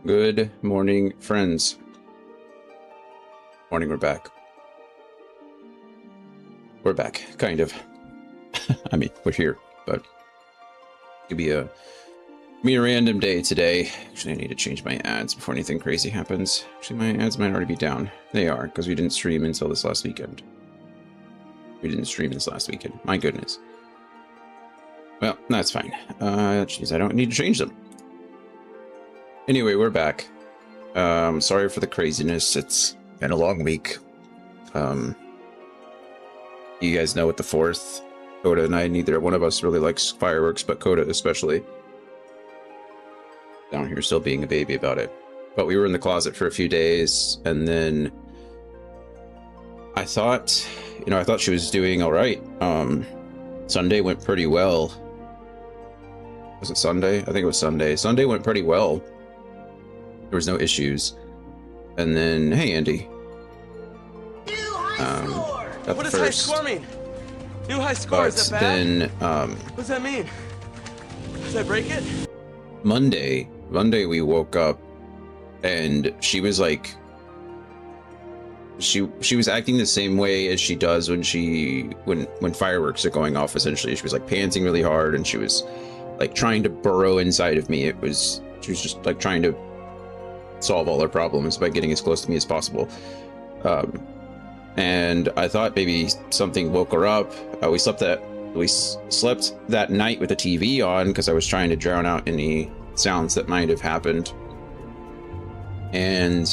Good morning, friends. Morning, we're back. We're back, kind of. I mean, we're here, but it could be a random day today. Actually, I need to change my ads before anything crazy happens. Actually, my ads might already be down. They are, because we didn't stream until this last weekend. My goodness. Well, that's fine. Jeez, I don't need to change them. Anyway, we're back. Sorry for the craziness. It's been a long week. You guys know what the 4th, Coda and I, neither one of us really likes fireworks, but Coda especially. Down here still being a baby about it. But we were in the closet for a few days, and then I thought she was doing all right. Sunday went pretty well. Was it Sunday? I think it was Sunday. Sunday went pretty well. There was no issues. And then, hey, Andy. What does high score mean? New high score, is that bad? Then, what does that mean? Did I break it? Monday we woke up and she was like, she was acting the same way as she does when fireworks are going off. Essentially, she was like panting really hard, and she was like trying to burrow inside of me. She was just like trying to solve all her problems by getting as close to me as possible. And I thought maybe something woke her up. We slept that night with the TV on because I was trying to drown out any sounds that might have happened. And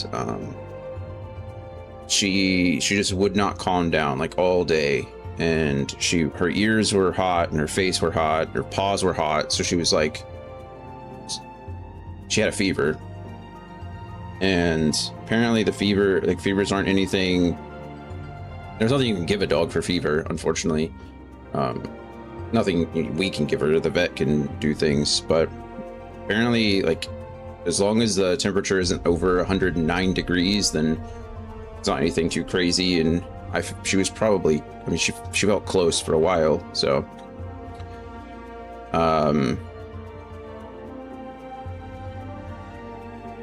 she just would not calm down, like all day. And her ears were hot and her face were hot, her paws were hot. So she was like, she had a fever. And apparently the fevers aren't anything. There's nothing you can give a dog for fever, unfortunately. Nothing we can give her. The vet can do things, but apparently, like, as long as the temperature isn't over 109 degrees, then it's not anything too crazy. And she was probably, I mean, she felt close for a while, so.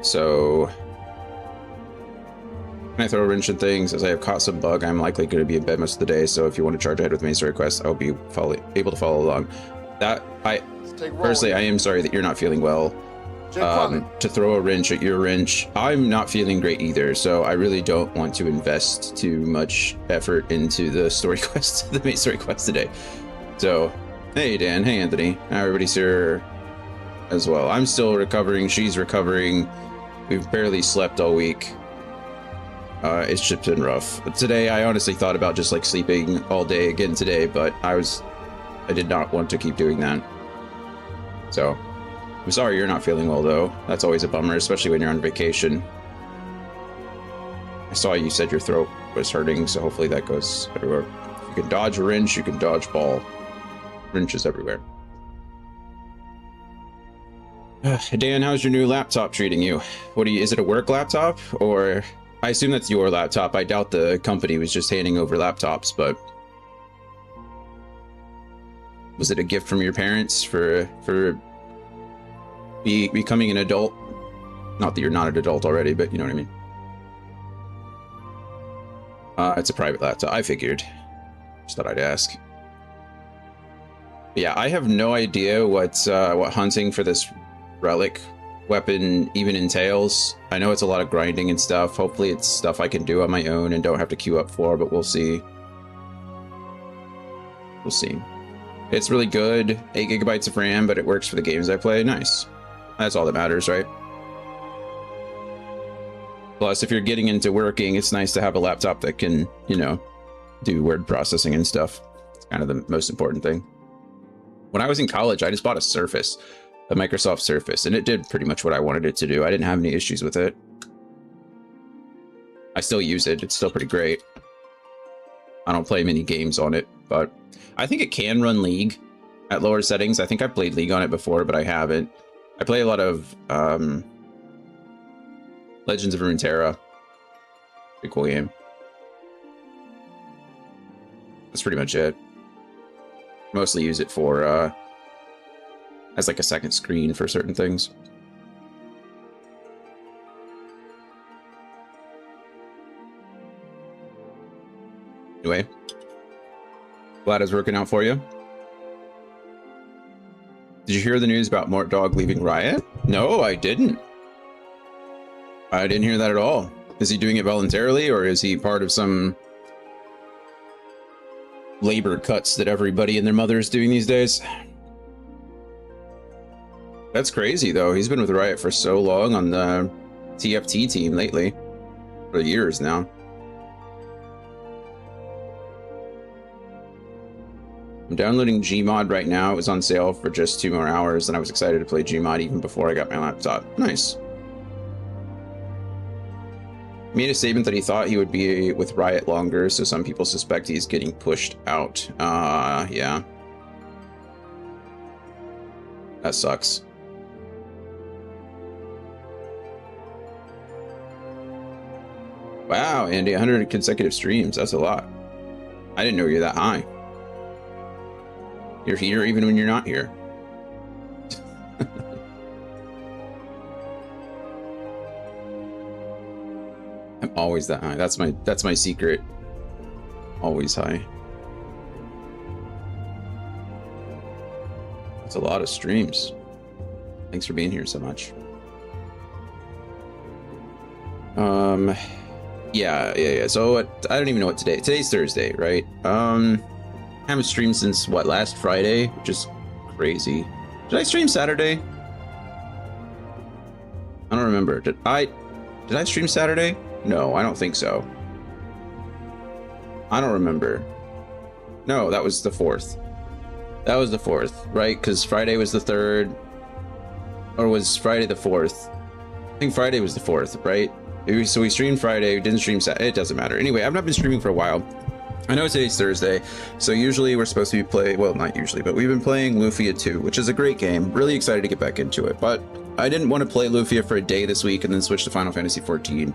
So, can I throw a wrench in things? As I have caught some bug, I'm likely going to be in bed most of the day, so if you want to charge ahead with Main Request, I'll be able to follow along. Personally, I am sorry that you're not feeling well. To throw a wrench at your wrench, I'm not feeling great either, so I really don't want to invest too much effort into the story quest, the main story quest today. So, hey Dan, hey Anthony, everybody's here as well. I'm still recovering, she's recovering. We've barely slept all week. It's just been rough. But today, I honestly thought about just like sleeping all day again today, but I did not want to keep doing that. So, I'm sorry you're not feeling well though. That's always a bummer, especially when you're on vacation. I saw you said your throat was hurting, so hopefully that goes everywhere. If you can dodge a wrench, you can dodge ball. Wrenches everywhere. Dan, how's your new laptop treating you? Is it a work laptop, or? I assume that's your laptop. I doubt the company was just handing over laptops, but was it a gift from your parents for becoming an adult? Not that you're not an adult already, but you know what I mean. It's a private laptop. I figured. Just thought I'd ask. But yeah, I have no idea what hunting for this relic weapon even entails. I know it's a lot of grinding and stuff. Hopefully it's stuff I can do on my own and don't have to queue up for, but we'll see. We'll see. It's really good. 8 gigabytes of RAM, but it works for the games I play. Nice. That's all that matters, right? Plus, if you're getting into working, it's nice to have a laptop that can, you know, do word processing and stuff. It's kind of the most important thing. When I was in college, I just bought a Surface. A Microsoft Surface, and it did pretty much what I wanted it to do. I didn't have any issues with it. I still use it. It's still pretty great. I don't play many games on it, but I think it can run League at lower settings. I think I've played League on it before, but I haven't. I play a lot of Legends of Runeterra. Pretty cool game. That's pretty much it. Mostly use it for as like a second screen for certain things. Anyway, glad it's working out for you. Did you hear the news about Mort Dog leaving Riot? No, I didn't. I didn't hear that at all. Is he doing it voluntarily, or is he part of some labor cuts that everybody and their mother is doing these days? That's crazy, though. He's been with Riot for so long on the TFT team lately. For years now. I'm downloading Gmod right now. It was on sale for just 2 more hours, and I was excited to play Gmod even before I got my laptop. Nice. He made a statement that he thought he would be with Riot longer, so some people suspect he's getting pushed out. Yeah. That sucks. Wow, Andy, 100 consecutive streams. That's a lot. I didn't know you're that high. You're here even when you're not here. I'm always that high. That's my secret. Always high. That's a lot of streams. Thanks for being here so much. Yeah. So I don't even know what today's Thursday, right? I haven't streamed since what, last Friday, which is crazy. Did I stream Saturday? I don't remember. Did I stream Saturday? No, I don't think so. I don't remember. No, that was the 4th. That was the 4th, right? Because Friday was the 3rd. Or was Friday the 4th? I think Friday was the 4th, right? So we streamed Friday, we didn't stream Saturday. It doesn't matter. Anyway, I've not been streaming for a while. I know today's Thursday, so usually we're supposed to be playing, well, not usually, but we've been playing Lufia 2, which is a great game. Really excited to get back into it, but I didn't want to play Lufia for a day this week and then switch to Final Fantasy XIV.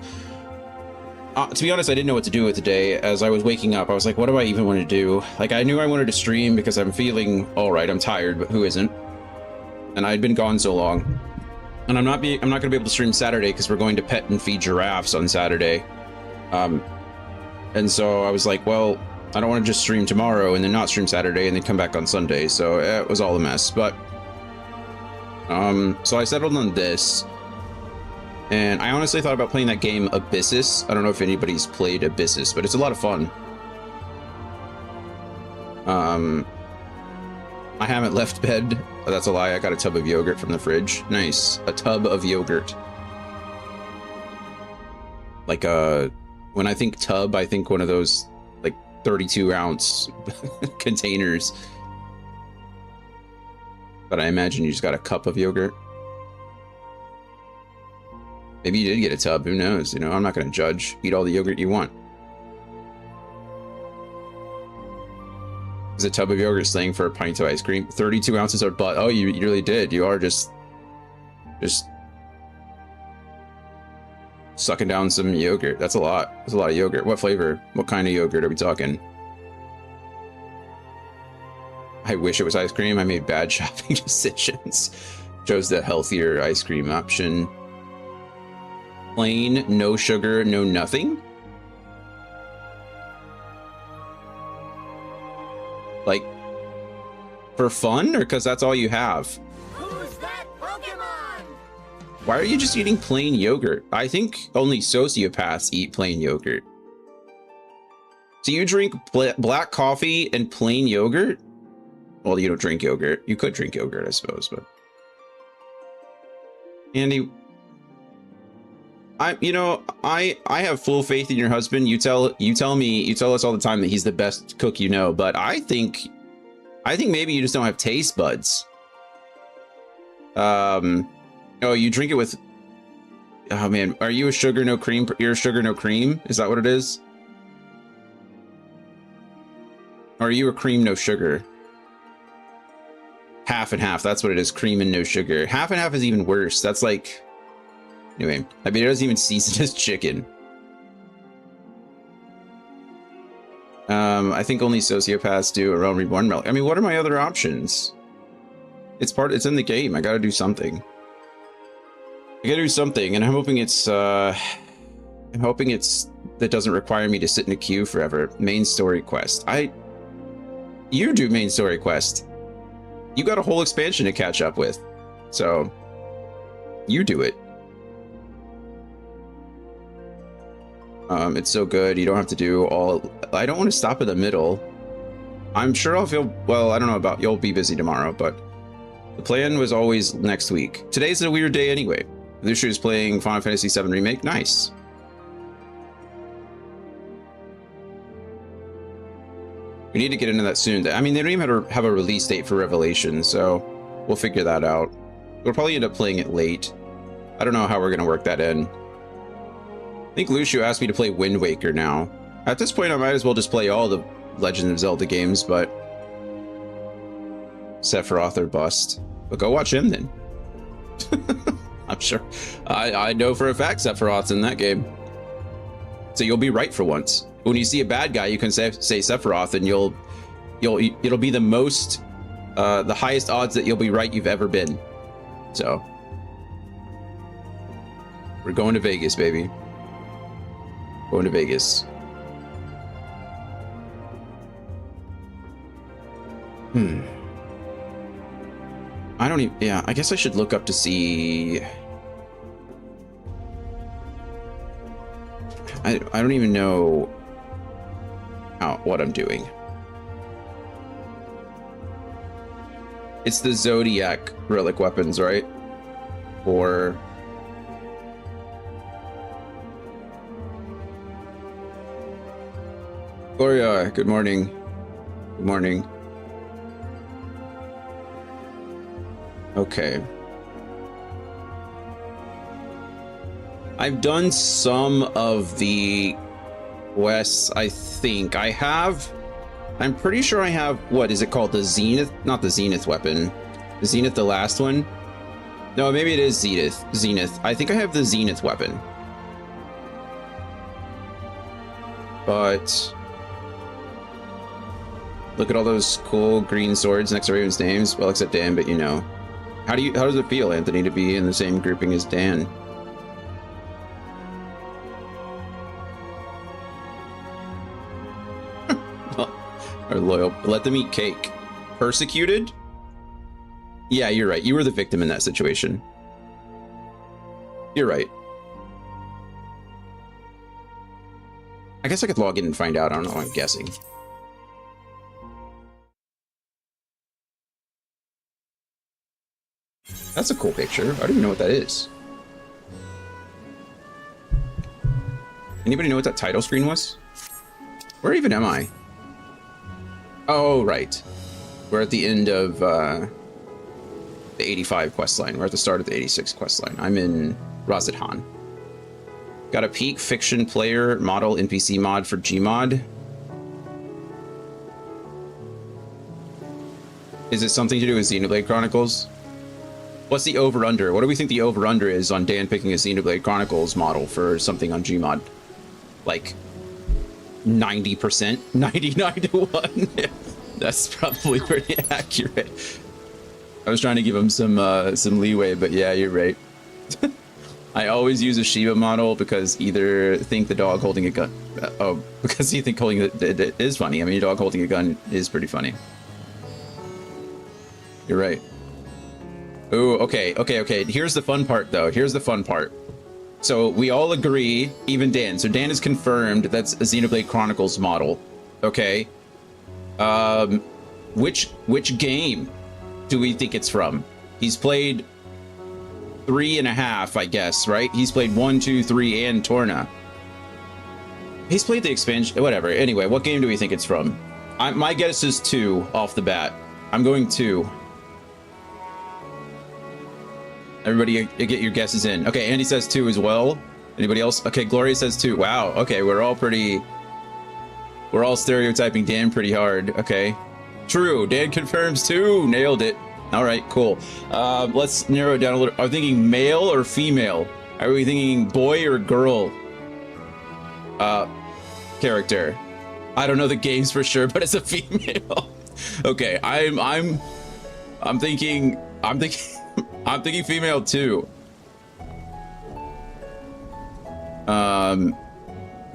To be honest, I didn't know what to do with the day. As I was waking up, I was like, what do I even want to do? Like, I knew I wanted to stream because I'm feeling all right. I'm tired, but who isn't? And I'd been gone so long. And I'm not going to be able to stream Saturday because we're going to pet and feed giraffes on Saturday. And so I was like, well, I don't want to just stream tomorrow and then not stream Saturday and then come back on Sunday. So it was all a mess. But so I settled on this. And I honestly thought about playing that game Abyssus. I don't know if anybody's played Abyssus, but it's a lot of fun. I haven't left bed. Oh, that's a lie. I got a tub of yogurt from the fridge. Nice. A tub of yogurt. Like when I think tub, I think one of those like 32-ounce containers. But I imagine you just got a cup of yogurt. Maybe you did get a tub, who knows? You know, I'm not going to judge. Eat all the yogurt you want. Is a tub of yogurt slang for a pint of ice cream? 32 ounces of butt. Oh, you really did. You are just sucking down some yogurt. That's a lot. That's a lot of yogurt. What flavor? What kind of yogurt are we talking? I wish it was ice cream. I made bad shopping decisions. Chose the healthier ice cream option. Plain, no sugar, no nothing. Like, for fun, or because that's all you have? Who's that Pokemon? Why are you just eating plain yogurt? I think only sociopaths eat plain yogurt. So you drink black coffee and plain yogurt? Well, you don't drink yogurt. You could drink yogurt, I suppose, but... Andy... I have full faith in your husband. You tell us all the time that he's the best cook you know, but I think maybe you just don't have taste buds. Oh, you drink it with, oh man, are you a sugar no cream? You're a sugar no cream? Is that what it is? Or are you a cream no sugar? Half and half, that's what it is, cream and no sugar. Half and half is even worse. That's like, anyway, I mean, it doesn't even season as chicken. I think only sociopaths do a Realm Reborn milk. I mean, what are my other options? It's in the game. I gotta do something. And I'm hoping it's that doesn't require me to sit in a queue forever. Main story quest. You do main story quest. You got a whole expansion to catch up with. So you do it. It's so good. You don't have to do all. I don't want to stop in the middle. I'm sure I'll feel, well, I don't know about, you'll be busy tomorrow, but the plan was always next week. Today's a weird day anyway. Lucia is playing Final Fantasy VII Remake. Nice. We need to get into that soon. I mean, they don't even have a release date for Revelation, so we'll figure that out. We'll probably end up playing it late. I don't know how we're going to work that in. I think Lucio asked me to play Wind Waker now. At this point, I might as well just play all the Legend of Zelda games, but Sephiroth or bust. But go watch him then. I'm sure. I know for a fact Sephiroth's in that game. So you'll be right for once. When you see a bad guy, you can say Sephiroth, and it'll be the most, the highest odds that you'll be right you've ever been. So we're going to Vegas, baby. Going to Vegas. I don't even, yeah, I guess I should look up to see. I don't even know what I'm doing. It's the Zodiac relic weapons, right? Or Gloria, good morning. Good morning. Okay. I've done some of the quests, I think. I'm pretty sure I have, what is it called? The Zenith? Not the Zenith weapon. The Zenith, the last one? No, maybe it is Zenith. I think I have the Zenith weapon. But look at all those cool green swords next to Raven's names. Well, except Dan, but you know. How does it feel, Anthony, to be in the same grouping as Dan? Are loyal. Let them eat cake. Persecuted? Yeah, you're right. You were the victim in that situation. You're right. I guess I could log in and find out. I don't know. I'm guessing. That's a cool picture. I don't even know what that is. Anybody know what that title screen was? Where even am I? Oh, right. We're at the end of the 85 questline. We're at the start of the 86 questline. I'm in Razadhan. Got a peak fiction player model NPC mod for Gmod. Is it something to do with Xenoblade Chronicles? What's the over-under? What do we think the over-under is on Dan picking a Xenoblade Chronicles model for something on Gmod? Like 90%? 99 to 1? That's probably pretty accurate. I was trying to give him some leeway, but yeah, you're right. I always use a Shiba model because either think the dog holding a gun... because you think holding it is funny. I mean, your dog holding a gun is pretty funny. You're right. Oh, okay. Here's the fun part, though. Here's the fun part. So we all agree, even Dan. So Dan is confirmed that's a Xenoblade Chronicles model. Okay. Which game do we think it's from? He's played 3.5, I guess, right? He's played 1, 2, 3, and Torna. He's played the expansion, whatever. Anyway, what game do we think it's from? My guess is 2 off the bat. I'm going 2. Everybody get your guesses in. Okay, Andy says 2 as well. Anybody else? Okay, Gloria says 2. Wow, okay, we're all stereotyping Dan pretty hard. Okay. True, Dan confirms 2. Nailed it. All right, cool. Let's narrow it down a little. Are we thinking male or female? Are we thinking boy or girl? Character. I don't know the games for sure, but it's a female. Okay, I'm thinking I'm thinking female too.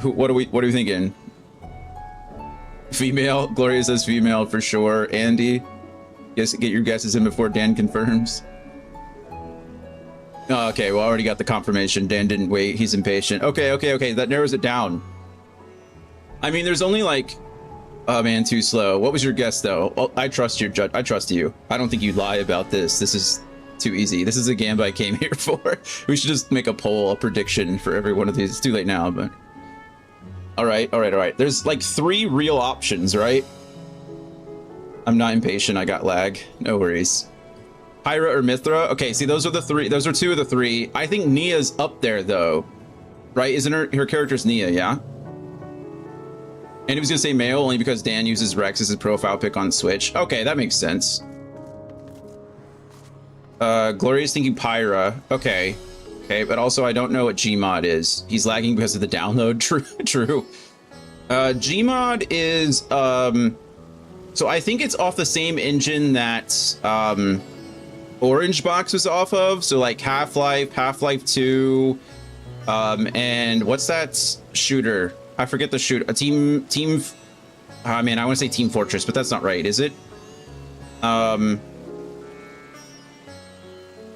What are we thinking? Female. Gloria says female for sure. Andy, get your guesses in before Dan confirms. Oh, okay, well, I already got the confirmation. Dan didn't wait. He's impatient. Okay. That narrows it down. I mean, there's only like... Oh, man, too slow. What was your guess, though? Well, I trust your judge. I trust you. I don't think you'd lie about this. This is too easy. This is a gambit I came here for. We should just make a poll, a prediction for every one of these. It's too late now, but... All right. There's like 3 real options, right? I'm not impatient. I got lag. No worries. Pyra or Mithra? Okay, see, those are the 3. Those are 2 of the 3. I think Nia's up there, though. Right? Isn't her character's Nia, yeah? And he was gonna say male only because Dan uses Rex as his profile pic on Switch. Okay, that makes sense. Gloria's thinking Pyra. Okay, but also I don't know what Gmod is. He's lagging because of the download. True. Gmod is so I think it's off the same engine that Orange Box was off of. So like Half-Life 2, and what's that shooter? I forget the shoot. Man, I want to say Team Fortress, but that's not right, is it?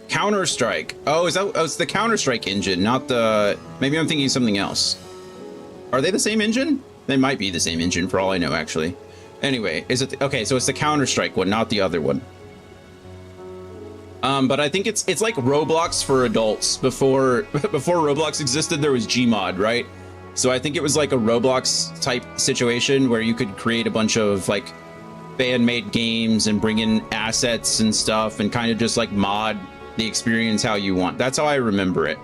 Counter-Strike. Oh, it's the Counter-Strike engine, not the... Maybe I'm thinking something else. Are they the same engine? They might be the same engine for all I know, actually. Anyway, is it... Okay, so it's the Counter-Strike one, not the other one. But I think it's like Roblox for adults. Before Roblox existed, there was Gmod, right? So I think it was like a Roblox type situation where you could create a bunch of like fan-made games and bring in assets and stuff and kind of just like mod the experience how you want. That's how I remember it.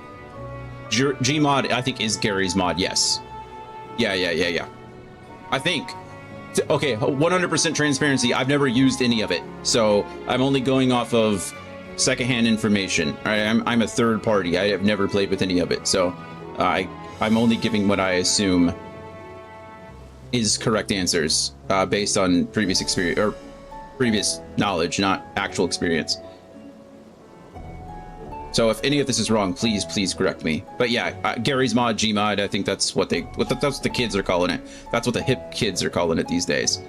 Gmod, I think, is Gary's mod. Yes. Yeah. I think. Okay, 100% transparency. I've never used any of it, so I'm only going off of secondhand information. I'm a third party. I have never played with any of it, so I'm only giving what I assume is correct answers based on previous experience or previous knowledge, not actual experience. So if any of this is wrong, please correct me. But yeah, Gary's mod, Gmod, I think that's what that's what the kids are calling it. That's what the hip kids are calling it these days.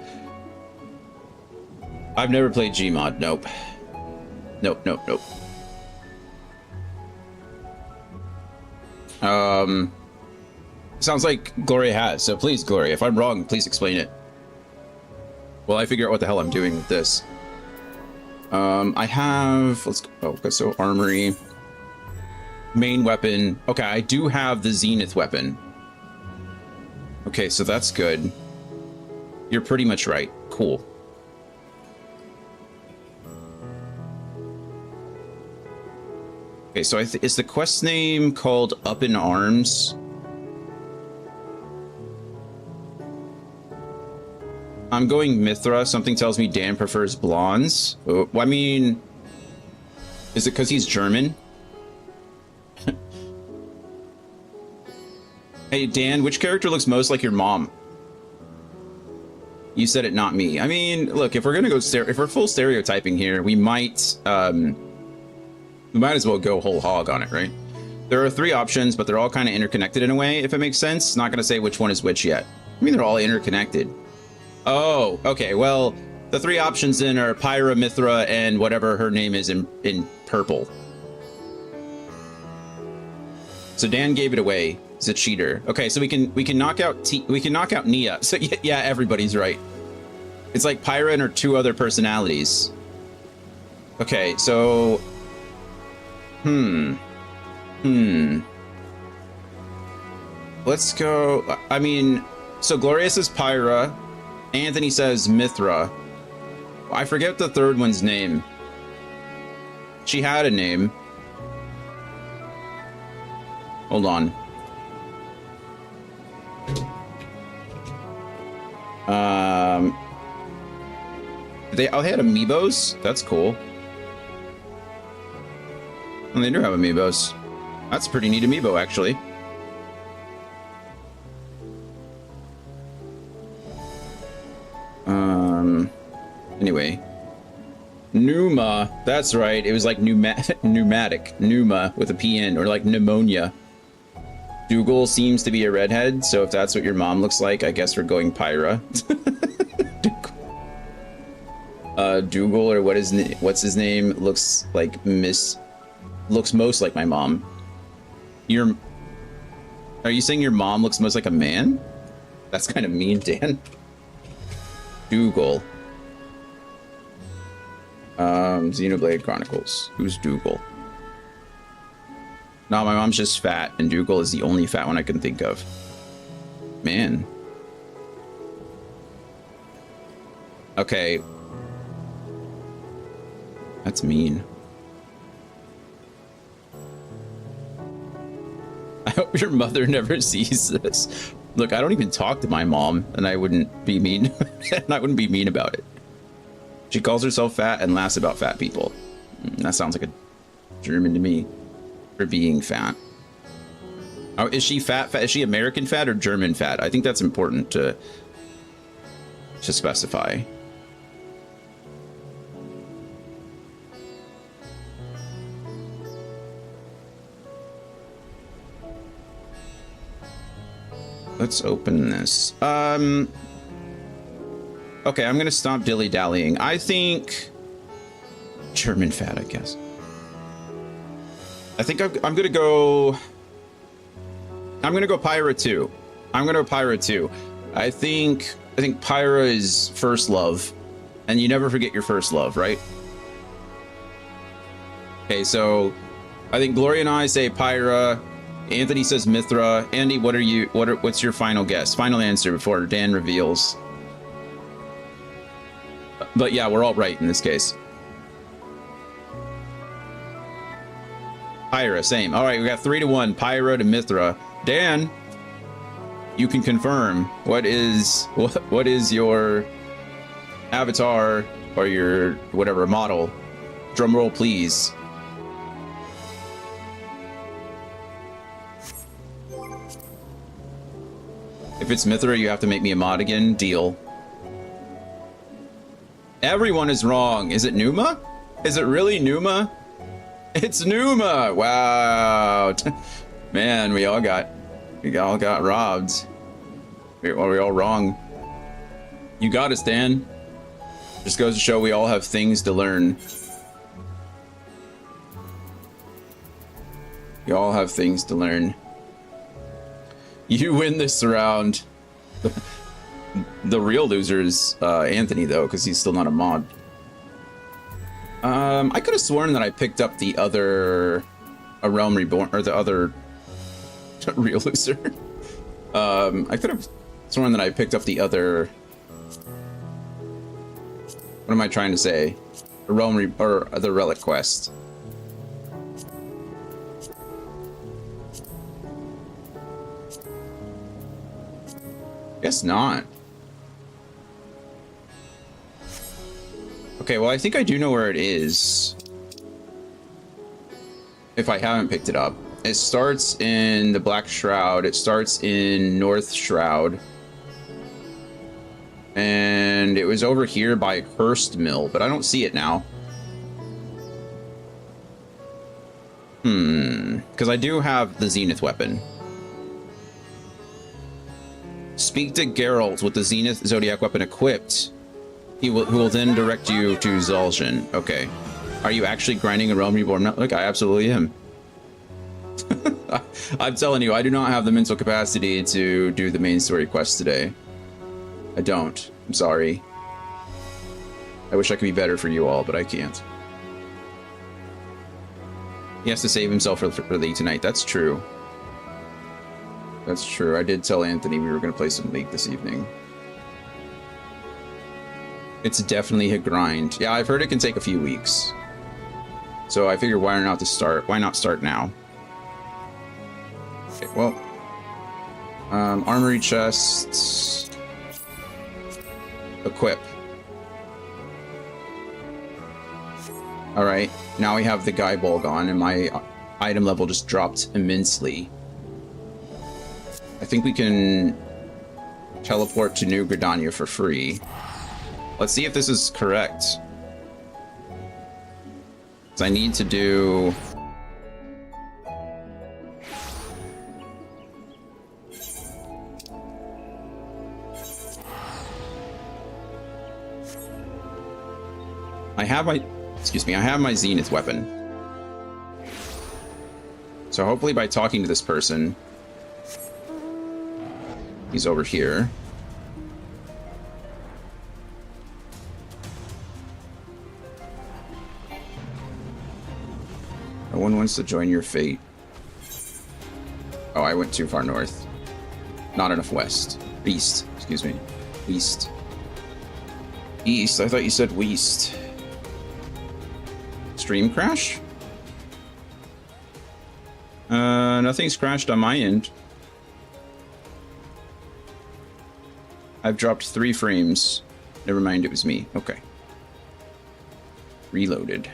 I've never played Gmod. Nope. Sounds like Gloria has, so please, Gloria, if I'm wrong, please explain it. Well, I figure out what the hell I'm doing with this. I have, let's go, okay, so armory, main weapon. Okay, I do have the Zenith weapon. Okay, so that's good. You're pretty much right. Cool. Okay, so is the quest name called Up in Arms? I'm going Mithra. Something tells me Dan prefers blondes. Oh, I mean, is it because he's German? Hey, Dan, which character looks most like your mom? You said it, not me. I mean, look, if we're gonna go if we're full stereotyping here, we might as well go whole hog on it, right? There are 3 options, but they're all kind of interconnected in a way, if it makes sense. Not gonna say which one is which yet. I mean, they're all interconnected. Oh, okay. Well, the 3 options then are Pyra, Mithra, and whatever her name is in purple. So Dan gave it away. He's a cheater. Okay, so we can knock out Nia. So yeah, everybody's right. It's like Pyra and her 2 other personalities. Okay, so let's go. I mean, so Gloria says Pyra. Anthony says Mithra. I forget the 3rd one's name. She had a name. Hold on. They had amiibos? That's cool. And they do have amiibos. That's a pretty neat amiibo, actually. Anyway. Pneuma. That's right. It was like pneumatic. Pneuma with a PN, or like pneumonia. Dougal seems to be a redhead, so if that's what your mom looks like, I guess we're going Pyra. Dougal, or what's his name, looks like looks most like my mom. Are you saying your mom looks most like a man? That's kind of mean, Dan. Dougal. Xenoblade Chronicles. Who's Dougal? No, my mom's just fat, and Dougal is the only fat one I can think of. Man. Okay. That's mean. I hope your mother never sees this. Look, I don't even talk to my mom, and I wouldn't be mean. And I wouldn't be mean about it. She calls herself fat and laughs about fat people. That sounds like a German to me. For being fat. Oh, is she fat? Is she American fat or German fat? I think that's important to specify. Let's open this. Okay, I'm gonna stop dilly-dallying. I think German fat, I guess. I think I'm gonna go Pyra 2. I'm gonna go Pyra 2. I think Pyra is first love, and you never forget your first love, right? Okay, so I think Gloria and I say Pyra. Anthony says Mithra. Andy, what's your final guess? Final answer before Dan reveals. But yeah, we're all right in this case. Pyra, same. All right, we got 3-1. Pyra to Mithra. Dan, you can confirm. What is your avatar or your whatever model? Drum roll, please. If it's Mithra, you have to make me a mod again. Deal. Everyone is wrong. Is it Numa? Is it really Numa? It's Numa! Wow. Man, we all got robbed. We're all wrong. You got us, Dan. Just goes to show we all have things to learn. You all have things to learn. You win this round. The real loser is Anthony, though, because he's still not a mod. I could have sworn that I picked up the other A Realm Reborn, or the other real loser. I could have sworn that I picked up the other. What am I trying to say? A Realm or the Relic quest. Guess not. Okay, well, I think I do know where it is. If I haven't picked it up. It starts in the Black Shroud. It starts in North Shroud. And it was over here by Hurst Mill, but I don't see it now. Because I do have the Zenith weapon. Speak to Geralt with the Zenith Zodiac weapon equipped. Who will then direct you to Zul'jin. Okay. Are you actually grinding a Realm Reborn? No, look, I absolutely am. I'm telling you, I do not have the mental capacity to do the main story quest today. I don't. I'm sorry. I wish I could be better for you all, but I can't. He has to save himself for League tonight. That's true. That's true. I did tell Anthony we were going to play some League this evening. It's definitely a grind. Yeah, I've heard it can take a few weeks. So I figured why not start now? Okay, well. Armory chests. Equip. Alright, now we have the Guy Bolgon, and my item level just dropped immensely. I think we can teleport to New Gridania for free. Let's see if this is correct. So I need to do... I have my, excuse me, I have my Zenith weapon. So hopefully by talking to this person, he's over here. No one wants to join your fate. Oh, I went too far north. Not enough west. East, excuse me. East. East? I thought you said west. Stream crash? Nothing's crashed on my end. I've dropped 3 frames. Never mind, it was me. Okay. Reloaded.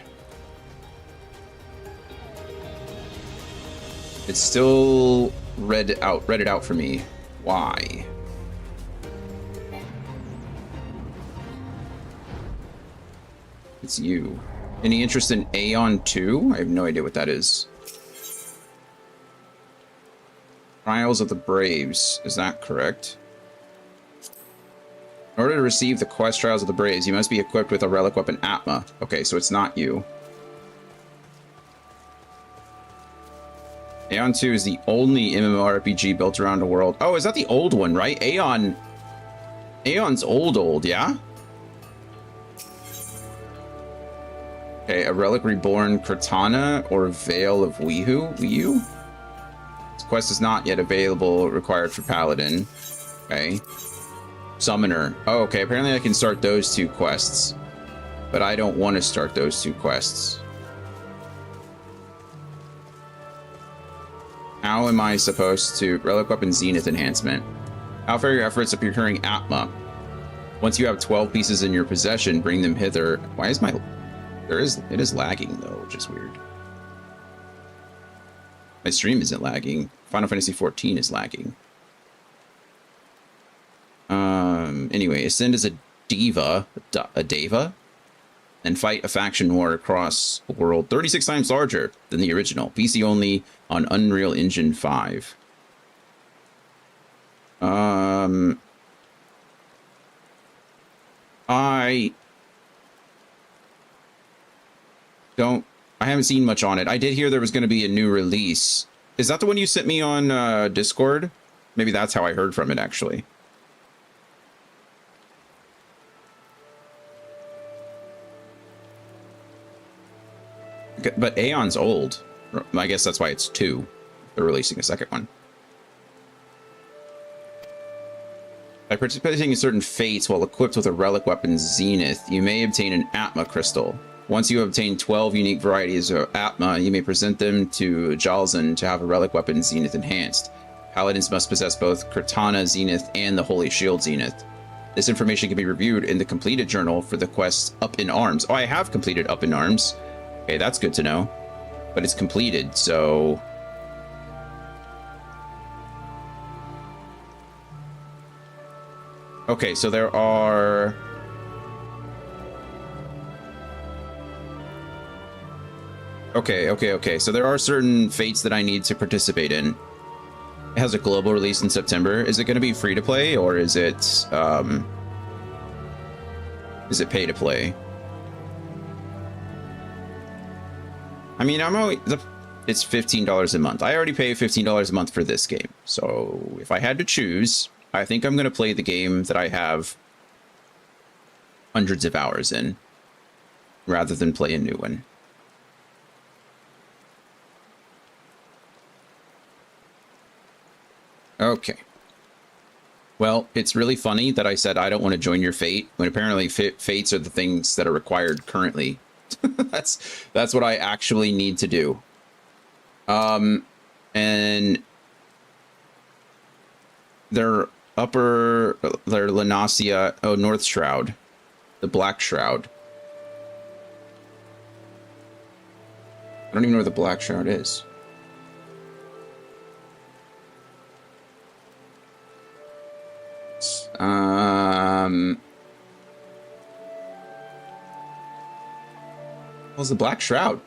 It's still read it out for me. Why? It's you. Any interest in Aeon 2? I have no idea what that is. Trials of the Braves. Is that correct? In order to receive the quest Trials of the Braves, you must be equipped with a relic weapon Atma. Okay, so it's not you. Aeon 2 is the only MMORPG built around a world. Oh, is that the old one, right? Aeon's old, yeah? Okay, a Relic Reborn Cortana or Veil of Weehu? This quest is not yet available, required for Paladin. Okay. Summoner. Oh, okay, apparently I can start those 2 quests. But I don't want to start those 2 quests. How am I supposed to... Relic Weapon Zenith Enhancement. How far your efforts of procuring Atma? Once you have 12 pieces in your possession, bring them hither. Why is my... It is lagging, though, which is weird. My stream isn't lagging. Final Fantasy XIV is lagging. Anyway, ascend as a deva, and fight a faction war across a world 36 times larger than the original. PC only on Unreal Engine 5. I haven't seen much on it. I did hear there was going to be a new release. Is that the one you sent me on Discord? Maybe that's how I heard from it, actually. Okay, but Aeon's old. I guess that's why it's 2. They're releasing a second one. By participating in certain fates while equipped with a relic weapon Zenith, you may obtain an Atma crystal. Once you obtain 12 unique varieties of Atma, you may present them to Jalzin to have a relic weapon Zenith enhanced. Paladins must possess both Cortana Zenith and the Holy Shield Zenith. This information can be reviewed in the completed journal for the quest Up in Arms. Oh, I have completed Up in Arms. Okay, that's good to know. But it's completed, so... Okay, so there are... Okay. So there are certain fates that I need to participate in. It has a global release in September. Is it going to be free to play, or is it pay to play? I mean, it's $15 a month. I already pay $15 a month for this game. So if I had to choose, I think I'm going to play the game that I have hundreds of hours in, rather than play a new one. Okay. Well, it's really funny that I said I don't want to join your fate, when apparently fates are the things that are required currently. That's what I actually need to do. And their Lanasia, North Shroud, the Black Shroud. I don't even know where the Black Shroud is. What's the Black Shroud?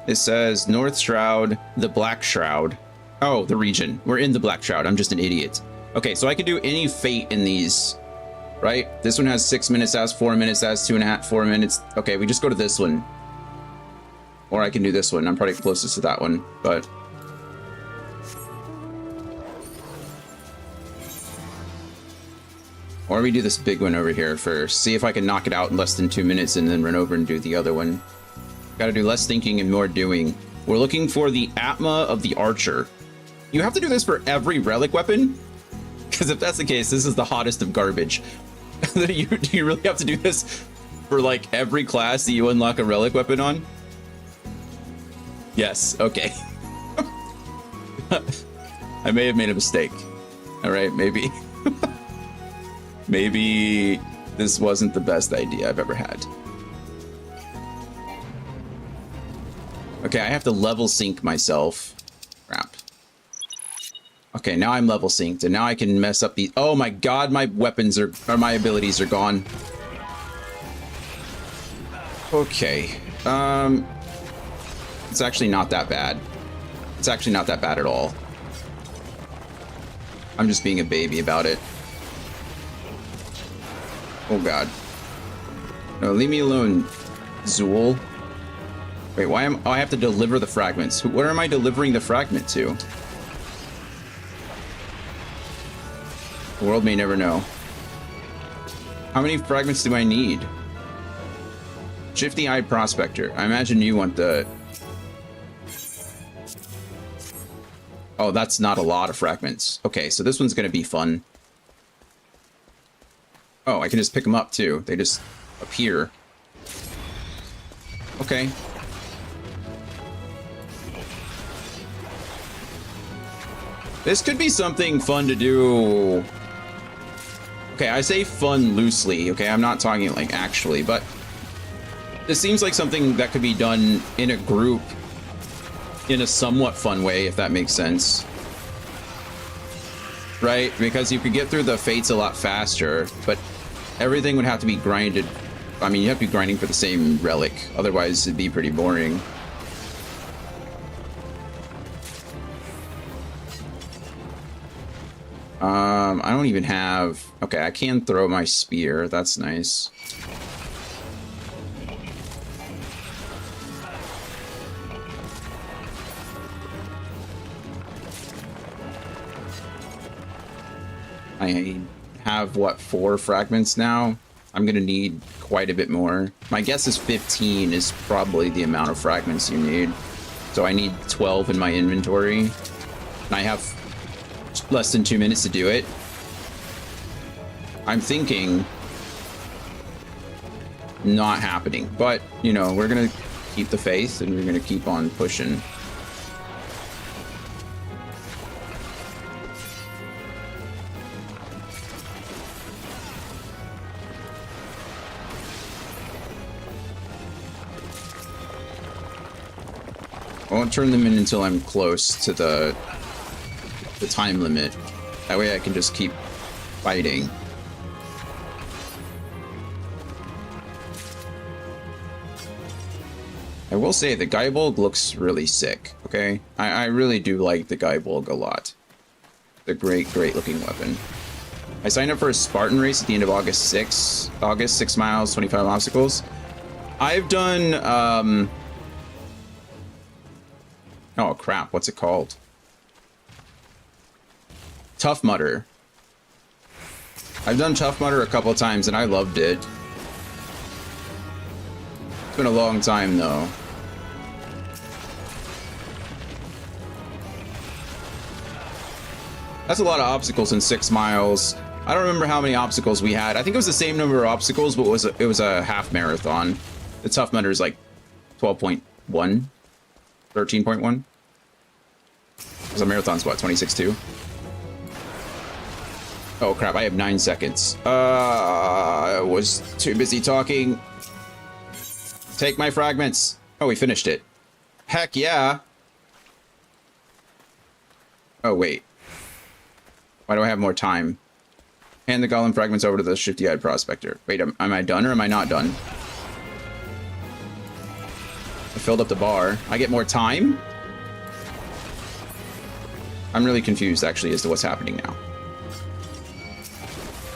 It says North Shroud, the Black Shroud. Oh, the region. We're in the Black Shroud. I'm just an idiot. Okay, so I can do any fate in these, right? This one has 6 minutes, that has 4 minutes, that has 2.5, 4 minutes. Okay, we just go to this one. Or I can do this one. I'm probably closest to that one, but... Or we do this big one over here first. See if I can knock it out in less than 2 minutes and then run over and do the other one. Gotta do less thinking and more doing. We're looking for the Atma of the Archer. You have to do this for every relic weapon? Because if that's the case, this is the hottest of garbage. Do you really have to do this for like every class that you unlock a relic weapon on? Yes, okay. I may have made a mistake. All right, maybe. Maybe this wasn't the best idea I've ever had. Okay, I have to level sync myself. Crap. Okay, now I'm level synced, and now I can mess up the... Oh my god, my weapons are... Or my abilities are gone. Okay. It's actually not that bad. It's actually not that bad at all. I'm just being a baby about it. Oh god. No, leave me alone, Zool. Wait, why am... Oh, I have to deliver the fragments. Where am I delivering the fragment to? The world may never know. How many fragments do I need? Shifty-eyed prospector. I imagine you want the... Oh, that's not a lot of fragments. Okay, so this one's gonna be fun. Oh, I can just pick them up too. They just appear. Okay. This could be something fun to do. Okay, I say fun loosely, okay? I'm not talking like actually, but this seems like something that could be done in a group in a somewhat fun way, if that makes sense. Right? Because you could get through the fates a lot faster, but everything would have to be grinded. I mean, you have to be grinding for the same relic, otherwise it'd be pretty boring. I don't even have... Okay, I can throw my spear. That's nice. I have, what, 4 fragments now? I'm gonna need quite a bit more. My guess is 15 is probably the amount of fragments you need. So I need 12 in my inventory. And I have less than 2 minutes to do it. I'm thinking not happening, but you know, we're gonna keep the faith and we're gonna keep on pushing. I won't turn them in until I'm close to the time limit. That way I can just keep fighting. I will say the Guybolg looks really sick, okay? I really do like the Guybolg a lot. The great looking weapon. I signed up for a Spartan race at the end of August 6 miles, 25 obstacles. I've done, oh crap, what's it called? Tough Mudder. I've done Tough Mudder a couple times and I loved it. It's been a long time though. That's a lot of obstacles in 6 miles. I don't remember how many obstacles we had. I think it was the same number of obstacles, but it was a half marathon. The Tough Mudder is like 12.1, 13.1. Because a marathon's what, 26.2? Oh crap, I have 9 seconds. I was too busy talking. Take my fragments. Oh, we finished it. Heck yeah. Oh, wait. Why do I have more time? Hand the golem fragments over to the shifty-eyed prospector. Wait, am I done or am I not done? I filled up the bar. I get more time? I'm really confused, actually, as to what's happening now.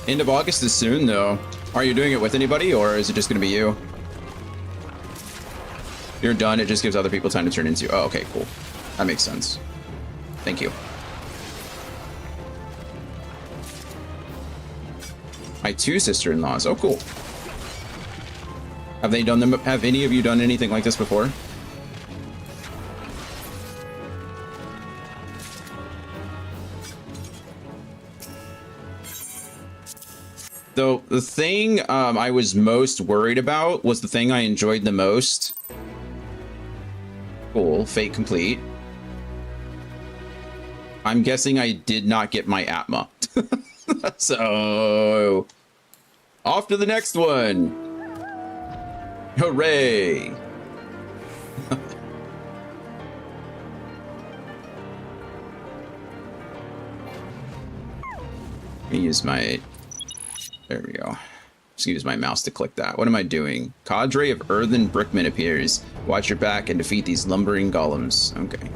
End of August is soon, though. Are you doing it with anybody, or is it just going to be you? You're done. It just gives other people time to turn into. Oh, okay, cool. That makes sense. Thank you. My 2 sister-in-laws. Oh, cool. Have they done them? Have any of you done anything like this before? Though the thing I was most worried about was the thing I enjoyed the most. Cool, fate complete. I'm guessing I did not get my Atma. So, off to the next one. Hooray. Let me use my... There we go. Just use my mouse to click that. What am I doing? Cadre of earthen brickmen appears. Watch your back and defeat these lumbering golems. Okay.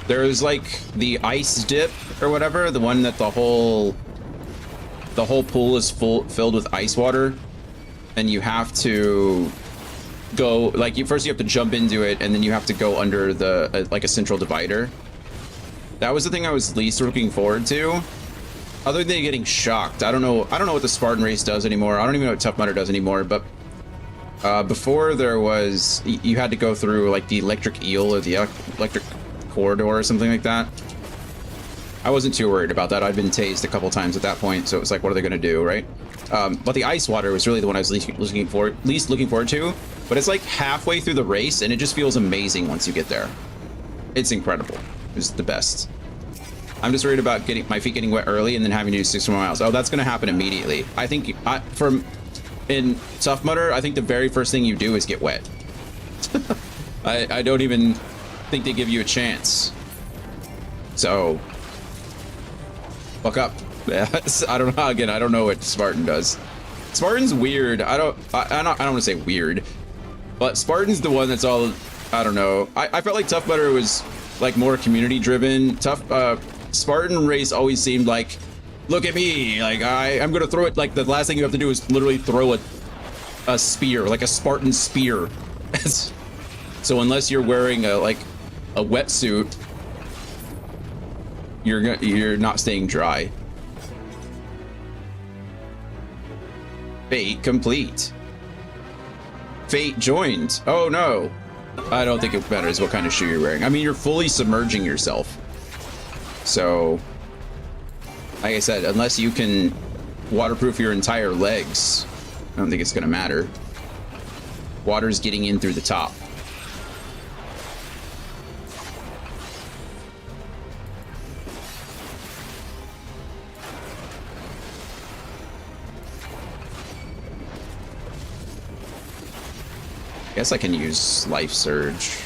There's like the ice dip or whatever, the one that the whole pool is filled with ice water, and you have to go like first you have to jump into it, and then you have to go under the like a central divider. That was the thing I was least looking forward to. Other than getting shocked, I don't know what the Spartan race does anymore. I don't even know what Tough Mudder does anymore. But before there was, you had to go through like the electric eel or the electric corridor or something like that. I wasn't too worried about that. I'd been tased a couple times at that point, so it was like, what are they gonna do, right? But the ice water was really the one I was least looking forward to. But it's like halfway through the race, and it just feels amazing once you get there. It's incredible. It's the best. I'm just worried about getting my feet getting wet early and then having to do 6 more miles. Oh, that's going to happen immediately. I think in Tough Mudder, I think the very first thing you do is get wet. I don't even think they give you a chance. So, fuck up. I don't know. Again, I don't know what Spartan does. Spartan's weird. I don't want to say weird, but Spartan's the one that's all. I don't know. I felt like Tough Mudder was like more community driven. Spartan race always seemed like, look at me, like I'm gonna throw it. Like the last thing you have to do is literally throw a spear, like a Spartan spear. So unless you're wearing a wetsuit, you're not staying dry. Fate complete. Fate joined. Oh no. I don't think it matters what kind of shoe you're wearing. I mean, you're fully submerging yourself. So, like I said, unless you can waterproof your entire legs, I don't think it's going to matter. Water's getting in through the top. I guess I can use Life Surge.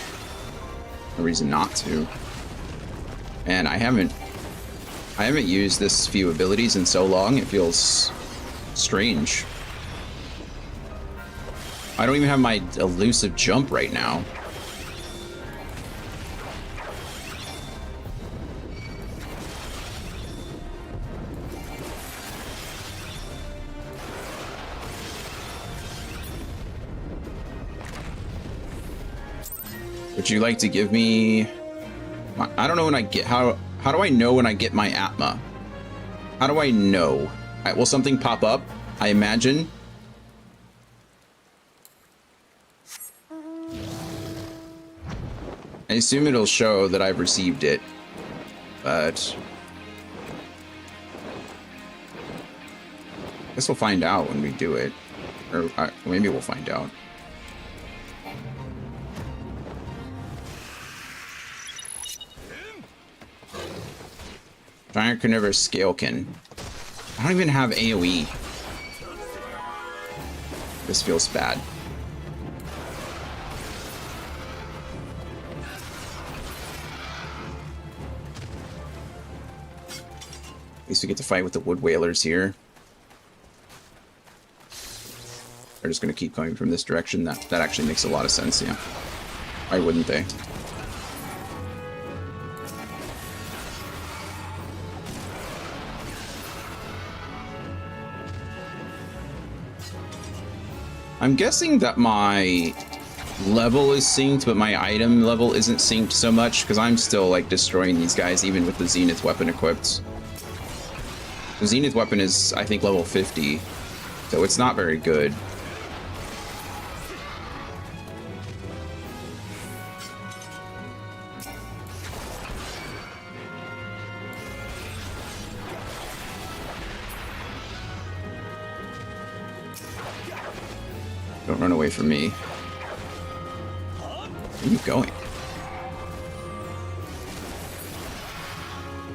No reason not to. And I haven't used this few abilities in so long, it feels strange. I don't even have my elusive jump right now. Would you like to give me... I don't know when I get... How do I know when I get my Atma? How do I know? Will something pop up? I imagine. I assume it'll show that I've received it. But... I guess we'll find out when we do it. Or maybe we'll find out. Giant Carnivorous Scalekin. I don't even have AoE. This feels bad. At least we get to fight with the Wood Whalers here. They're just going to keep coming from this direction. That actually makes a lot of sense, yeah. Why wouldn't they? I'm guessing that my level is synced, but my item level isn't synced so much because I'm still like destroying these guys even with the Zenith weapon equipped. The Zenith weapon is, I think, level 50, so it's not very good. Don't run away from me. Where are you going?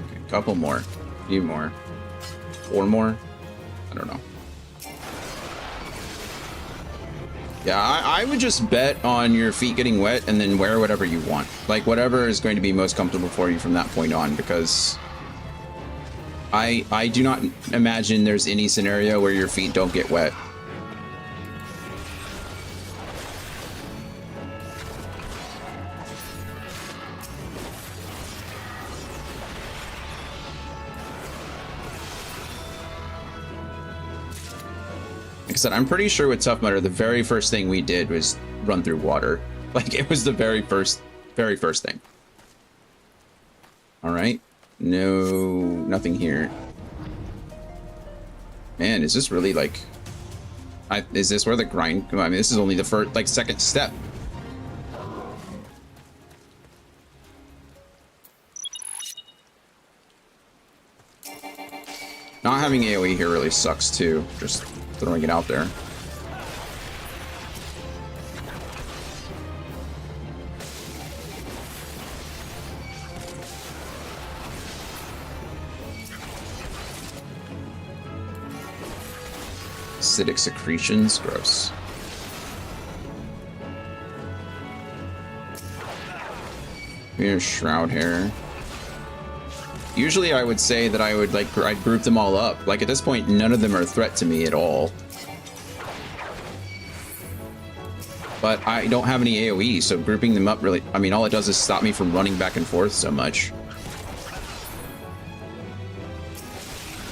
Okay, couple more. A few more. 4 more? I don't know. Yeah, I would just bet on your feet getting wet and then wear whatever you want. Like, whatever is going to be most comfortable for you from that point on, because I do not imagine there's any scenario where your feet don't get wet. Like I said, I'm pretty sure with Tough Mudder, the very first thing we did was run through water. Like, it was the very first thing. All right. No, nothing here. Man, is this really like... is this where the grind... I mean, this is only the first, like, second step. Not having AoE here really sucks, too. Just throwing it out there. Acidic secretions, gross. Here's Shroud Hair. Usually I would say that I'd group them all up. Like, at this point, none of them are a threat to me at all. But I don't have any AoE, so grouping them up really... I mean, all it does is stop me from running back and forth so much.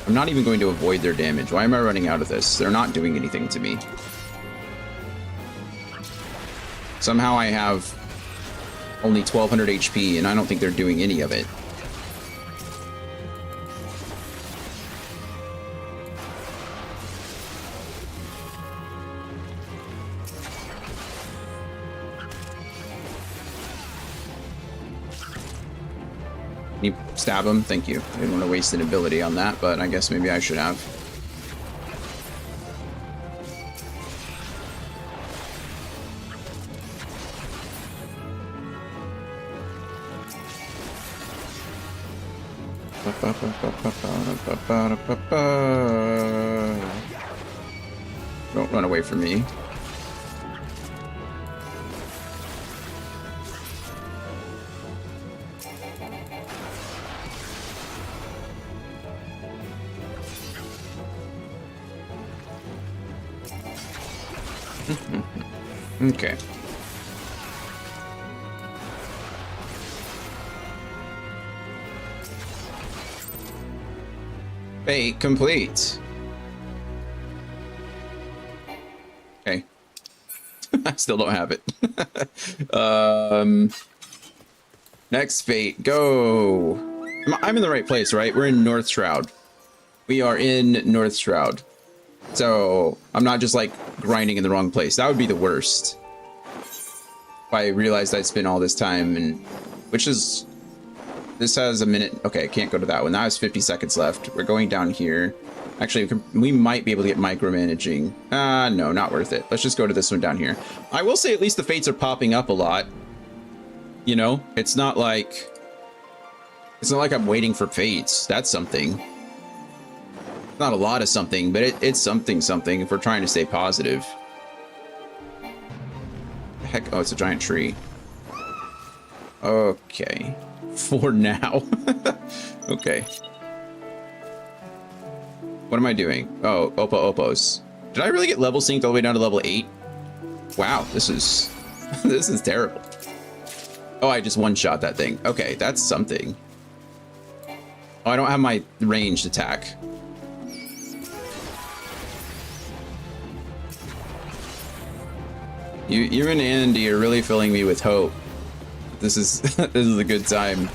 I'm not even going to avoid their damage. Why am I running out of this? They're not doing anything to me. Somehow I have only 1200 HP, and I don't think they're doing any of it. Can you stab him? Thank you. I didn't want to waste an ability on that, but I guess maybe I should have. Don't run away from me. Okay. Fate complete. Okay. I still don't have it. Next fate, go. I'm in the right place, right? We're in North Shroud. We are in North Shroud. So I'm not just like grinding in the wrong place. That would be the worst. If I realized I'd spent all this time, and which is, this has a minute. Okay, I can't go to that one. That has 50 seconds left. We're going down here. Actually, we might be able to get micromanaging. No, not worth it. Let's just go to this one down here. I will say at least the fates are popping up a lot. You know, it's not like I'm waiting for fates. That's something. Not a lot of something, but it's something if we're trying to stay positive. Heck, oh, it's a giant tree. Okay. For now. Okay. What am I doing? Oh, Opos. Did I really get level synced all the way down to level 8? Wow, this is this is terrible. Oh, I just one-shot that thing. Okay, that's something. Oh, I don't have my ranged attack. You and Andy are really filling me with hope. This is this is a good time.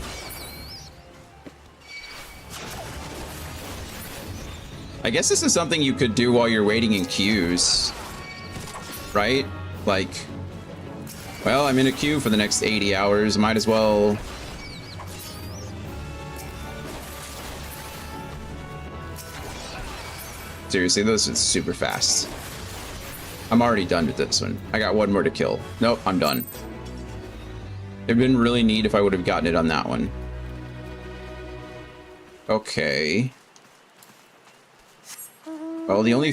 I guess this is something you could do while you're waiting in queues, right? Like, well, I'm in a queue for the next 80 hours. Might as well. Seriously, this is super fast. I'm already done with this one. I got one more to kill. Nope, I'm done. It'd been really neat if I would have gotten it on that one. Okay. Well, the only...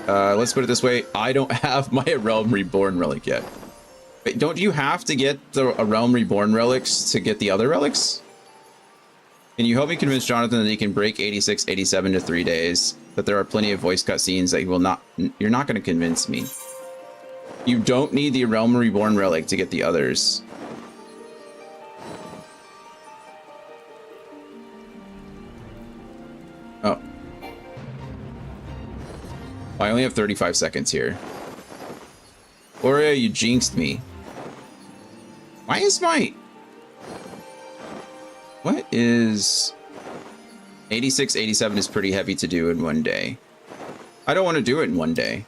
let's put it this way. I don't have my Realm Reborn relic yet. Wait, don't you have to get the Realm Reborn relics to get the other relics? Can you help me convince Jonathan that he can break 86, 87 to 3 days? That there are plenty of voice cutscenes that he will not... You're not going to convince me. You don't need the Realm Reborn relic to get the others. Oh. I only have 35 seconds here. Gloria, you jinxed me. Why is my... What is... 86, 87 is pretty heavy to do in one day. I don't want to do it in one day.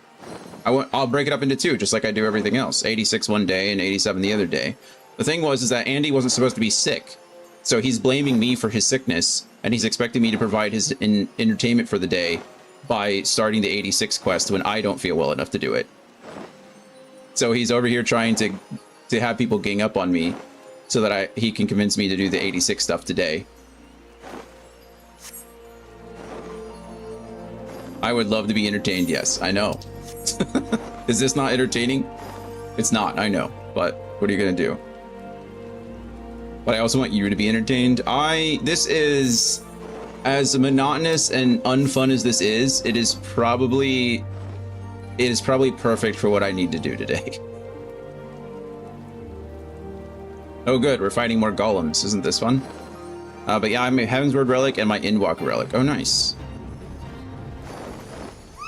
I'll break it up into two, just like I do everything else. 86 one day and 87 the other day. The thing is that Andy wasn't supposed to be sick. So he's blaming me for his sickness, and he's expecting me to provide his entertainment for the day by starting the 86 quest when I don't feel well enough to do it. So he's over here trying to have people gang up on me so that he can convince me to do the 86 stuff today. I would love to be entertained, yes, I know. Is this not entertaining? It's not, I know, but what are you gonna do? But I also want you to be entertained. This is, as monotonous and unfun as this is, it is probably perfect for what I need to do today. Oh good, we're fighting more golems, isn't this fun? But yeah, I'm a Heavensward relic and my Endwalker relic. Oh nice.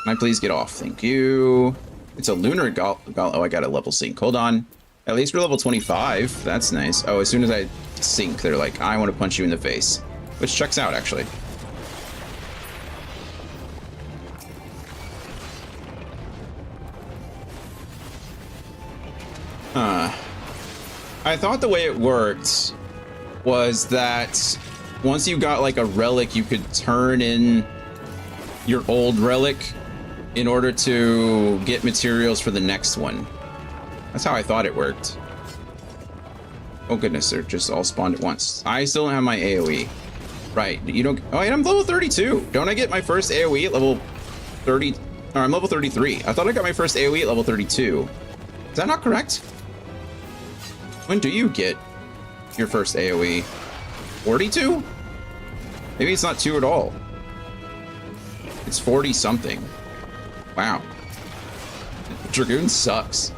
Can I please get off? Thank you. It's a lunar oh, I got a level sync. Hold on. At least we're level 25. That's nice. Oh, as soon as I sync, they're like, I want to punch you in the face. Which checks out, actually. I thought the way it worked was that once you got like a relic, you could turn in your old relic in order to get materials for the next one. That's how I thought it worked. Oh goodness, they're just all spawned at once. I still don't have my AoE. Right, you don't... Oh, wait, I'm level 32. Don't I get my first AoE at level 30? Or I'm level 33. I thought I got my first AoE at level 32. Is that not correct? When do you get your first AoE? 42? Maybe it's not 2 at all. It's 40 something. Wow. Dragoon sucks.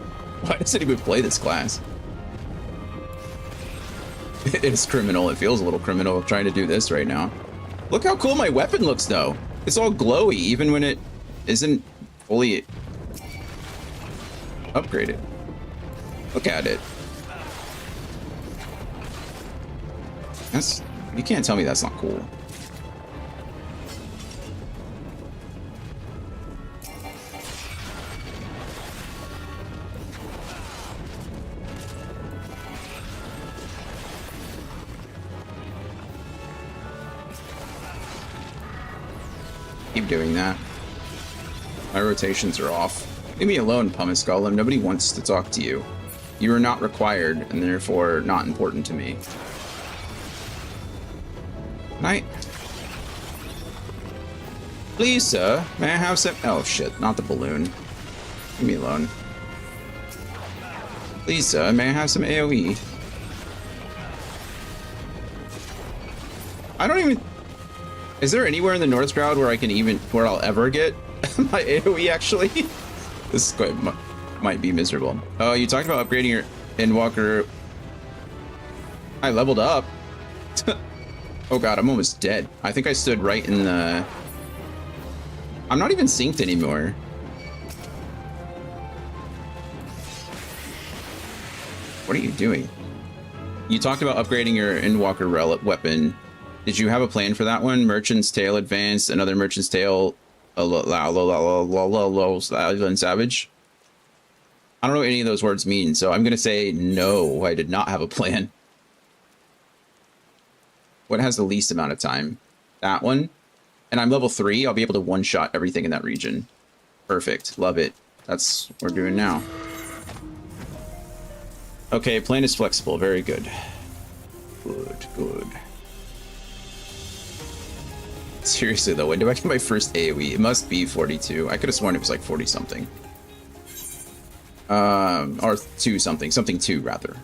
Why does anyone play this class? It's criminal. It feels a little criminal trying to do this right now. Look how cool my weapon looks, though. It's all glowy, even when it isn't fully upgraded. Look at it. You can't tell me that's not cool. Keep doing that. My rotations are off. Leave me alone, Pumice Golem. Nobody wants to talk to you. You are not required, and therefore not important to me. Night. Please, sir, may I have some... Oh, shit, not the balloon. Leave me alone. Please, sir, may I have some AoE? I don't even... Is there anywhere in the North Shroud where where I'll ever get my AoE, actually? This is might be miserable. Oh, you talked about upgrading your Endwalker. I leveled up. Oh god, I'm almost dead. I think I stood right in the... I'm not even synced anymore. What are you doing? You talked about upgrading your Endwalker relic weapon. Did you have a plan for that one? Merchant's Tale Advanced, another Merchant's Tale, Savage. I don't know what any of those words mean, so I'm gonna say no. I did not have a plan. What has the least amount of time? That one. And I'm level 3. I'll be able to one-shot everything in that region. Perfect. Love it. That's what we're doing now. Okay, plan is flexible. Very good. Good, good. Seriously, though, when do I get my first AoE? It must be 42. I could have sworn it was like 40-something. Or 2-something. Something 2, rather.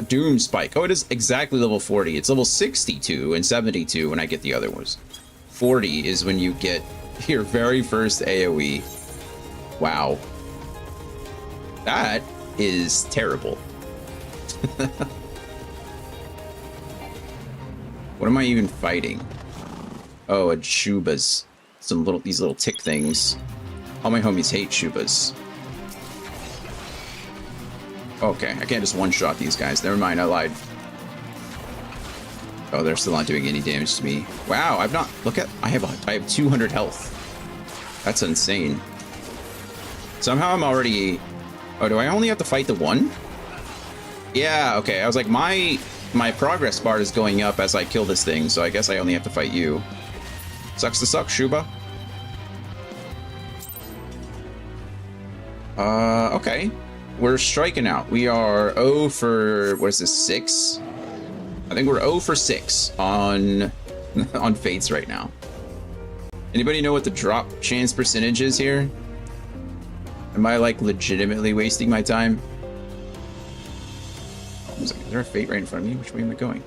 Doom Spike. Oh, it is exactly level 40. It's level 62 and 72 when I get the other ones. 40 is when you get your very first AoE. Wow. That is terrible. What am I even fighting? Oh, a Shubas. These little tick things. All my homies hate Shubas. Okay, I can't just one-shot these guys. Never mind, I lied. Oh, they're still not doing any damage to me. Wow, I've not... Look at... I have 200 health. That's insane. Somehow I'm already... Oh, do I only have to fight the one? Yeah, okay. I was like, my progress bar is going up as I kill this thing, so I guess I only have to fight you. Sucks to suck, Shuba. Okay. We're striking out. We are 0 for... What is this, 6? I think we're 0 for 6 on fates right now. Anybody know what the drop chance percentage is here? Am I, like, legitimately wasting my time? Is there a fate right in front of me? Which way am I going?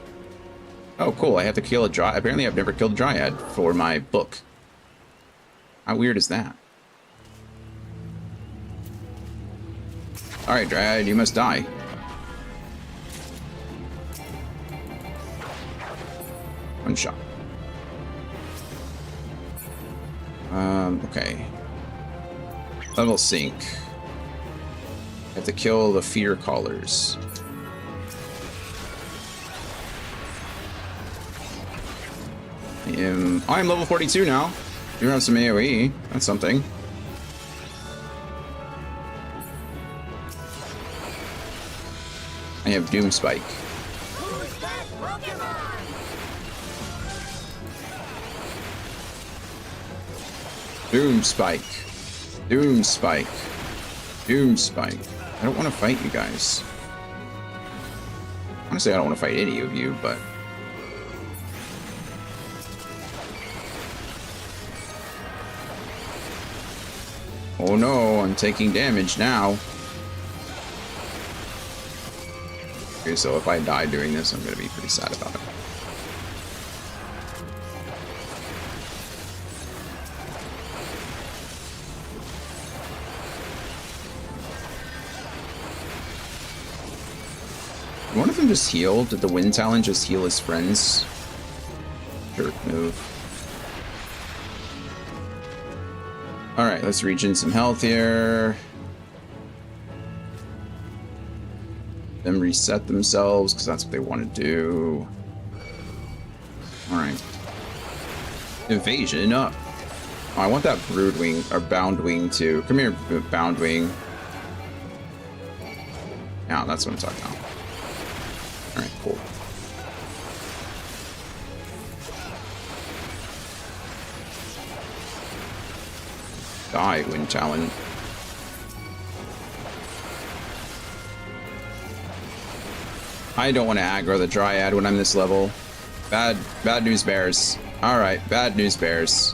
Oh, cool. I have to kill a dryad. Apparently, I've never killed a dryad for my book. How weird is that? Alright, dryad, you must die. One shot. Okay. Level sync. I have to kill the fear callers. I'm level 42 now. You have some AoE. That's something. I have Doom Spike. Who's that Pokemon? Doom Spike. Doom Spike. Doom Spike. I don't want to fight you guys. Honestly, I don't want to fight any of you, but... Oh no, I'm taking damage now. Okay, so if I die doing this, I'm going to be pretty sad about it. One of them just healed. Did the Wind Talon just heal his friends? Jerk move. Alright, let's regen some health here. Them reset themselves, because that's what they want to do. Alright. Evasion up. Oh, I want that Broodwing, or Boundwing too. Come here, Boundwing. Yeah, that's what I'm talking about. Alright, cool. Die, Wind Talon. I don't want to aggro the Dryad when I'm this level. Bad news bears. Alright, bad news bears.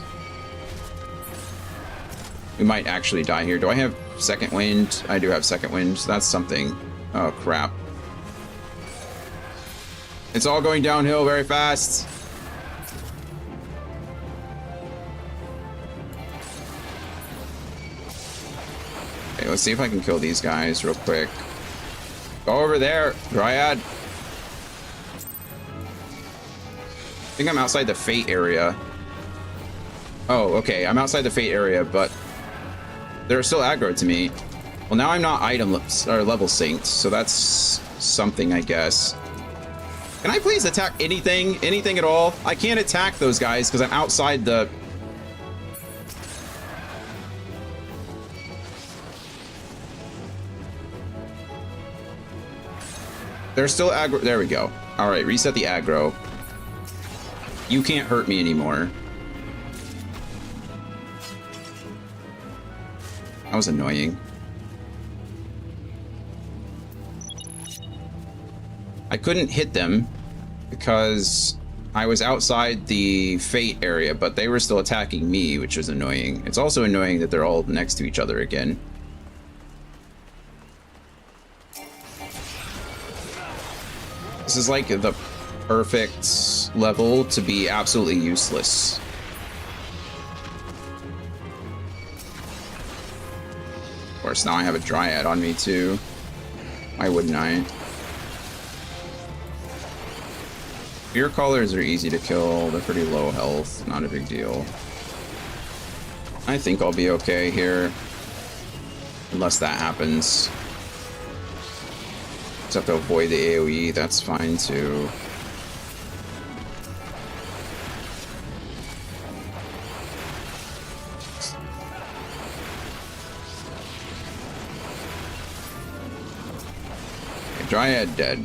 We might actually die here. Do I have second wind? I do have second wind. That's something. Oh, crap. It's all going downhill very fast. Okay, let's see if I can kill these guys real quick. Go over there, Dryad. I think I'm outside the Fate area. Oh, okay. I'm outside the Fate area, but they're still aggro to me. Well, now I'm not item or level synced, so that's something, I guess. Can I please attack anything? Anything at all? I can't attack those guys because I'm outside the... They're still aggro. There we go. All right, reset the aggro. You can't hurt me anymore. That was annoying. I couldn't hit them because I was outside the fate area, but they were still attacking me, which was annoying. It's also annoying that they're all next to each other again. This is like the perfect level to be absolutely useless. Of course, now I have a Dryad on me too. Why wouldn't I? Fear Callers are easy to kill. They're pretty low health. Not a big deal. I think I'll be okay here. Unless that happens. Just have to avoid the AoE. That's fine too. Okay, Dryad dead.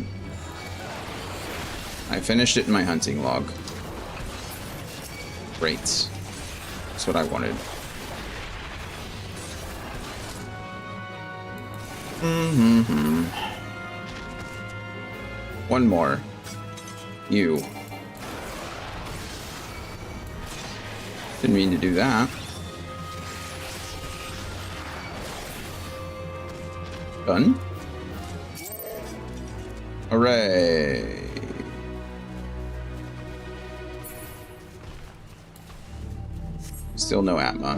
I finished it in my hunting log. Great. That's what I wanted. One more. You. Didn't mean to do that. Done. Hooray. Still no Atma.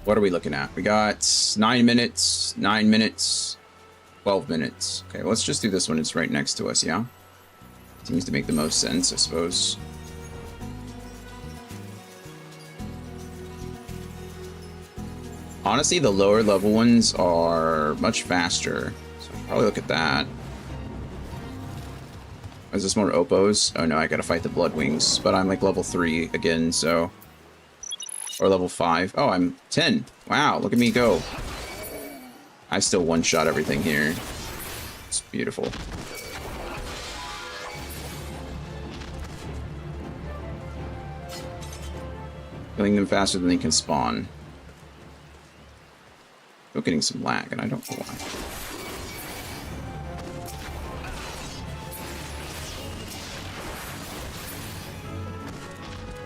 What are we looking at? We got 9 minutes, 9 minutes, 12 minutes. Okay, let's just do this one. It's right next to us, yeah? Seems to make the most sense, I suppose. Honestly, the lower level ones are much faster. So I'll probably look at that. Is this more Oppos? Oh no, I gotta fight the Bloodwings. But I'm like level 3 again, so... Or level 5. Oh, I'm 10. Wow, look at me go. I still one-shot everything here. It's beautiful. Killing them faster than they can spawn. Still getting some lag, and I don't know why.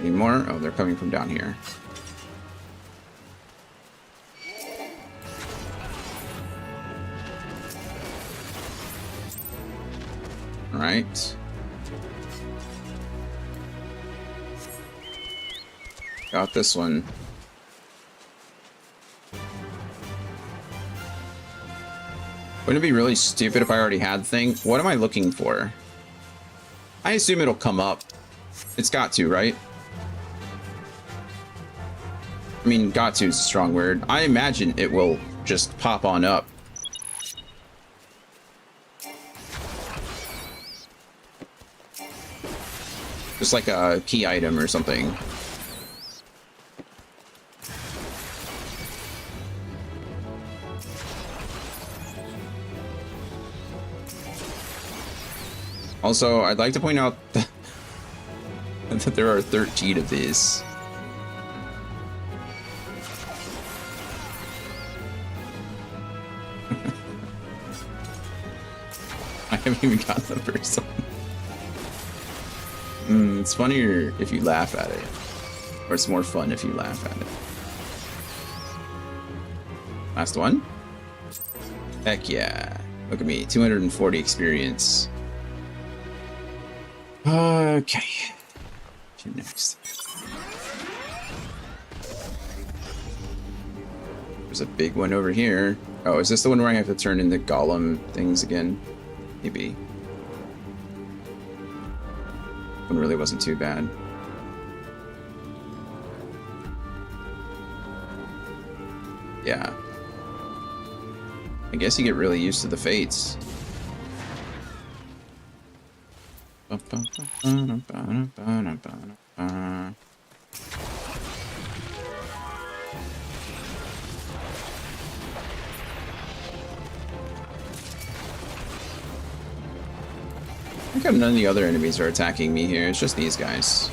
Any more? Oh, they're coming from down here. Alright. Got this one. Wouldn't it be really stupid if I already had the thing? What am I looking for? I assume it'll come up. It's got to, right? I mean, got to is a strong word. I imagine it will just pop on up. Just like a key item or something. Also, I'd like to point out that, that there are 13 of these. I haven't even got the first one. It's funnier if you laugh at it. Or it's more fun if you laugh at it. Last one? Heck yeah. Look at me, 240 experience. Okay. To next. There's a big one over here. Oh, is this the one where I have to turn into golem things again? Maybe. One really wasn't too bad. Yeah. I guess you get really used to the fates. How come none of the other enemies are attacking me here? It's just these guys.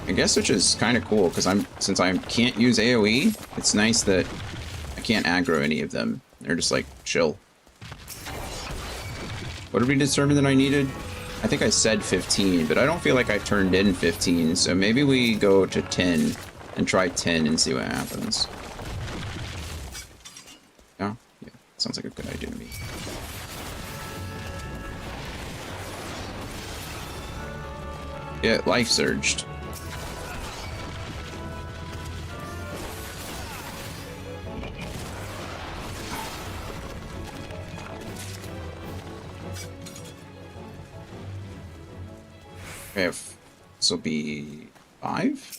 I guess, which is kind of cool, because since I can't use AoE, it's nice that I can't aggro any of them. They're just like chill. What did we determine that I needed? I think I said 15, but I don't feel like I turned in 15, so maybe we go to 10 and try 10 and see what happens. Yeah, sounds like a good idea to me. Yeah, life surged. Okay, this will be 5?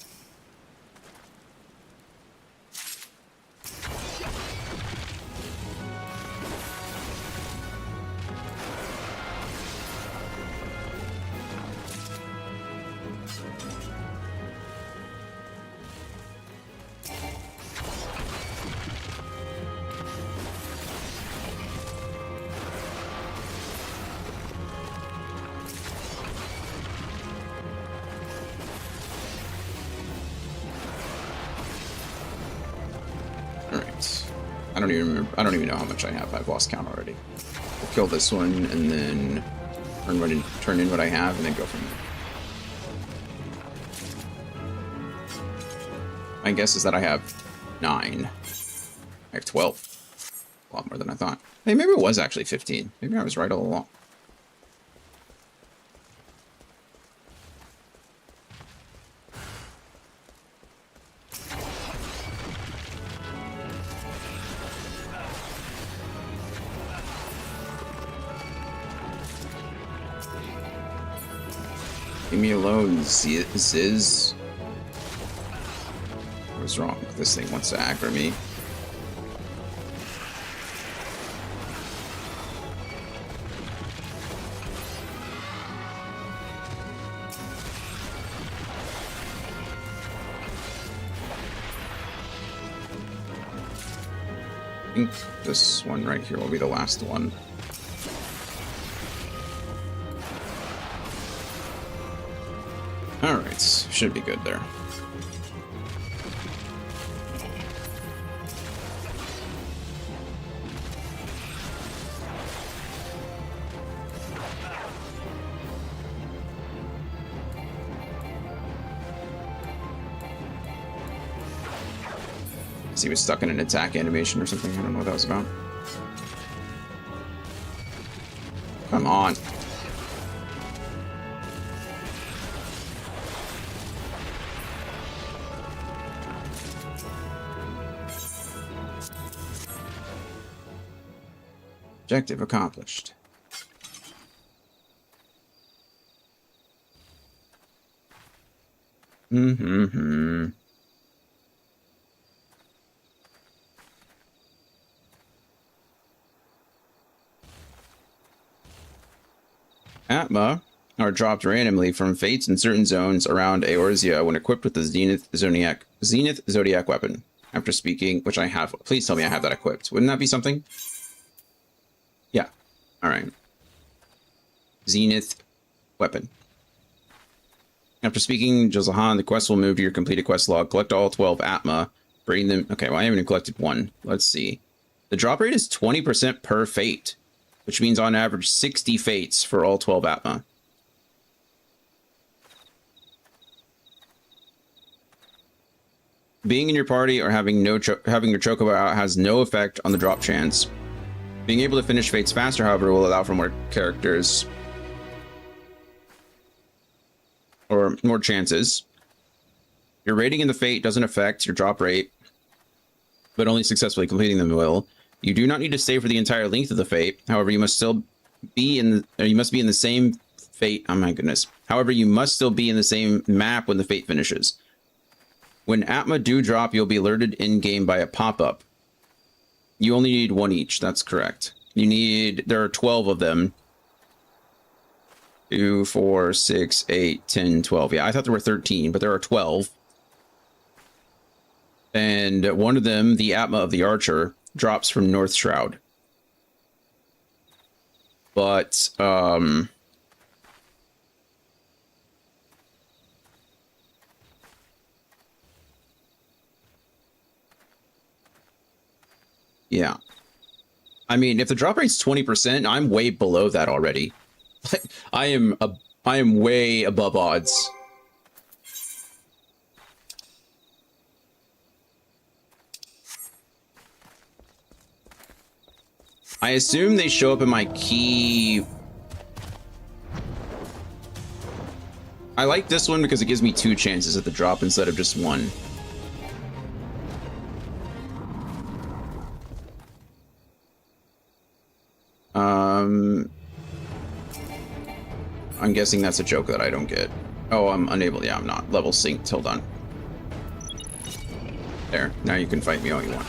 I don't even remember. I don't even know how much I have. I've lost count already. We'll kill this one and then turn in what I have and then go from there. My guess is that I have 9. I have 12. A lot more than I thought. Hey, maybe it was actually 15. Maybe I was right all along. Leave me alone, Ziz. What's wrong? This thing wants to aggro me. I think this one right here will be the last one. Alright, should be good there. He was stuck in an attack animation or something. I don't know what that was about. Come on. Objective accomplished. Atma are dropped randomly from fates in certain zones around Eorzea when equipped with the Zenith Zodiac weapon. After speaking, which I have, please tell me I have that equipped. Wouldn't that be something? Yeah. All right. Zenith weapon. After speaking, Jozahan, the quest will move to your completed quest log. Collect all 12 Atma. Bring them. Okay, well, I haven't even collected one. Let's see. The drop rate is 20% per fate, which means on average 60 fates for all 12 Atma. Being in your party or having your chocobo out has no effect on the drop chance. Being able to finish fates faster, however, will allow for more characters or more chances. Your rating in the fate doesn't affect your drop rate, but only successfully completing them will. You do not need to stay for the entire length of the fate. However, you must still be in the same fate. Oh my goodness. However, you must still be in the same map when the fate finishes. When Atma do drop, you'll be alerted in-game by a pop-up. You only need one each. That's correct. There are 12 of them. 2, 4, 6, 8, 10, 12. Yeah, I thought there were 13, but there are 12. And one of them, the Atma of the Archer, drops from North Shroud. But, yeah. I mean, if the drop rate's 20%, I'm way below that already. I am way above odds. I assume they show up in my key. I like this one because it gives me 2 chances at the drop instead of just 1. I'm guessing that's a joke that I don't get. Oh, I'm unable. Yeah, I'm not. Level synced. Hold on. There. Now you can fight me all you want.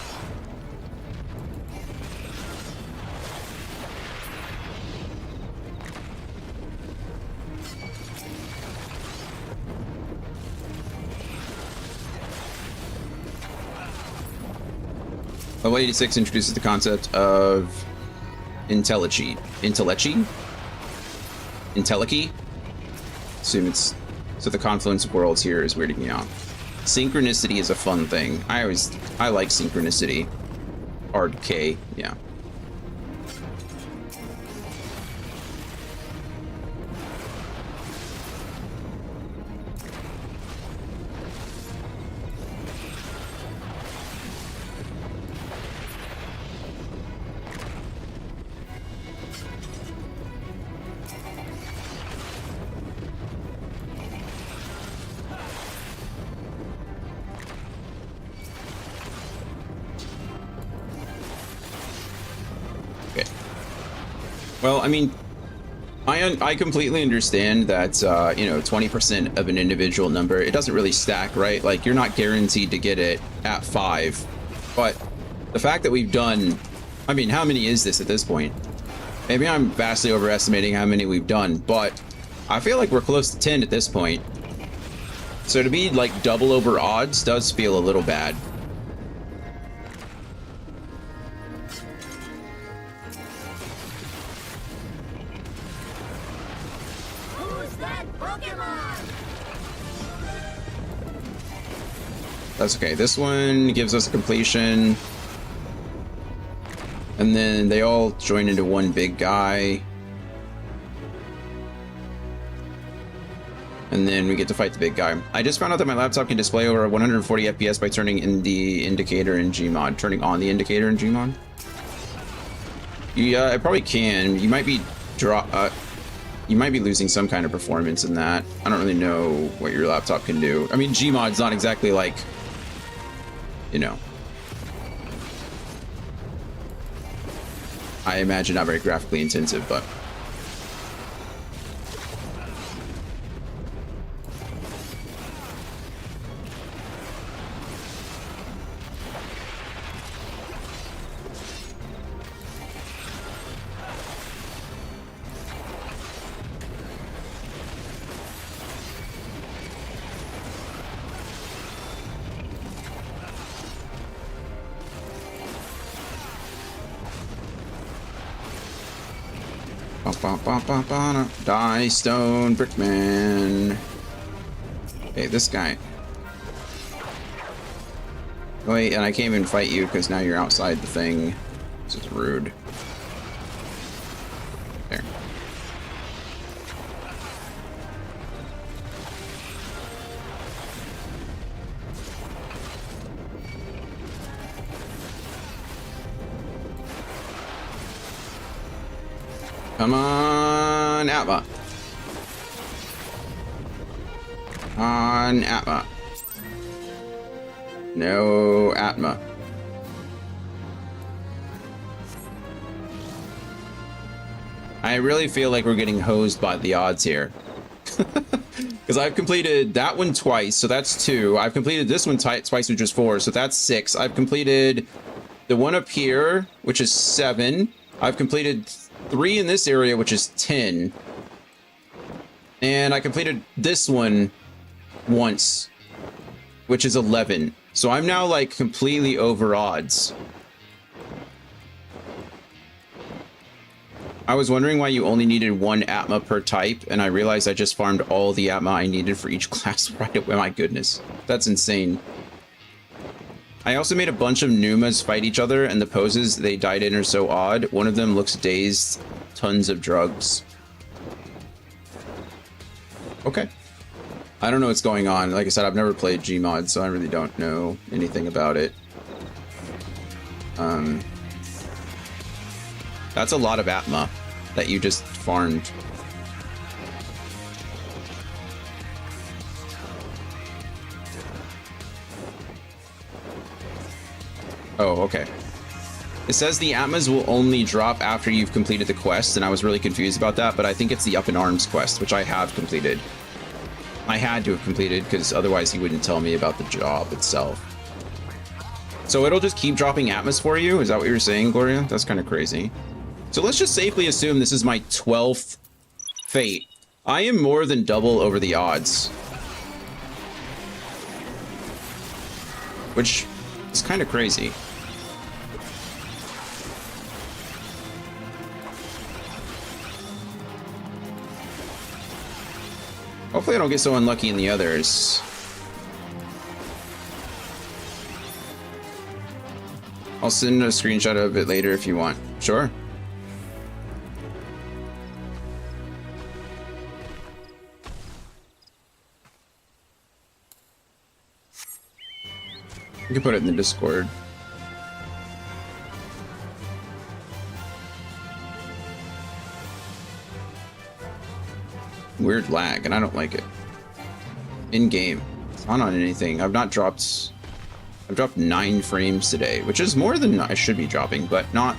Level 86 introduces the concept of Intellici. Assume it's... So the confluence of worlds here is weirding me out. Synchronicity is a fun thing. I like synchronicity. Hard K, yeah. Well, I mean, I completely understand that, you know, 20% of an individual number, it doesn't really stack, right? Like, you're not guaranteed to get it at 5. But the fact that we've done, I mean, how many is this at this point? Maybe I'm vastly overestimating how many we've done, but I feel like we're close to 10 at this point. So to be, like, double over odds does feel a little bad. That's okay. This one gives us a completion. And then they all join into one big guy. And then we get to fight the big guy. I just found out that my laptop can display over 140 FPS by turning in the indicator in Gmod. Turning on the indicator in Gmod? Yeah, it probably can. You might be losing some kind of performance in that. I don't really know what your laptop can do. I mean, Gmod's not exactly like, you know, I imagine not very graphically intensive, but Die Stone Brickman. Hey, this guy. Wait, and I can't even fight you because now you're outside the thing. This is rude. There. Come on, Atma. On Atma. No Atma. I really feel like we're getting hosed by the odds here. Because I've completed that one twice, so that's 2. I've completed this one twice, which is 4, so that's 6. I've completed the one up here, which is 7. I've completed 3 in this area, which is 10. And I completed this one once, which is 11. So I'm now like completely over odds. I was wondering why you only needed 1 Atma per type, and I realized I just farmed all the Atma I needed for each class right away. My goodness, that's insane. I also made a bunch of Numas fight each other, and the poses they died in are so odd. One of them looks dazed, tons of drugs. Okay. I don't know what's going on. Like I said, I've never played Gmod, so I really don't know anything about it. That's a lot of Atma that you just farmed. Oh, okay. It says the Atmas will only drop after you've completed the quest, and I was really confused about that, but I think it's the Up in Arms quest, which I have completed. I had to have completed, because otherwise he wouldn't tell me about the job itself. So it'll just keep dropping Atmas for you? Is that what you were saying, Gloria? That's kind of crazy. So let's just safely assume this is my 12th fate. I am more than double over the odds. Which is kind of crazy. Hopefully I don't get so unlucky in the others. I'll send a screenshot of it later if you want. Sure. You can put it in the Discord. Weird lag, and I don't like it. In game, it's not on anything. I've dropped 9 frames today, which is more than I should be dropping, but not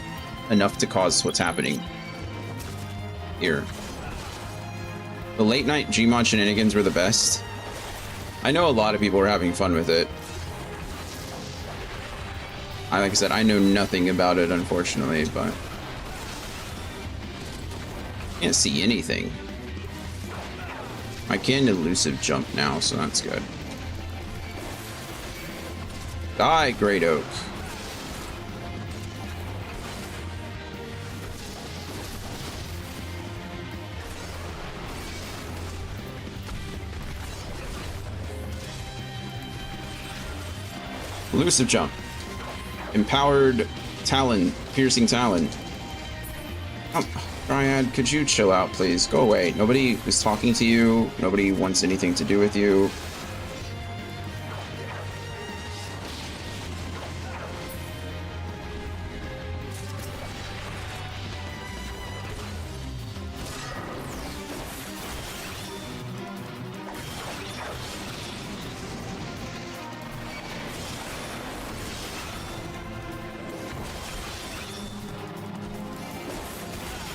enough to cause what's happening here. The late night Gmod shenanigans were the best. I know a lot of people were having fun with it. Like I said, I know nothing about it, unfortunately, but can't see anything. I can elusive jump now, so that's good. Die, Great Oak. Elusive jump. Empowered Talon. Piercing Talon. Dryad, could you chill out, please? Go away. Nobody is talking to you. Nobody wants anything to do with you.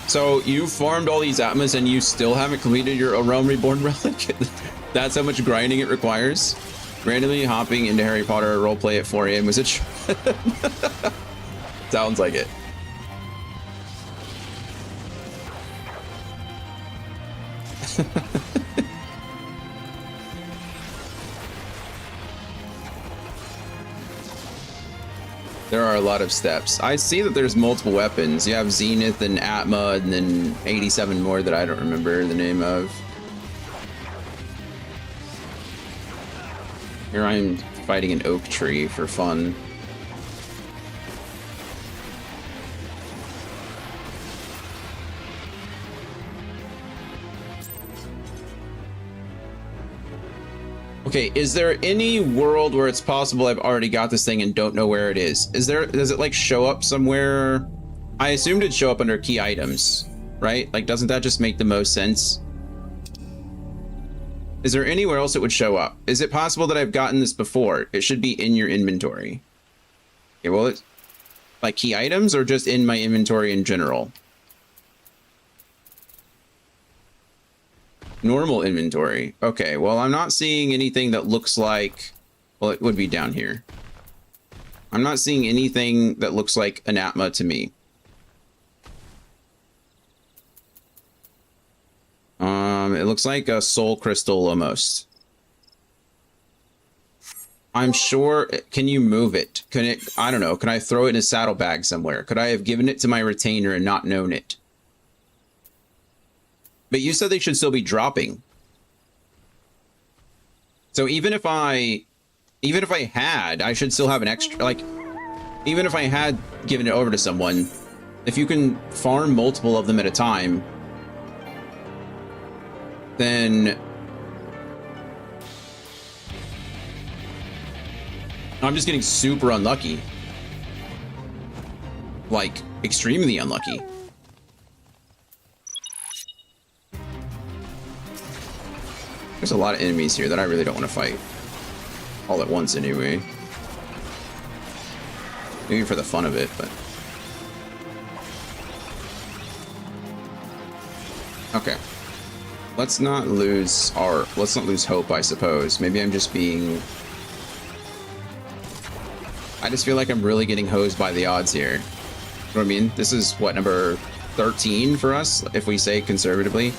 So you farmed all these Atmas and you still haven't completed your Realm Reborn relic? That's how much grinding it requires? Randomly hopping into Harry Potter roleplay at 4 AM was it? Sounds like it. There are a lot of steps. I see that there's multiple weapons. You have Zenith and Atma and then 87 more that I don't remember the name of. Here I'm fighting an oak tree for fun. Okay, is there any world where it's possible I've already got this thing and don't know where it is? Does it like show up somewhere? I assumed it'd show up under key items, right? Like, doesn't that just make the most sense? Is there anywhere else it would show up? Is it possible that I've gotten this before? It should be in your inventory. Okay, well, it's like key items or just in my inventory in general? Normal inventory. Okay, well, I'm not seeing anything that looks like... Well, it would be down here. I'm not seeing anything that looks like anatma to me. It looks like a soul crystal almost. I'm sure. Can you move it? Can it? I don't know. Can I throw it in a saddlebag somewhere? Could I have given it to my retainer and not known it? But you said they should still be dropping. So even if I had, I should still have an extra, like, even if I had given it over to someone, if you can farm multiple of them at a time, then I'm just getting super unlucky. Like, extremely unlucky. There's a lot of enemies here that I really don't want to fight. All at once, anyway. Maybe for the fun of it, but... Okay. Let's not lose hope, I suppose. Maybe I'm just being... I just feel like I'm really getting hosed by the odds here. You know what I mean? This is, what, number 13 for us, if we say conservatively?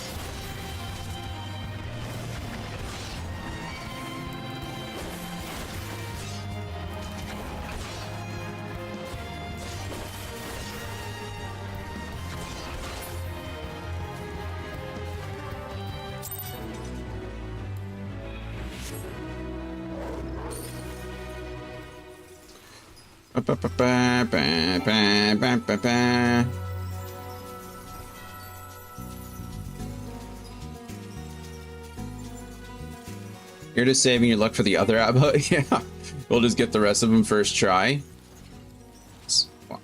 You're just saving your luck for the other Abba? Yeah. We'll just get the rest of them first try.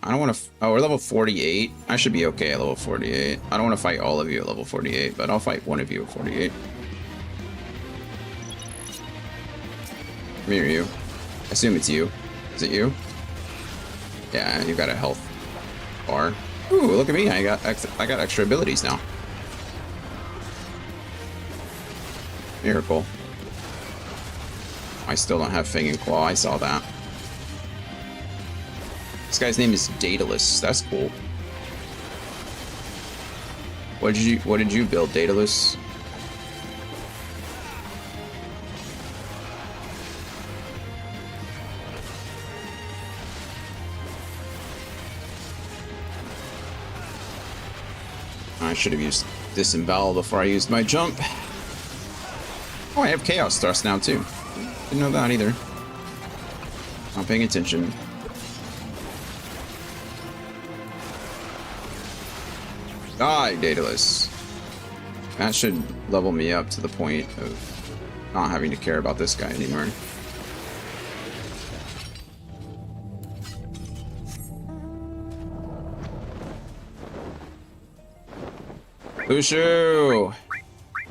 I don't want to... Oh, we're level 48. I should be okay at level 48. I don't want to fight all of you at level 48, but I'll fight one of you at 48. Come here, you. I assume it's you. Is it you? Yeah, you got a health bar. Ooh, look at me. I got extra abilities now. Miracle. I still don't have Fang and Claw. I saw that. This guy's name is Daedalus. That's cool. What did you build, Daedalus? I should have used Disembowel before I used my jump. Oh, I have Chaos Thrust now too. Didn't know that either. Not paying attention. Die, Daedalus. That should level me up to the point of not having to care about this guy anymore. Lushu!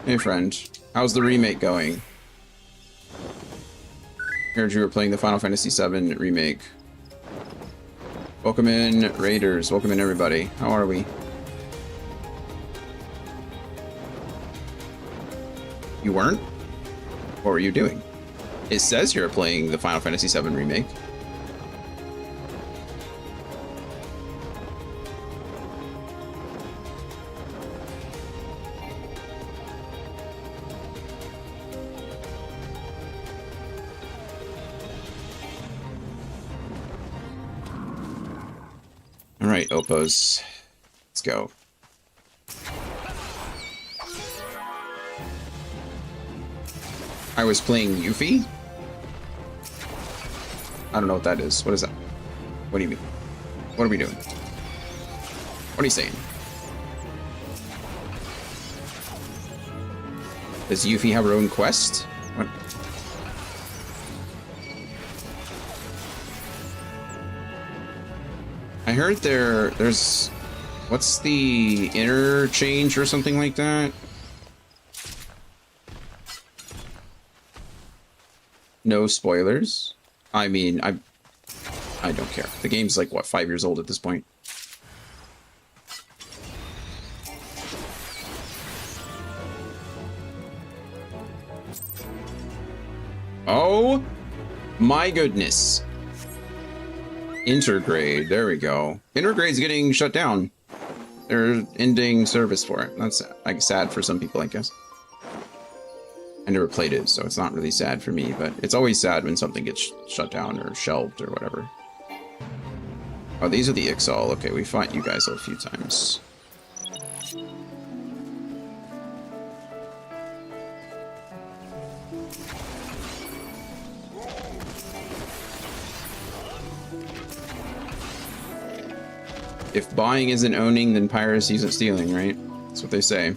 Hey, friend. How's the remake going? Heard you were playing the Final Fantasy VII remake. Welcome in, Raiders. Welcome in, everybody. How are we? You weren't? What were you doing? It says you're playing the Final Fantasy VII remake. All right, Opos. Let's go. I was playing Yuffie? I don't know what that is. What is that? What do you mean? What are we doing? What are you saying? Does Yuffie have her own quest? What? I heard there's... What's the interchange or something like that? No spoilers. I mean, I don't care. The game's like, what, 5 years old at this point? Oh my goodness. Intergrade, there we go. Intergrade's getting shut down. They're ending service for it. That's like sad for some people, I guess. I never played it, so it's not really sad for me, but it's always sad when something gets shut down or shelved or whatever. Oh, these are the Ixal. Okay, we fought you guys a few times. If buying isn't owning, then piracy isn't stealing, right? That's what they say.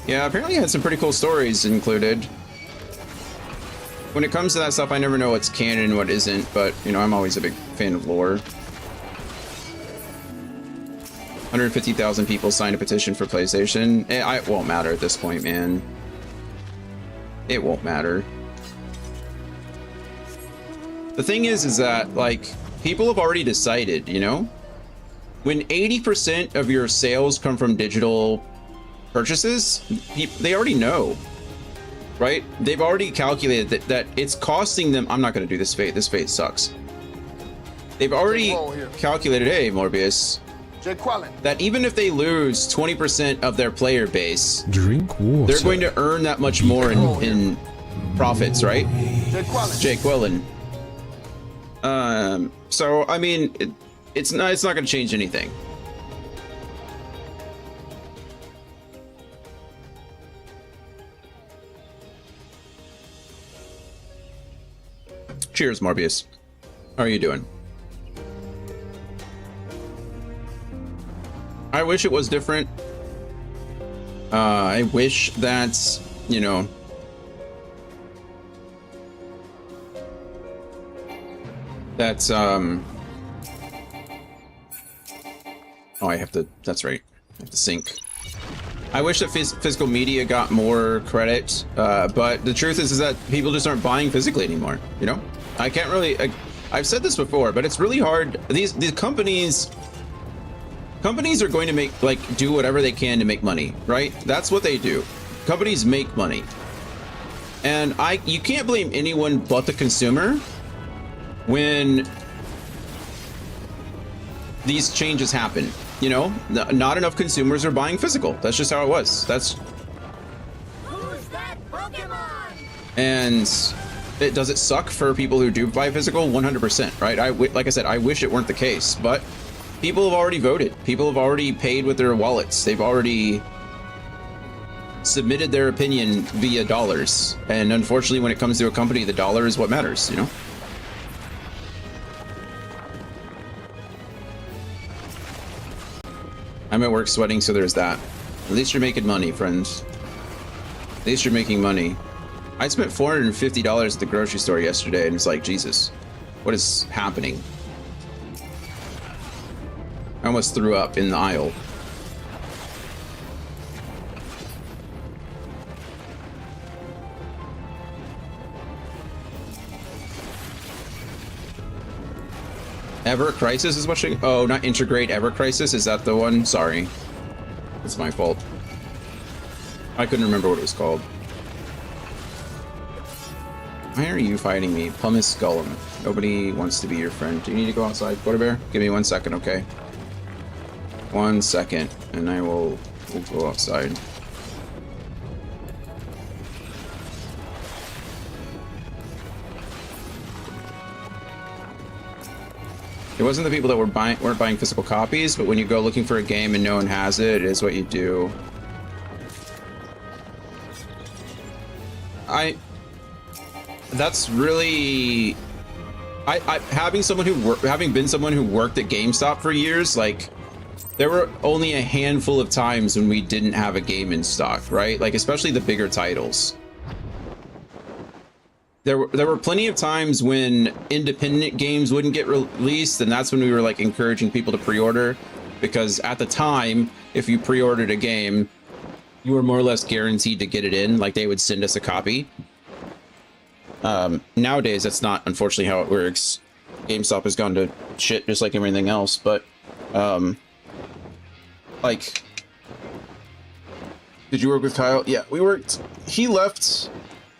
Yeah, apparently it had some pretty cool stories included. When it comes to that stuff, I never know what's canon and what isn't, but, you know, I'm always a big fan of lore. 150,000 people signed a petition for PlayStation. It won't matter at this point, man. It won't matter. The thing is that, like, people have already decided, you know? When 80% of your sales come from digital purchases, they already know, right? They've already calculated that it's costing them. I'm not going to do this fate. This fate sucks. They've already calculated, hey, Morbius, that even if they lose 20% of their player base, drink water. They're going to earn that much more in profits, right? Jake Quillen. So I mean, it's not going to change anything. Cheers, Morbius. How are you doing? I wish it was different. I wish that, you know, that's, oh, I have to, that's right. I have to sync. I wish that physical media got more credit, but the truth is that people just aren't buying physically anymore, you know? I can't really, I've said this before, but it's really hard. These companies are going to make, like, do whatever they can to make money, right? That's what they do. Companies make money. And you can't blame anyone but the consumer when these changes happen. You know, not enough consumers are buying physical. That's just how it was. That's. Who's that Pokemon? And does it suck for people who do buy physical? 100%, right? Like I said, I wish it weren't the case, but people have already voted. People have already paid with their wallets. They've already submitted their opinion via dollars. And unfortunately, when it comes to a company, the dollar is what matters, you know? I'm at work sweating, so there's that. At least you're making money, friends. At least you're making money. I spent $450 at the grocery store yesterday, and it's like, Jesus, what is happening? I almost threw up in the aisle. Ever Crisis is watching. Oh, not Integrate, Ever Crisis. Is that the one? Sorry. It's my fault. I couldn't remember what it was called. Why are you fighting me? Pumice Gollum. Nobody wants to be your friend. Do you need to go outside, Quarterbear? Give me 1 second, okay? 1 second, and we'll go outside. It wasn't the people that weren't buying physical copies, but when you go looking for a game and no one has it, it is what you do. That's really, having been someone who worked at GameStop for years, like, there were only a handful of times when we didn't have a game in stock, right? Like, especially the bigger titles. There were plenty of times when independent games wouldn't get released, and that's when we were, like, encouraging people to pre-order, because at the time, if you pre-ordered a game, you were more or less guaranteed to get it in. Like, they would send us a copy. Nowadays, that's not, unfortunately, how it works. GameStop has gone to shit just like everything else, but like, did you work with Kyle? Yeah, we worked. He left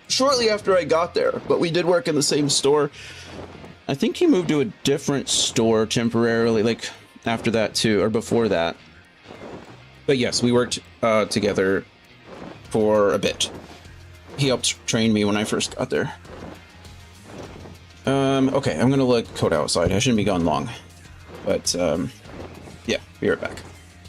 shortly after I got there, but we did work in the same store. I think he moved to a different store temporarily, like after that too, or before that. But yes, we worked together for a bit. He helped train me when I first got there. Okay, I'm gonna let code outside. I shouldn't be gone long. But, yeah, be right back.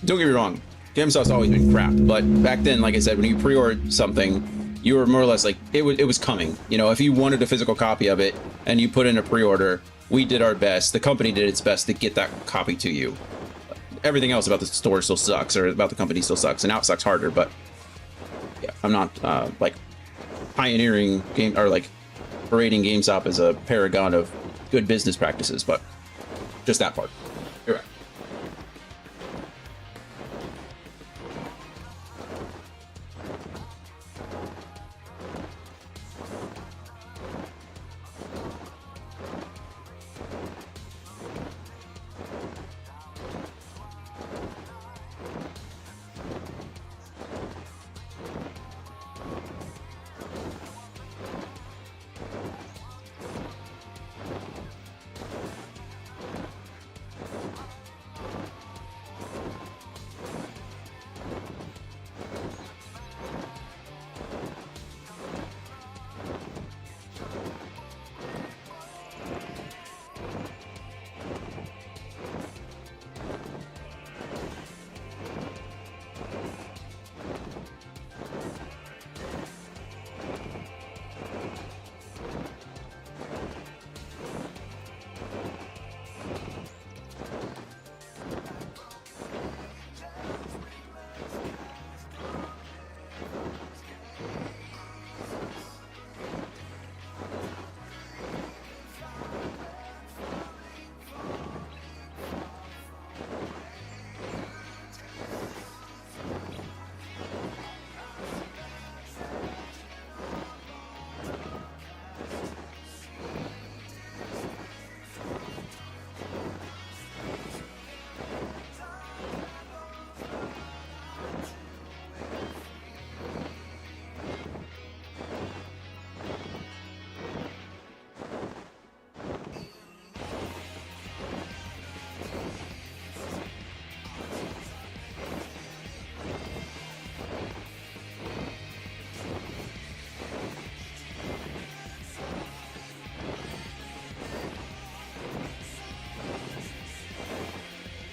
Don't get me wrong, GameStop's always been crap, but back then, like I said, when you pre-ordered something, you were more or less like, it was coming. You know, if you wanted a physical copy of it, and you put in a pre-order, we did our best, the company did its best to get that copy to you. Everything else about the store still sucks, or about the company still sucks, and now it sucks harder, but yeah, I'm not, like, pioneering game, or like, parading GameStop as a paragon of good business practices, but just that part. You're right.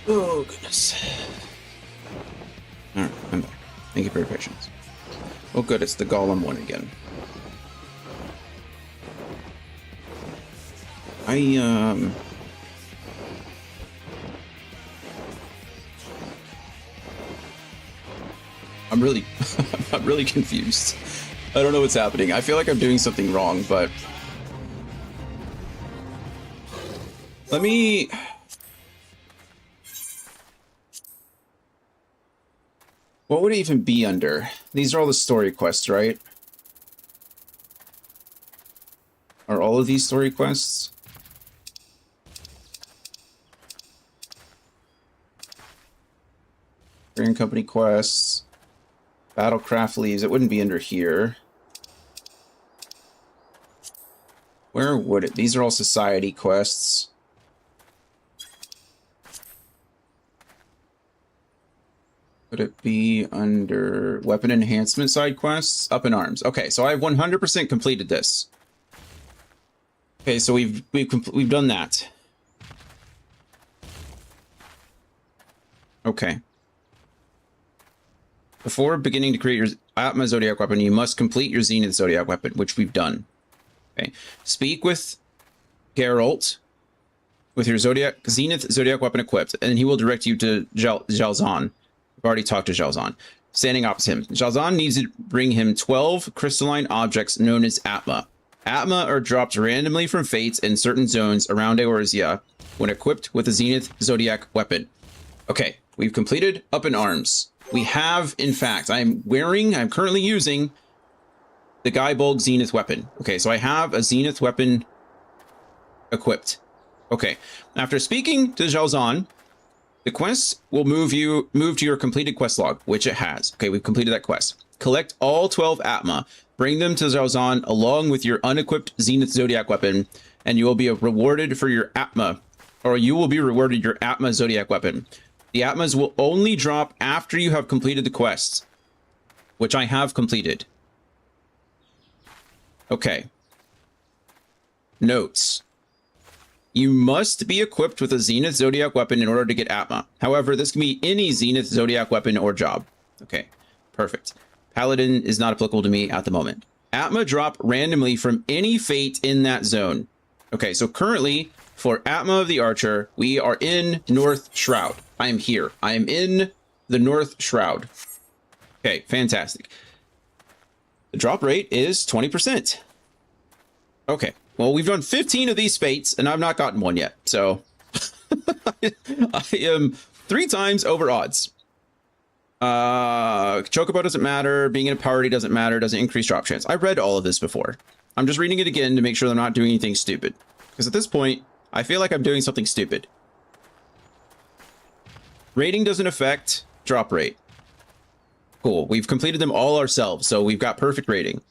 Oh, goodness. Alright, I'm back. Thank you for your patience. Oh, good, it's the Golem one again. I'm really, I'm really confused. I don't know what's happening. I feel like I'm doing something wrong, but... Let me... What would it even be under? These are all the story quests, right? Are all of these story quests? Korean Company quests. Battlecraft leaves. It wouldn't be under here. Where would it? These are all society quests. Would it be under weapon enhancement side quests? Up in arms. Okay, so I've 100% completed this. Okay, so we've done that. Okay. Before beginning to create your Atma Zodiac weapon, you must complete your Zenith Zodiac weapon, which we've done. Okay. Speak with Geralt with your Zenith Zodiac weapon equipped, and he will direct you to Jalzahn. I've already talked to Jalzahn. Standing opposite him. Jalzahn needs to bring him 12 crystalline objects known as Atma. Atma are dropped randomly from fates in certain zones around Eorzea when equipped with a Zenith Zodiac weapon. Okay, we've completed Up in Arms. We have, in fact, I'm currently using the Guybulg Zenith weapon. Okay, so I have a Zenith weapon equipped. Okay. After speaking to Jalzahn, the quest will move to your completed quest log, which it has. Okay, we've completed that quest. Collect all 12 Atma, bring them to Jalzahn along with your unequipped Zenith Zodiac weapon, and you will be rewarded for your Atma, or you will be rewarded your Atma Zodiac weapon. The Atmas will only drop after you have completed the quest, which I have completed. Okay. Notes. You must be equipped with a Zenith Zodiac weapon in order to get Atma. However, this can be any Zenith Zodiac weapon or job. Okay, perfect. Paladin is not applicable to me at the moment. Atma drop randomly from any fate in that zone. Okay, so currently, for Atma of the Archer, we are in North Shroud. I am here. I am in the North Shroud. Okay, fantastic. The drop rate is 20%. Okay. Well, we've done 15 of these fates, and I've not gotten one yet. So I am 3 times over odds. Chocobo doesn't matter. Being in a party doesn't matter. Doesn't increase drop chance. I read all of this before. I'm just reading it again to make sure I'm not doing anything stupid. Because at this point, I feel like I'm doing something stupid. Rating doesn't affect drop rate. Cool. We've completed them all ourselves, so we've got perfect rating.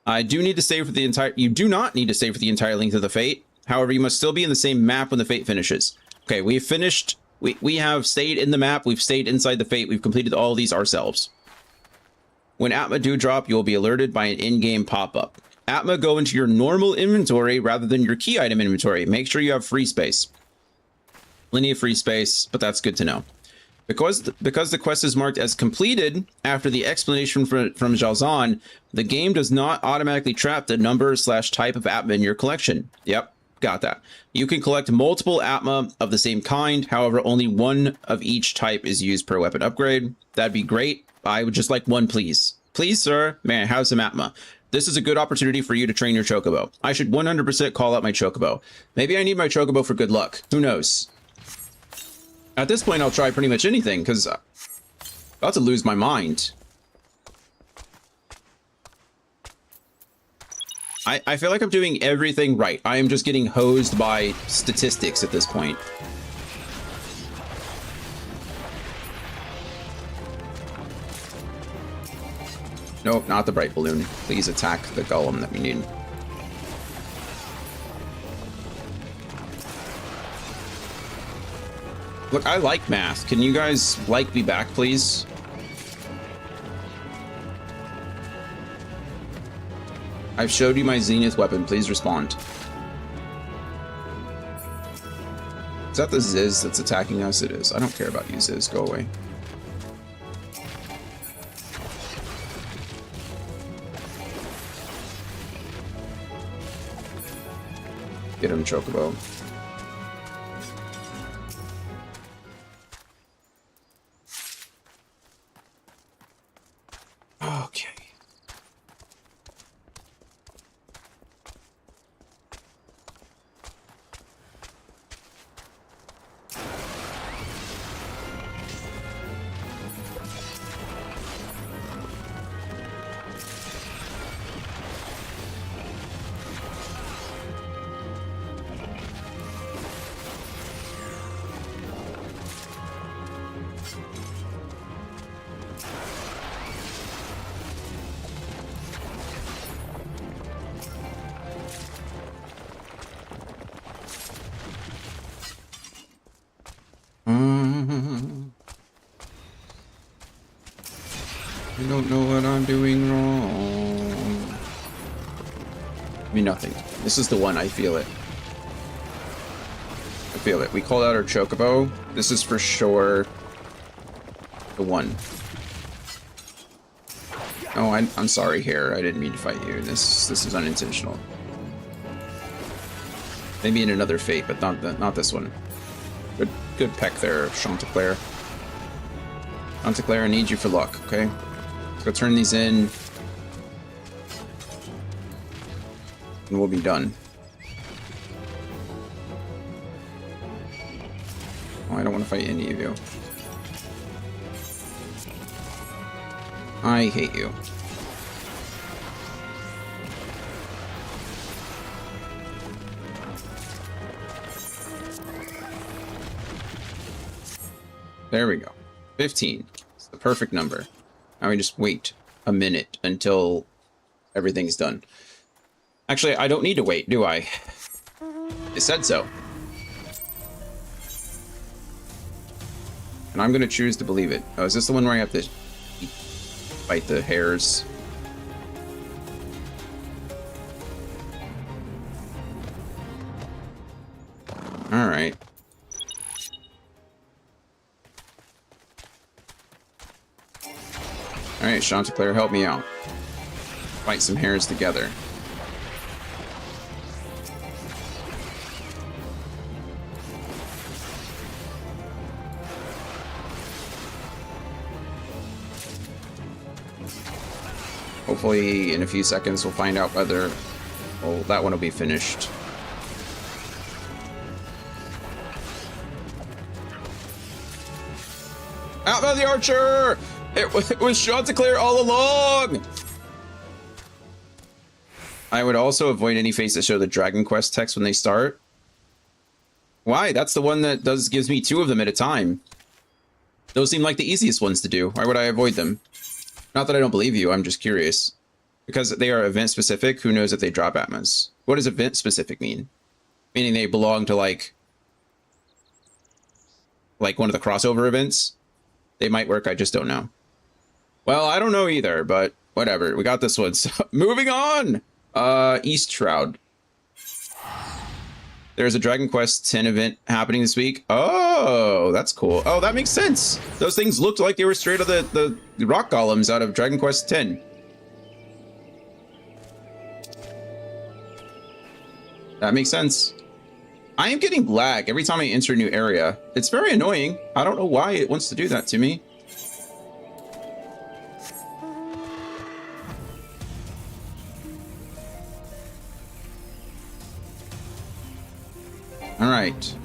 I do need to save for the entire... You do not need to save for the entire length of the fate. However, you must still be in the same map when the fate finishes. Okay, we've finished... We have stayed in the map. We've stayed inside the fate. We've completed all these ourselves. When Atma do drop, you will be alerted by an in-game pop-up. Atma go into your normal inventory rather than your key item inventory. Make sure you have free space. Plenty of free space, but that's good to know. Because the quest is marked as completed after the explanation from Jalzahn, the game does not automatically trap the number/type of Atma in your collection. Yep, got that. You can collect multiple Atma of the same kind. However, only one of each type is used per weapon upgrade. That'd be great. I would just like one, please. Please, sir, may I have some Atma? This is a good opportunity for you to train your Chocobo. I should 100% call out my Chocobo. Maybe I need my Chocobo for good luck. Who knows? At this point, I'll try pretty much anything, because I'm about to lose my mind. I feel like I'm doing everything right. I am just getting hosed by statistics at this point. Nope, not the bright balloon. Please attack the golem that we need. Look, I like math. Can you guys like me back, please? I've showed you my Zenith weapon. Please respond. Is that the Ziz that's attacking us? It is. I don't care about you, Ziz. Go away. Get him, Chocobo. Okay. I don't know what I'm doing wrong. I mean, nothing. This is the one. I feel it. I feel it. We called out our Chocobo. This is for sure the one. Oh, I'm sorry here. I didn't mean to fight you. This is unintentional. Maybe in another fate, but not this one. Good peck there, Chanticleer. Chanticleer, I need you for luck, okay? Let's go turn these in. And we'll be done. Oh, I don't want to fight any of you. I hate you. There we go. 15. It's the perfect number. Now we just wait a minute until everything's done. Actually, I don't need to wait, do I? It said so. And I'm going to choose to believe it. Oh, is this the one where I have to fight the hares? All right. All right, Chanticleer, help me out. Fight some hares together. Hopefully, in a few seconds, we'll find out whether... Oh, that one will be finished. Out by the archer! It was Chanticleer all along! I would also avoid any face that show the Dragon Quest text when they start. Why? That's the one that gives me 2 of them at a time. Those seem like the easiest ones to do. Why would I avoid them? Not that I don't believe you, I'm just curious. Because they are event-specific, who knows if they drop Atmas? What does event-specific mean? Meaning they belong to, like one of the crossover events? They might work, I just don't know. Well, I don't know either, but whatever. We got this one. So, moving on! East Shroud. There's a Dragon Quest X event happening this week. Oh, that's cool. Oh, that makes sense. Those things looked like they were straight out of the rock golems out of Dragon Quest X. That makes sense. I am getting lag every time I enter a new area. It's very annoying. I don't know why it wants to do that to me. All right.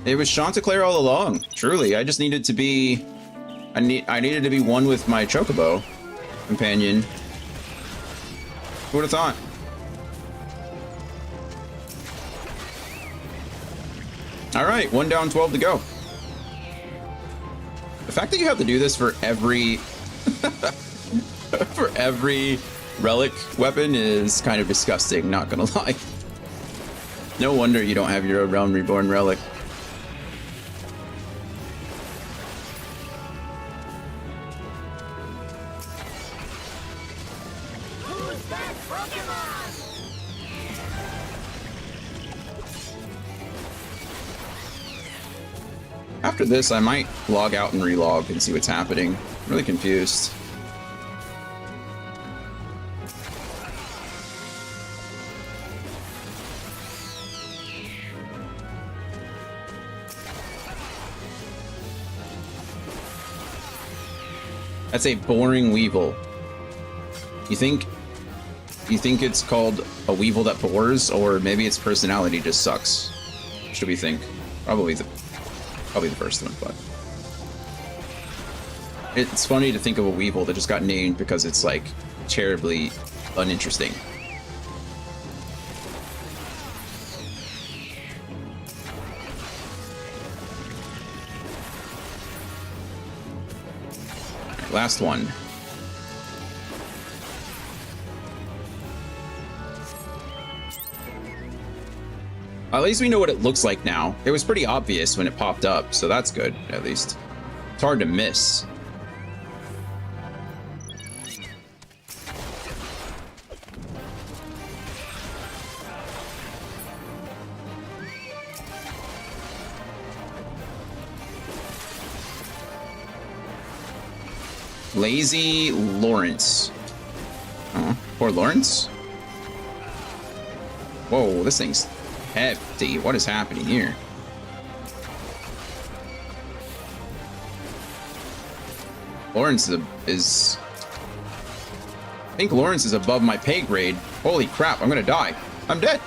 It was Chanticleer all along. Truly, I just needed to be... I needed to be one with my Chocobo companion. Who would have thought? All right, 1 down, 12 to go. The fact that you have to do this for every for every relic weapon is kind of disgusting, not gonna lie. No wonder you don't have your Realm Reborn relic. Who's that Pokemon? After this, I might log out and relog and see what's happening. I'm really confused. That's a boring Weevil. You think it's called a Weevil that bores, or maybe its personality just sucks? What should we think? Probably the first one, but it's funny to think of a Weevil that just got named because it's like terribly uninteresting. Right, last one. At least we know what it looks like now. It was pretty obvious when it popped up, so that's good, at least. It's hard to miss. Lazy Lawrence. Oh, poor Lawrence. Whoa, this thing's hefty. What is happening here? Lawrence is... I think Lawrence is above my pay grade. Holy crap, I'm gonna die. I'm dead.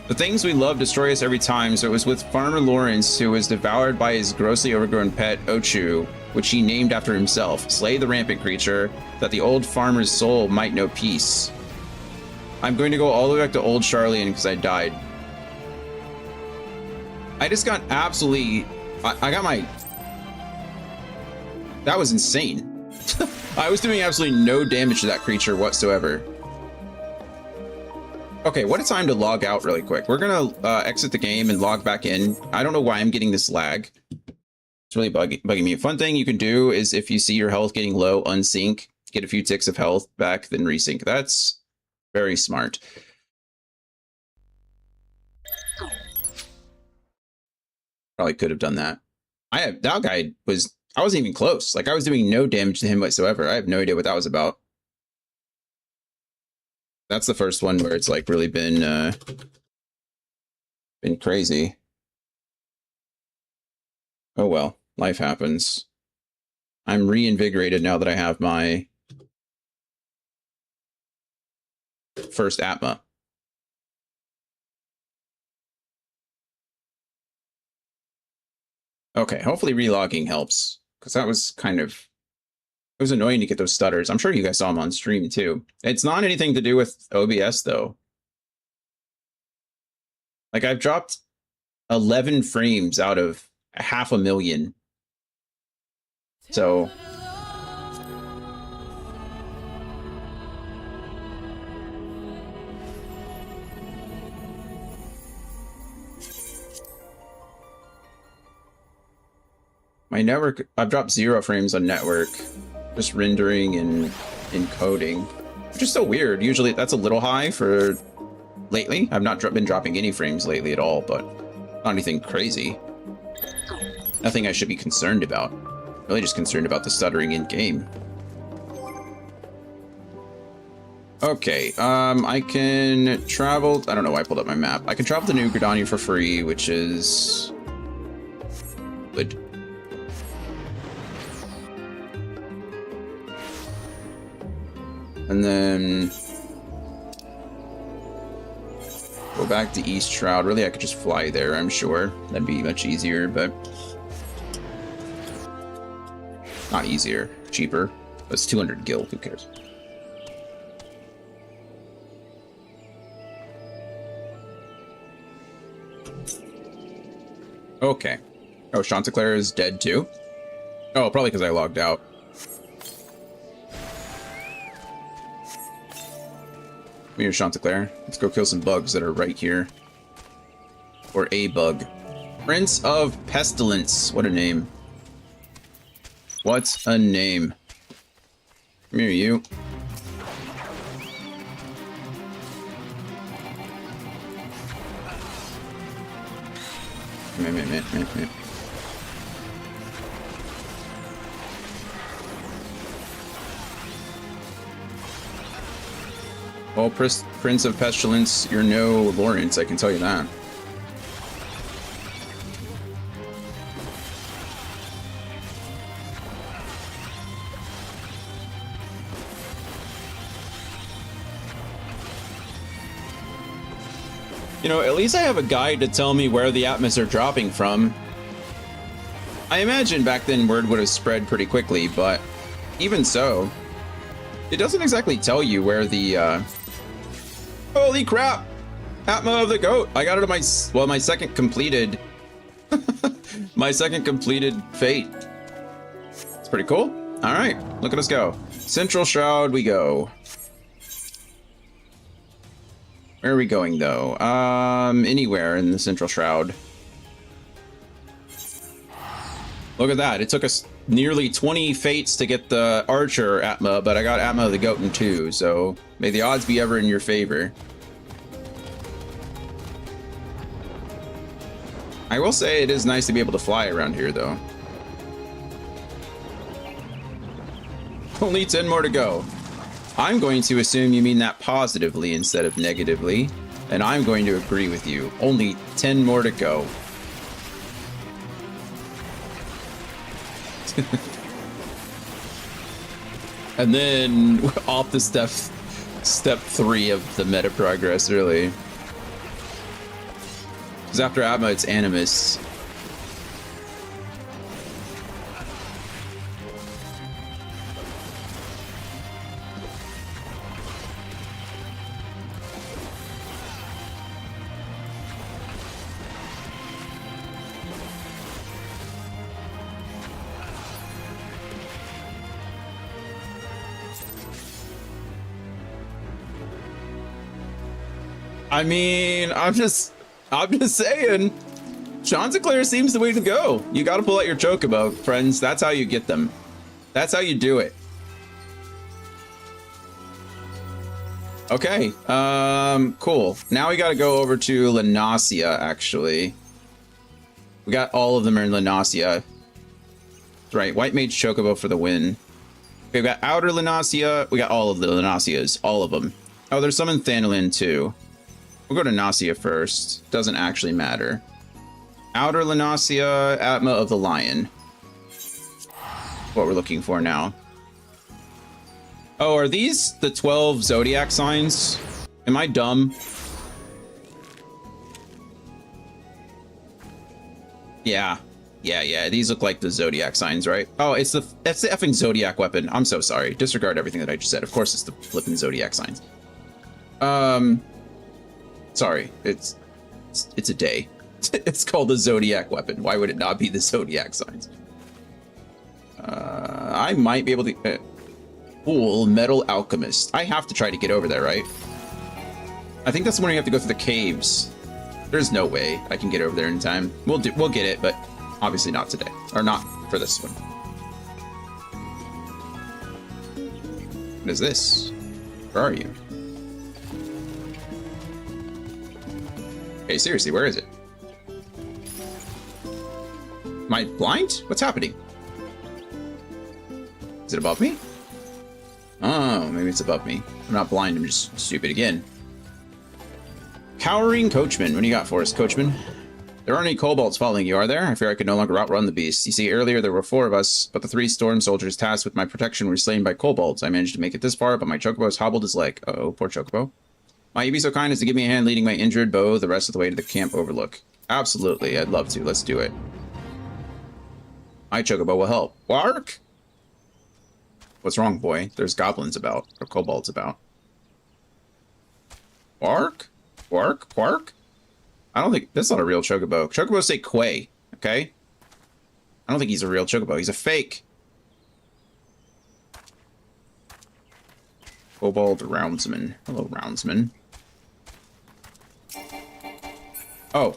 The things we love destroy us every time, so it was with Farmer Lawrence, who was devoured by his grossly overgrown pet, Ochu, which he named after himself. Slay the rampant creature, that the old farmer's soul might know peace. I'm going to go all the way back to Old Charlian because I died. I just got absolutely... I got my... That was insane. I was doing absolutely no damage to that creature whatsoever. Okay, what a time to log out really quick. We're gonna exit the game and log back in. I don't know why I'm getting this lag. It's really bugging me. A fun thing you can do is if you see your health getting low, unsync, get a few ticks of health back, then resync. That's very smart. Probably could have done that. That guy was... I wasn't even close. Like, I was doing no damage to him whatsoever. I have no idea what that was about. That's the first one where it's like really been crazy. Oh well, life happens. I'm reinvigorated now that I have my first Atma. Okay, hopefully relogging helps, because that was kind of... It was annoying to get those stutters. I'm sure you guys saw them on stream too. It's not anything to do with OBS though. Like, I've dropped 11 frames out of 500,000. So... My network, I've dropped 0 frames on network. Just rendering and encoding, which is so weird. Usually that's a little high for lately. I've not been dropping any frames lately at all, but not anything crazy. Nothing I should be concerned about. Really just concerned about the stuttering in game. Okay, I can travel... I don't know why I pulled up my map. I can travel to New Gridania for free, which is... good. And then go back to East Shroud. Really, I could just fly there, I'm sure. That'd be much easier, but not easier, cheaper. That's 200 gil, who cares? Okay. Oh, Chanticleer is dead too? Oh, probably because I logged out. Come here, Chanticleer. Let's go kill some bugs that are right here. Or a bug. Prince of Pestilence. What a name. What a name. Come here, you. Come here. Well, Prince of Pestilence, you're no Lawrence, I can tell you that. You know, at least I have a guide to tell me where the Atmas are dropping from. I imagine back then word would have spread pretty quickly, but even so, it doesn't exactly tell you where the, Holy crap! Atma of the Goat! I got it on my, well, my second completed, my second completed fate. It's pretty cool. All right, look at us go. Central Shroud we go. Where are we going though? Anywhere in the Central Shroud. Look at that. It took us nearly 20 fates to get the Archer Atma, but I got Atma of the Goat in 2, so may the odds be ever in your favor. I will say it is nice to be able to fly around here though. Only 10 more to go. I'm going to assume you mean that positively instead of negatively, and I'm going to agree with you. Only 10 more to go. And then off the step 3 of the meta progress, really. Because after Atma, it's Animus. I mean, I'm just saying. Chanticleer seems the way to go. You got to pull out your Chocobo, friends. That's how you get them. That's how you do it. Okay, cool. Now we got to go over to Lanasia, actually. We got all of them in Lanasia. That's right, White Mage Chocobo for the win. Okay, we got Outer Lanasia. We got all of the Lanasias, all of them. Oh, there's some in Thanalin, too. We'll go to Nasia first. Doesn't actually matter. Outer Lanasia, Atma of the Lion. What we're looking for now. Oh, are these the 12 zodiac signs? Am I dumb? Yeah. These look like the zodiac signs, right? Oh, that's the effing zodiac weapon. I'm so sorry. Disregard everything that I just said. Of course, it's the flipping zodiac signs. Sorry. It's a day. It's called the zodiac weapon. Why would it not be the zodiac signs? I might be able to. Cool, Metal Alchemist. I have to try to get over there, right? I think that's when you have to go through the caves. There's no way I can get over there in time. We'll get it, but obviously not today, or not for this one. What is this? Where are you? Okay, seriously, where is it? Am I blind? What's happening? Is it above me? Oh, maybe it's above me. I'm not blind, I'm just stupid again. Cowering Coachman. What do you got for us, Coachman? There aren't any kobolds following you, are there? I fear I could no longer outrun the beast. You see, earlier there were 4 of us, but the 3 storm soldiers tasked with my protection were slain by kobolds. I managed to make it this far, but my Chocobo has hobbled his leg. Uh-oh, poor Chocobo. Might you be so kind as to give me a hand leading my injured bow the rest of the way to the camp overlook? Absolutely, I'd love to. Let's do it. My Chocobo will help. Quark? What's wrong, boy? There's goblins about, or kobolds about. Quark? Quark? Quark? I don't think, that's not a real Chocobo. Chocobos say Quay, okay? I don't think he's a real Chocobo. He's a fake. Kobold Roundsman. Hello, Roundsman. Oh,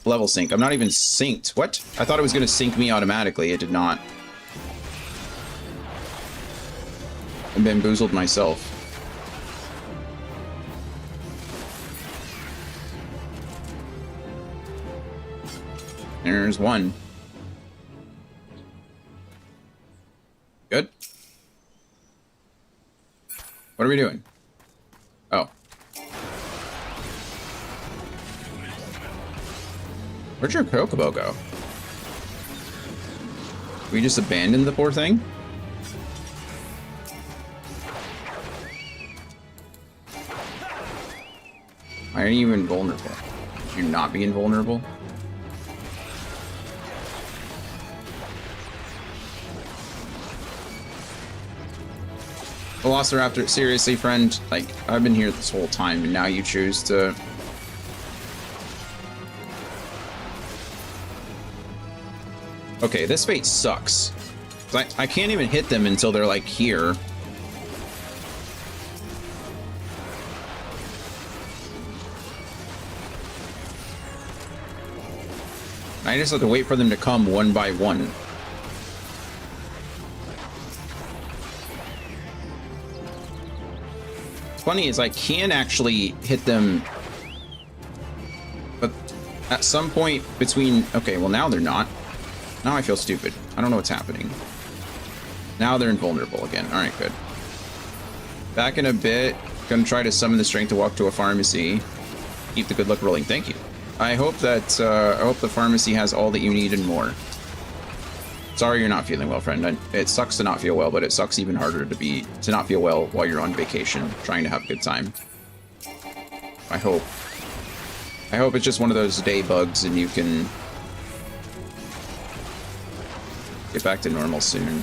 level sync. I'm not even synced. What? I thought it was going to sync me automatically. It did not. I bamboozled myself. There's one. Good. What are we doing? Oh. Where'd your Chocobo go? We just abandoned the poor thing? Why are you invulnerable? Should you not be invulnerable? Velociraptor, seriously, friend? Like, I've been here this whole time, and now you choose to... Okay, this fate sucks. I can't even hit them until they're, like, here. I just have to wait for them to come one by one. Funny is I can actually hit them, but at some point between... Okay, well now they're not. Now I feel stupid. I don't know what's happening. Now they're invulnerable again. Alright, good. Back in a bit. Gonna try to summon the strength to walk to a pharmacy. Keep the good luck rolling. Thank you. I hope that, I hope the pharmacy has all that you need and more. Sorry you're not feeling well, friend. It sucks to not feel well, but it sucks even harder to not feel well while you're on vacation, trying to have a good time. I hope it's just one of those day bugs and you can get back to normal soon.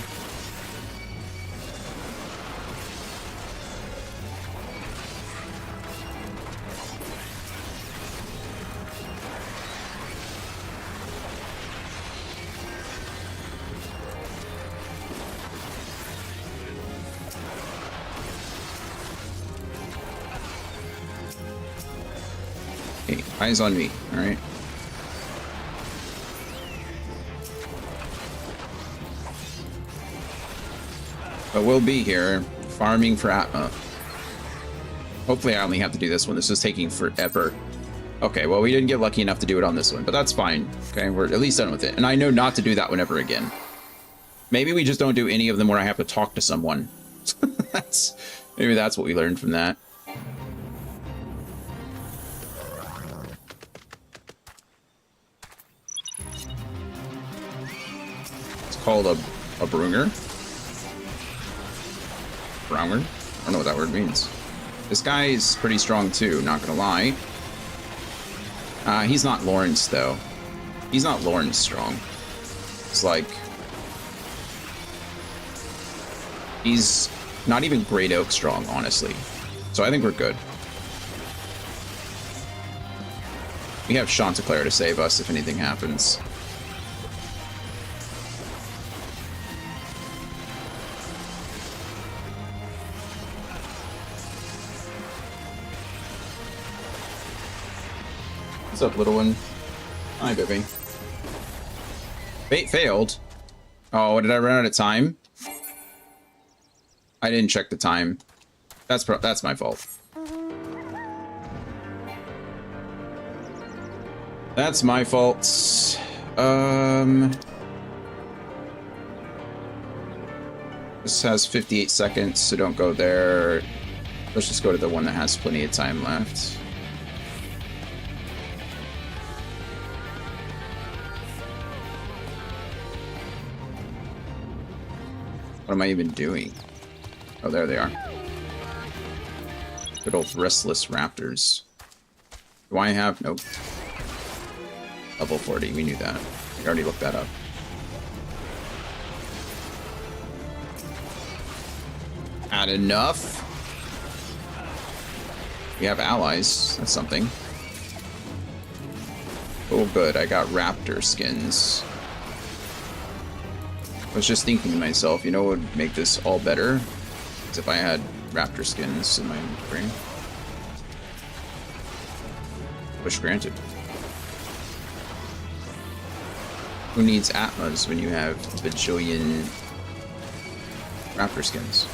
Eyes on me, alright? But we'll be here, farming for Atma. Hopefully I only have to do this one. This is taking forever. Okay, well, we didn't get lucky enough to do it on this one, but that's fine. Okay, we're at least done with it. And I know not to do that one ever again. Maybe we just don't do any of them where I have to talk to someone. Maybe that's what we learned from that. It's called a Brunger. Browner? I don't know what that word means. This guy is pretty strong too, not gonna lie. He's not Lawrence though. He's not Lawrence strong. It's like... he's not even Great Oak strong, honestly. So I think we're good. We have Chanticleer to save us if anything happens. What's up, little one? Hi, baby. Bait failed. Oh, did I run out of time? I didn't check the time. That's my fault. That's my fault. This has 58 seconds, so don't go there. Let's just go to the one that has plenty of time left. What am I even doing? Oh, there they are. Good old restless raptors. Do I have... nope. Level 40, we knew that. We already looked that up. Not enough. We have allies. That's something. Oh, good. I got raptor skins. I was just thinking to myself, you know what would make this all better? Is if I had raptor skins in my inventory. Wish granted. Who needs Atmas when you have bajillion raptor skins?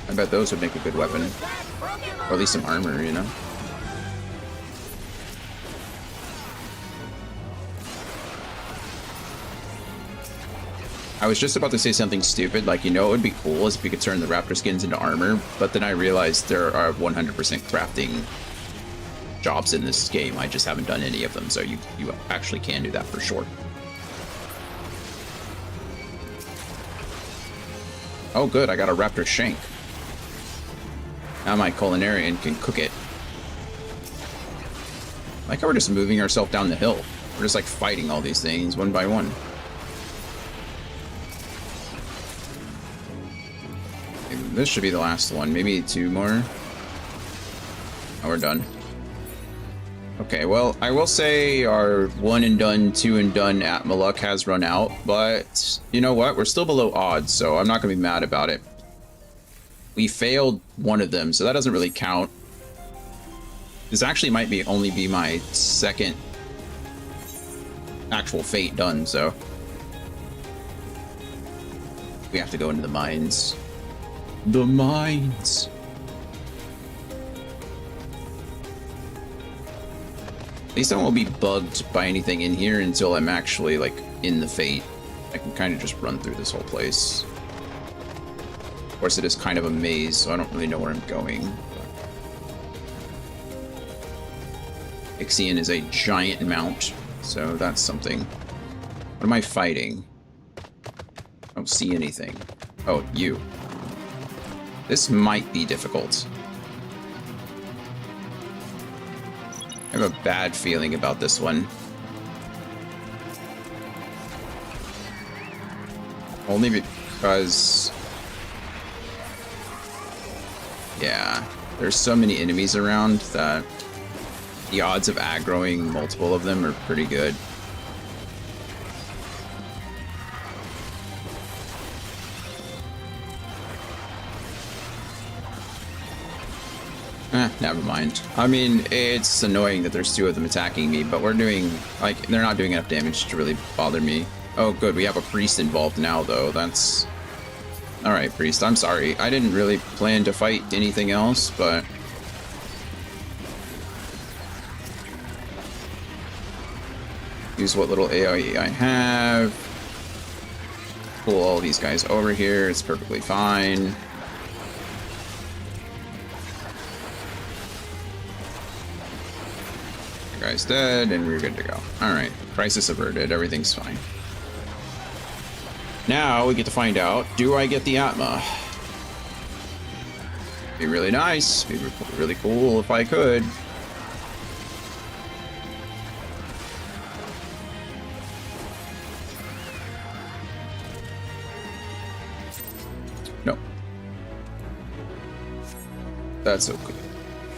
I bet those would make a good weapon. Or at least some armor, you know? I was just about to say something stupid, like, you know, it would be cool is if you could turn the raptor skins into armor, but then I realized there are 100% crafting jobs in this game. I just haven't done any of them, so you actually can do that for sure. Oh, good, I got a raptor shank. Now my culinarian can cook it. Like how we're just moving ourselves down the hill. We're just like fighting all these things one by one. This should be the last one. Maybe 2 more. Oh, we're done. Okay, well, I will say our 1 and done, 2 and done Atma luck has run out, but you know what? We're still below odds, so I'm not going to be mad about it. We failed one of them, so that doesn't really count. This actually might only be my 2nd actual fate done, so we have to go into the mines. The mines. At least I won't be bugged by anything in here until I'm actually like in the fate. I can kind of just run through this whole place. Of course, it is kind of a maze, so I don't really know where I'm going. Ixion is a giant mount, so that's something. What am I fighting? I don't see anything. Oh, you. This might be difficult. I have a bad feeling about this one. Only because... yeah, there's so many enemies around that the odds of aggroing multiple of them are pretty good. Never mind. I mean, it's annoying that there's two of them attacking me, but we're doing, like, they're not doing enough damage to really bother me. Oh, good, we have a priest involved now, though. That's... Alright, priest, I'm sorry. I didn't really plan to fight anything else, but... Use what little AoE I have. Pull all these guys over here, it's perfectly fine. Guy's dead, and we're good to go. Alright, crisis averted, everything's fine. Now we get to find out, do I get the Atma? Be really nice, be really cool if I could. No. That's okay.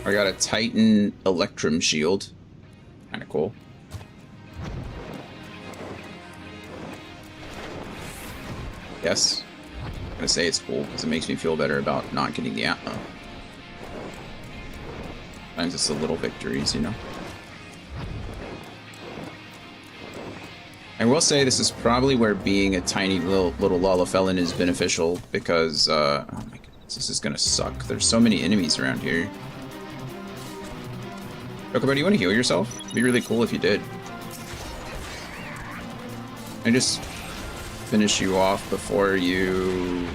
I got a Titan Electrum Shield. Kind of cool. Yes. I'm gonna say it's cool because it makes me feel better about not getting the Atma. Sometimes it's the little victories, you know. I will say this is probably where being a tiny little Lalafellan is beneficial because, oh my goodness, this is gonna suck. There's so many enemies around here. Chocobo, do you want to heal yourself? It'd be really cool if you did. I just finish you off before you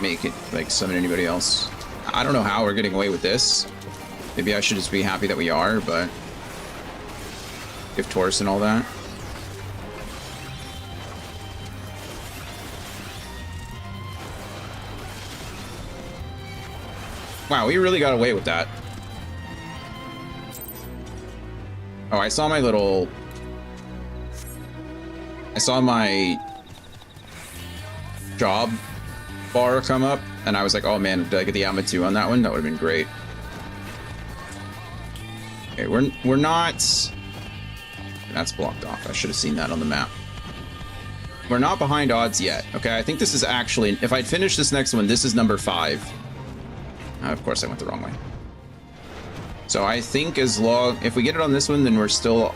make it, like, summon anybody else. I don't know how we're getting away with this. Maybe I should just be happy that we are, but... Give Taurus and all that. Wow, we really got away with that. Oh, I saw my little... I saw my job bar come up, and I was like, oh man, did I get the Atma 2 on that one? That would have been great. Okay, we're not... That's blocked off. I should have seen that on the map. We're not behind odds yet. Okay, I think this is actually... If I'd finished this next one, this is number 5. Of course, I went the wrong way. So I think as long... If we get it on this one, then we're still...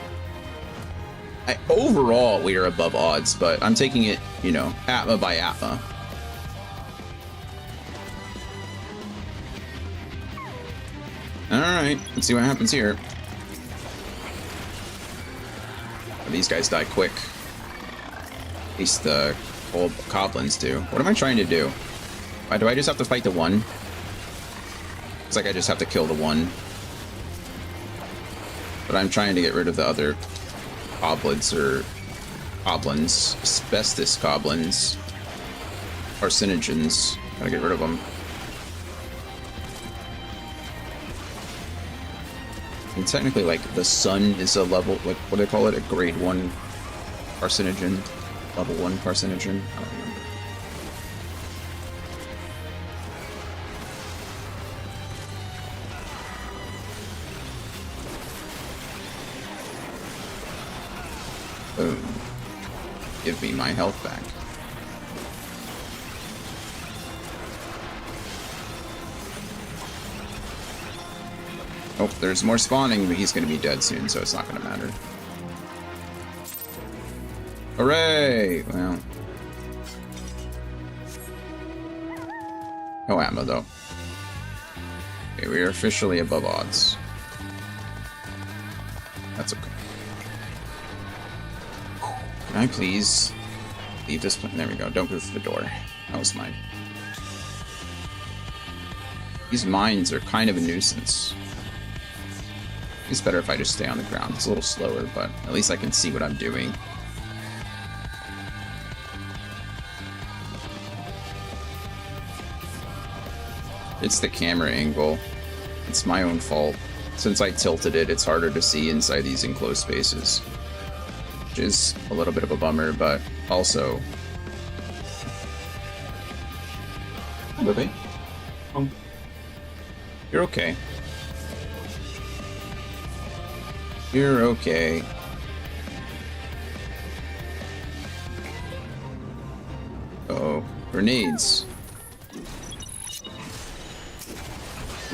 overall, we are above odds, but I'm taking it, you know, Atma by Atma. Alright, let's see what happens here. Oh, these guys die quick. At least the old goblins do. What am I trying to do? Why do I just have to fight the one? It's like I just have to kill the one. But I'm trying to get rid of the other goblins or goblins, asbestos goblins, carcinogens. Gotta get rid of them. And technically, like, the sun is a level, what do they call it? A grade 1 carcinogen, level 1 carcinogen. I don't remember. Boom. Give me my health back. Oh, there's more spawning, but he's going to be dead soon, so it's not going to matter. Hooray! Well. No ammo, though. Okay, we are officially above odds. That's okay. Can I please leave this place? There we go. Don't go through the door. That was mine. These mines are kind of a nuisance. It's better if I just stay on the ground. It's a little slower, but at least I can see what I'm doing. It's the camera angle. It's my own fault. Since I tilted it, it's harder to see inside these enclosed spaces. Which is a little bit of a bummer, but also... Hi, baby. You're okay. You're okay. Uh-oh. Grenades.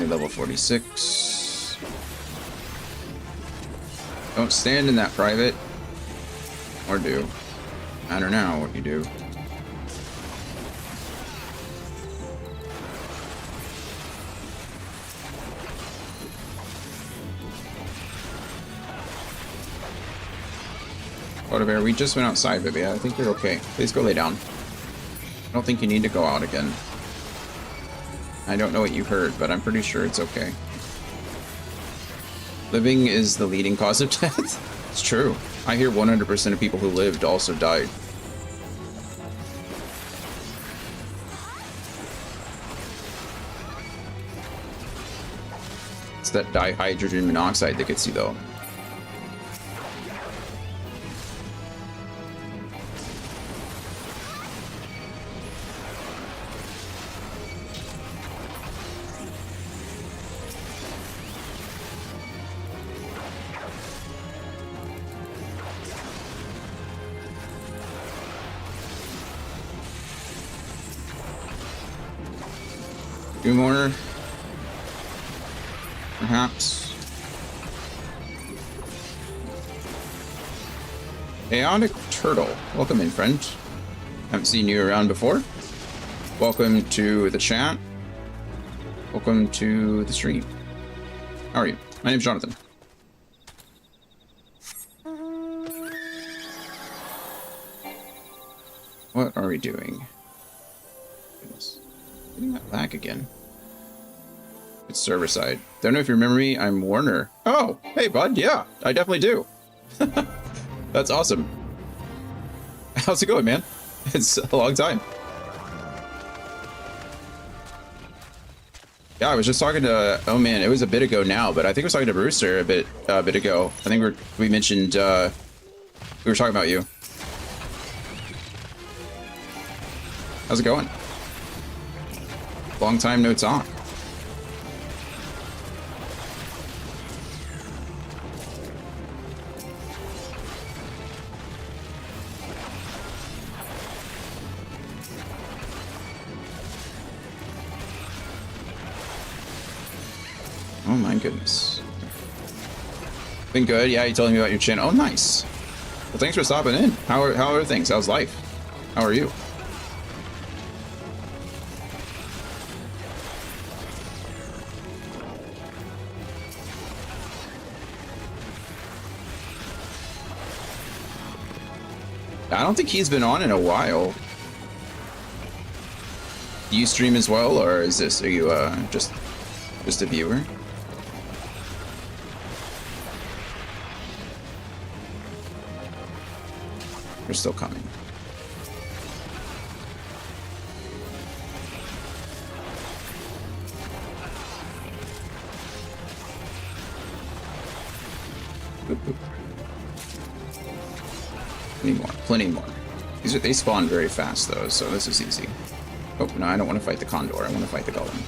Level 46. Don't stand in that private. Or do. I don't know what you do. Whatever, we just went outside, baby. I think you're okay. Please go lay down. I don't think you need to go out again. I don't know what you heard, but I'm pretty sure it's okay. Living is the leading cause of death. It's true. I hear 100% of people who lived also died. It's that dihydrogen monoxide that gets you, though. Two more. Perhaps. Chaotic Turtle. Welcome in, friend. Haven't seen you around before. Welcome to the chat. Welcome to the stream. How are you? My name's Jonathan. What are we doing? Goodness. Getting that lag again. It's server side. Don't know if you remember me. I'm Warner. Oh, hey, bud. Yeah, I definitely do. That's awesome. How's it going, man? It's a long time. Yeah, I was just talking to. Oh man, it was a bit ago now, but I think I was talking to Brewster a bit ago. I think we mentioned we were talking about you. How's it going? Long time no talk. Oh my goodness. Been good. Yeah, you telling me about your channel. Oh, nice. Well, thanks for stopping in. How are things? How's life? How are you? I don't think he's been on in a while. Do you stream as well, or are you just a viewer? You're still coming. Boop, boop. Plenty more. They spawn very fast though, so this is easy. Oh, no, I don't want to fight the Condor. I want to fight the Golem.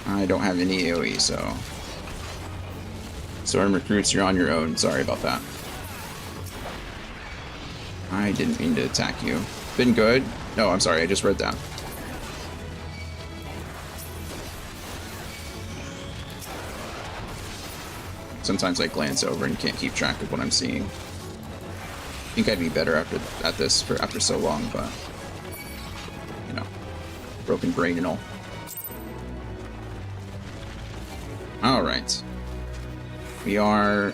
I don't have any AoE, so... Storm recruits, you're on your own. Sorry about that. I didn't mean to attack you. Been good? No, I'm sorry, I just read that. Sometimes I glance over and can't keep track of what I'm seeing. I think I'd be better after so long, but you know, broken brain and all. All right, we are.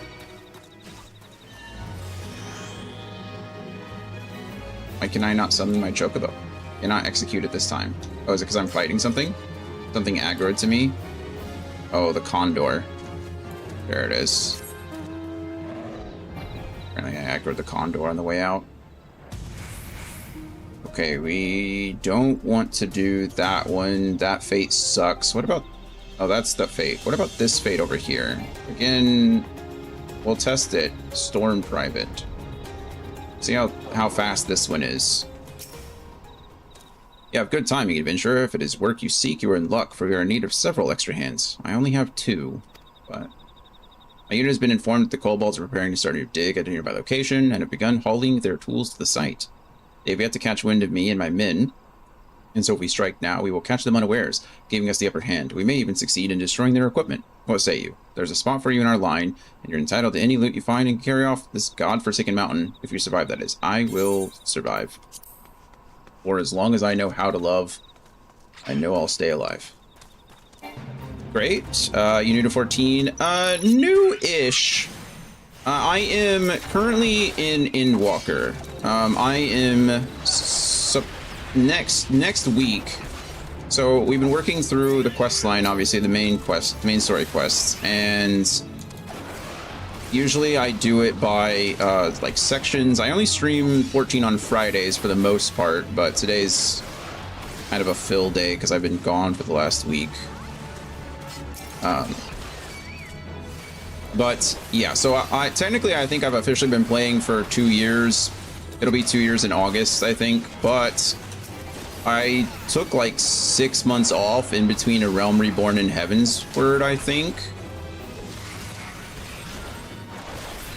Why can I not summon my Chocobo? Cannot execute it this time. Oh, is it because I'm fighting something? Something aggroed to me? Oh, the Condor. There it is. Apparently I aggroed the Condor on the way out. Okay, we don't want to do that one. That fate sucks. What about... Oh, that's the fate. What about this fate over here? Again, we'll test it. Storm Private. See how fast this one is. You have good timing, adventurer. If it is work you seek, you are in luck, for we are in need of several extra hands. I only have 2, but... My unit has been informed that the kobolds are preparing to start a dig at a nearby location and have begun hauling their tools to the site. They have yet to catch wind of me and my men, And so if we strike now, we will catch them unawares, giving us the upper hand. We may even succeed in destroying their equipment. What say you? There's a spot for you in our line, and you're entitled to any loot you find and carry off this godforsaken mountain, if you survive, that is. I will survive. For as long as I know how to love, I know I'll stay alive. Great. You new to 14. New-ish. I am currently in Endwalker. I am next week. So we've been working through the quest line, obviously the main story quests, and usually I do it by like sections. I only stream 14 on Fridays for the most part, but today's kind of a fill day because I've been gone for the last week. But yeah, so I technically I think I've officially been playing for 2 years. It'll be 2 years in August, I think, but I took like 6 months off in between A Realm Reborn and Heaven's Word, I think.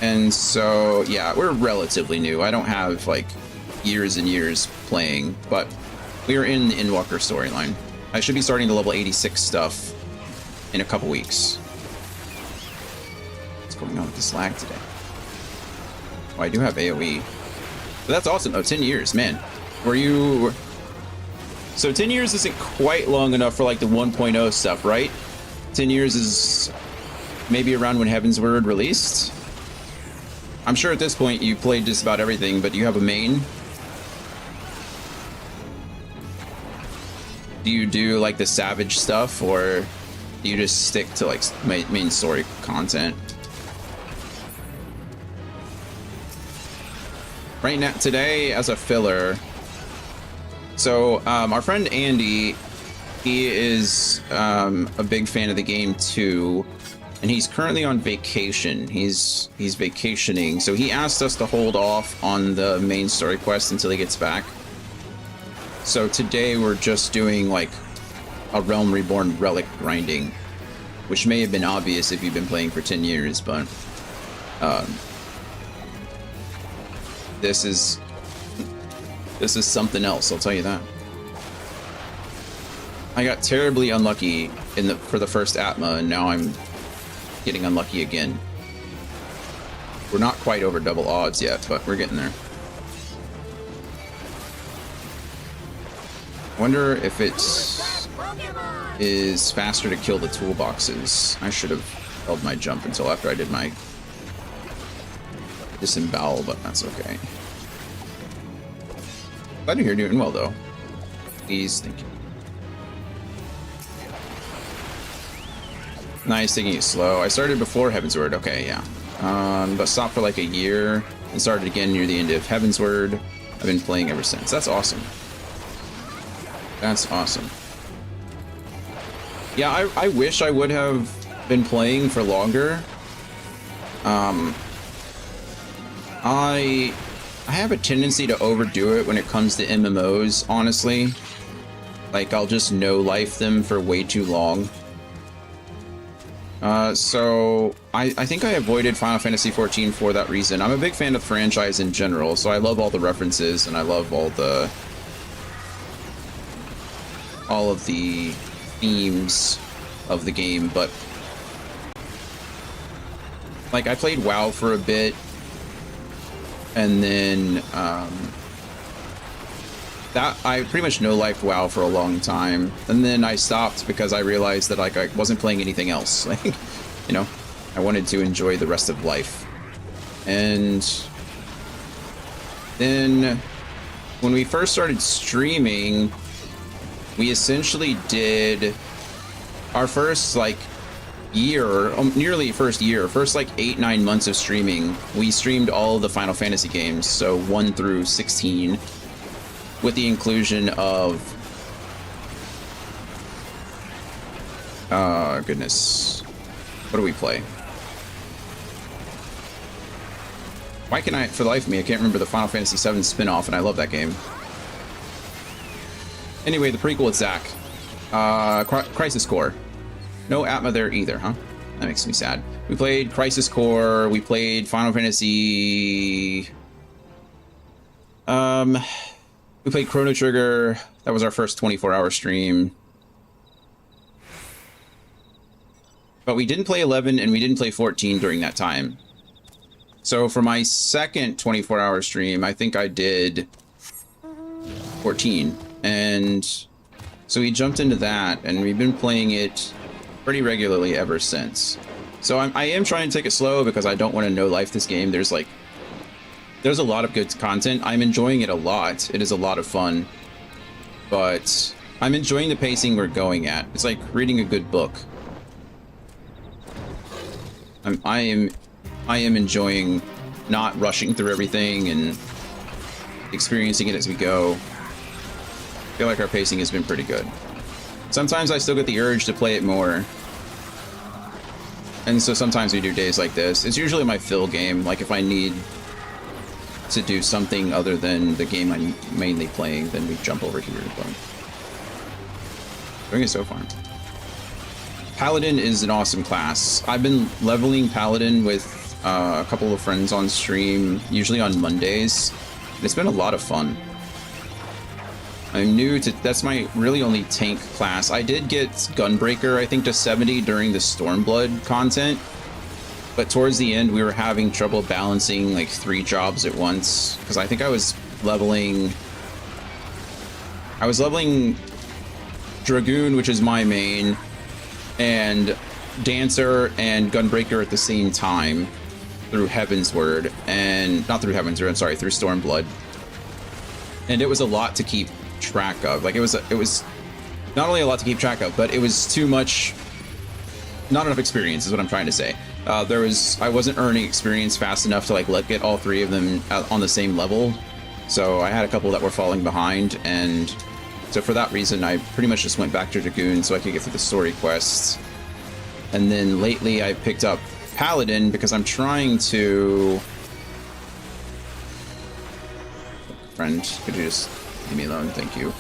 And so, yeah, we're relatively new. I don't have like years and years playing, but we are in the Endwalker storyline. I should be starting the level 86 stuff in a couple weeks. What's going on with this lag today? Oh, I do have AoE. But that's awesome. Oh, 10 years, man. Were you... So 10 years isn't quite long enough for like the 1.0 stuff, right? 10 years is maybe around when Heaven's Word released. I'm sure at this point you played just about everything, but do you have a main? Do you do like the Savage stuff, or do you just stick to like main story content? Right now, today as a filler, so our friend Andy, he is a big fan of the game too, and he's currently on vacation. He's vacationing, so he asked us to hold off on the main story quest until he gets back. So today we're just doing like a Realm Reborn relic grinding, which may have been obvious if you've been playing for 10 years, but this is something else, I'll tell you that. I got terribly unlucky for the first Atma, and now I'm getting unlucky again. We're not quite over double odds yet, but we're getting there. I wonder if it is faster to kill the toolboxes. I should have held my jump until after I did my disembowel, but that's okay. Glad to hear you're doing well, though. Please, thank you. Nice, taking it slow. I started before Heaven's Word. Okay, yeah. But stopped for like a year and started again near the end of Heaven's Word. I've been playing ever since. That's awesome. That's awesome. Yeah, I wish I would have been playing for longer. I have a tendency to overdo it when it comes to MMOs, honestly. Like, I'll just no-life them for way too long. So I think I avoided Final Fantasy XIV for that reason. I'm a big fan of the franchise in general, so I love all the references and I love all of the themes of the game, but like I played WoW for a bit, and then that I pretty much no-lifed WoW for a long time, and then I stopped because I realized that like I wasn't playing anything else. Like, you know, I wanted to enjoy the rest of life. And then when we first started streaming, we essentially did our first like year, nearly first year, first like 8-9 months of streaming. We streamed all of the Final Fantasy games, so 1 through 16, with the inclusion of goodness, what do we play? Why can I, for the life of me, I can't remember the Final Fantasy VII spin-off, and I love that game. Anyway, the prequel with Zack. Crisis Core. No Atma there either, huh? That makes me sad. We played Crisis Core, we played Final Fantasy... We played Chrono Trigger. That was our first 24-hour stream. But we didn't play 11 and we didn't play 14 during that time. So for my second 24-hour stream, I think I did 14. And so we jumped into that and we've been playing it pretty regularly ever since. So I am trying to take it slow because I don't want to no-life this game. There's a lot of good content. I'm enjoying it a lot. It is a lot of fun. But I'm enjoying the pacing we're going at. It's like reading a good book. I am enjoying not rushing through everything and experiencing it as we go. I feel like our pacing has been pretty good. Sometimes I still get the urge to play it more. And so sometimes we do days like this. It's usually my fill game, like if I need to do something other than the game I'm mainly playing, then we jump over here. But doing it so far. Paladin is an awesome class. I've been leveling Paladin with a couple of friends on stream, usually on Mondays. It's been a lot of fun. I'm new to, that's my really only tank class. I did get Gunbreaker, I think, to 70 during the Stormblood content. But towards the end, we were having trouble balancing like 3 jobs at once. Because I think I was leveling Dragoon, which is my main, and Dancer and Gunbreaker at the same time through Heavensward, and not through Heavensward, I'm sorry, through Stormblood. And it was a lot to keep track of. Like it was not only a lot to keep track of, but it was too much, not enough experience is what I'm trying to say. I wasn't earning experience fast enough to like get all 3 of them on the same level. So I had a couple that were falling behind, and so for that reason, I pretty much just went back to Dragoon so I could get through the story quests. And then lately I picked up Paladin because I'm trying to... Friend, could you just leave me alone? Thank you.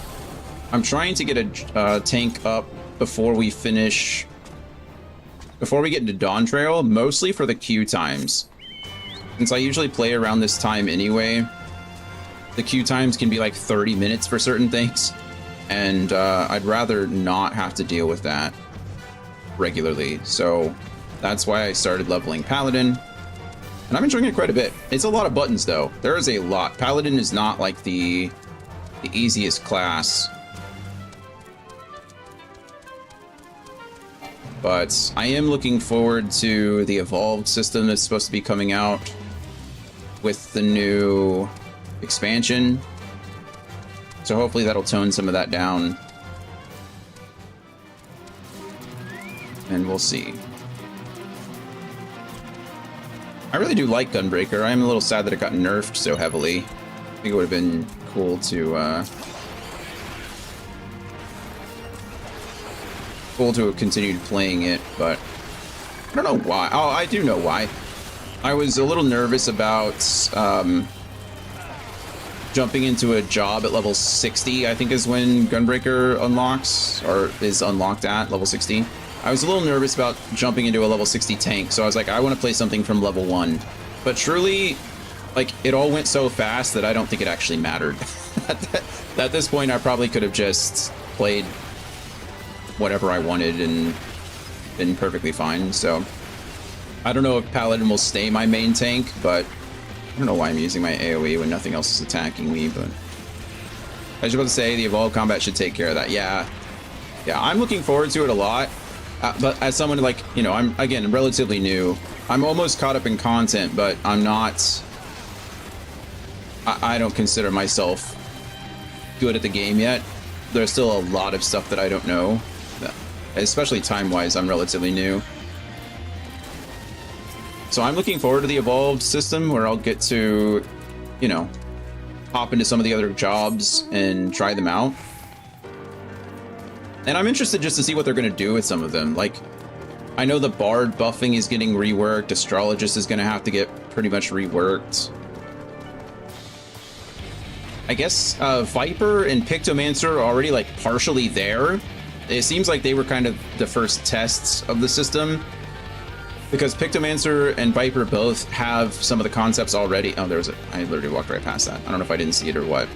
I'm trying to get a tank up before we get into Dawn Trail, mostly for the queue times. Since I usually play around this time anyway, the queue times can be like 30 minutes for certain things. And I'd rather not have to deal with that regularly. So that's why I started leveling Paladin. And I'm enjoying it quite a bit. It's a lot of buttons, though. There is a lot. Paladin is not like the easiest class. But I am looking forward to the evolved system that's supposed to be coming out with the new expansion. So hopefully that'll tone some of that down. And we'll see. I really do like Gunbreaker. I'm a little sad that it got nerfed so heavily. I think it would have been cool to have continued playing it, but I don't know why. Oh, I do know why. I was a little nervous about jumping into a job at level 60, I think is when Gunbreaker unlocks, or is unlocked at level 60. I was a little nervous about jumping into a level 60 tank, so I was like, I want to play something from level 1. But truly, like, it all went so fast that I don't think it actually mattered. At this point, I probably could have just played whatever I wanted and been perfectly fine, so I don't know if Paladin will stay my main tank, but I don't know why I'm using my AoE when nothing else is attacking me, but I was about to say the evolved combat should take care of that. Yeah, I'm looking forward to it a lot, but as someone like, you know, I'm, again, relatively new. I'm almost caught up in content, but I'm not, I don't consider myself good at the game yet. There's still a lot of stuff that I don't know, especially time-wise. I'm relatively new. So I'm looking forward to the evolved system where I'll get to, you know, hop into some of the other jobs and try them out. And I'm interested just to see what they're going to do with some of them. Like, I know the Bard buffing is getting reworked. Astrologist is going to have to get pretty much reworked. I guess Viper and Pictomancer are already, like, partially there. It seems like they were kind of the first tests of the system. Because Pictomancer and Viper both have some of the concepts already. Oh, I literally walked right past that. I don't know if I didn't see it or what.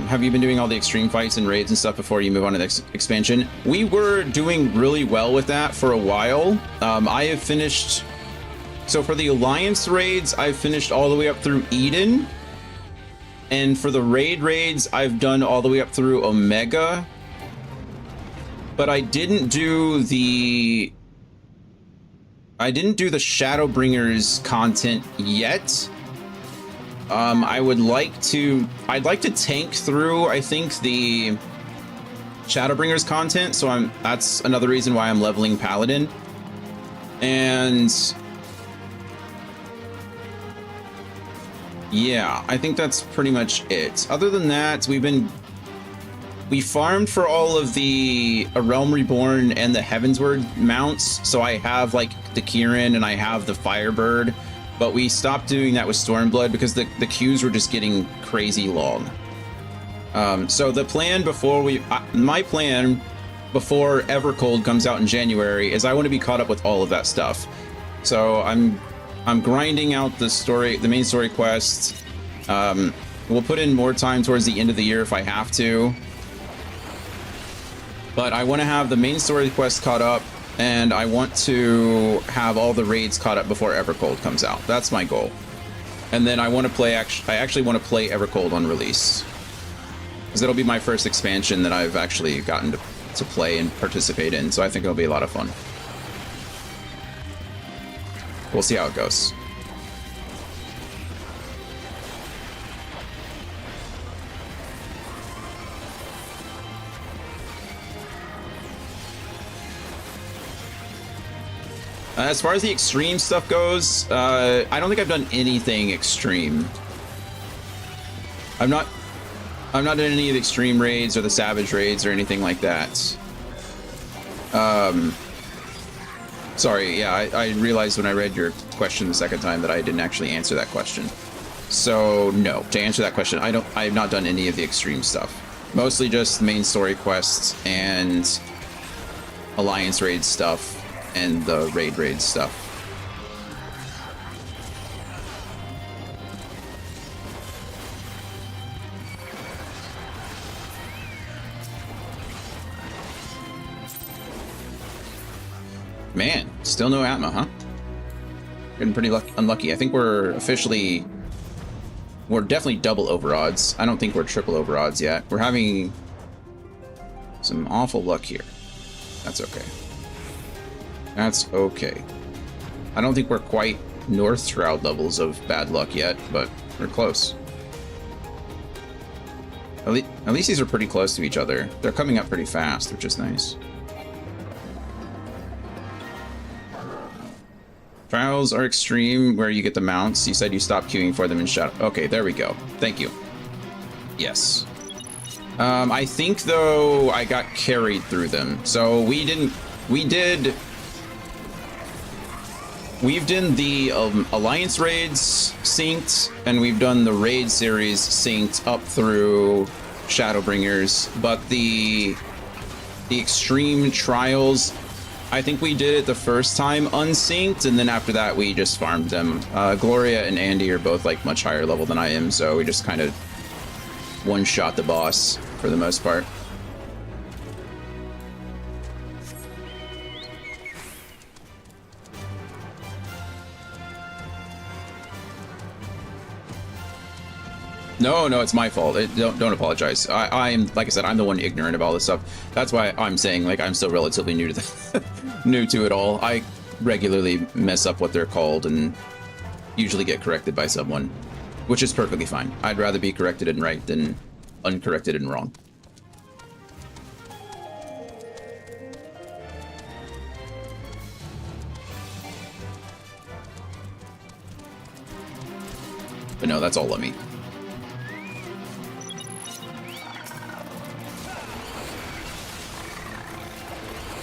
Have you been doing all the extreme fights and raids and stuff before you move on to the expansion? We were doing really well with that for a while. I have finished... So for the Alliance raids, I've finished all the way up through Eden. And for the raid raids, I've done all the way up through Omega. But I didn't do the Shadowbringers content yet. I'd like to tank through, I think, the Shadowbringers content, so that's another reason why I'm leveling Paladin. And yeah, I think that's pretty much it. Other than that, we farmed for all of the A Realm Reborn and the Heavensward mounts, so I have like the Kieran and I have the Firebird. But we stopped doing that with Stormblood because the queues were just getting crazy long. So the plan my plan before Evercold comes out in January is I want to be caught up with all of that stuff. So I'm grinding out the main story quests. We'll put in more time towards the end of the year if I have to. But I want to have the main story quest caught up. And I want to have all the raids caught up before Evercold comes out. That's my goal. And then I want to play, I actually want to play Evercold on release. Because it'll be my first expansion that I've actually gotten to play and participate in. So I think it'll be a lot of fun. We'll see how it goes. As far as the extreme stuff goes, I don't think I've done anything extreme. I've not done any of the extreme raids or the savage raids or anything like that. Sorry, yeah, I realized when I read your question the second time that I didn't actually answer that question. So no, to answer that question, I have not done any of the extreme stuff. Mostly just main story quests and Alliance raid stuff. And the raid stuff. Man, still no Atma, huh? Getting pretty unlucky. I think we're definitely double over odds. I don't think we're triple over odds yet. We're having some awful luck here. That's okay. That's okay. I don't think we're quite North Shroud levels of bad luck yet, but we're close. At least these are pretty close to each other. They're coming up pretty fast, which is nice. Trials are extreme, where you get the mounts. You said you stopped queuing for them in Shadow. Okay, there we go. Thank you. Yes. I think, though, I got carried through them. So we've done the Alliance raids synced, and we've done the raid series synced up through Shadowbringers, but the extreme trials, I think we did it the first time unsynced, and then after that we just farmed them. Gloria and Andy are both like much higher level than I am, so we just kind of one-shot the boss for the most part. No, it's my fault. Don't apologize. I'm like I said, I'm the one ignorant of all this stuff. That's why I'm saying like I'm still relatively new to new to it all. I regularly mess up what they're called and usually get corrected by someone, which is perfectly fine. I'd rather be corrected and right than uncorrected and wrong. But no, that's all let me.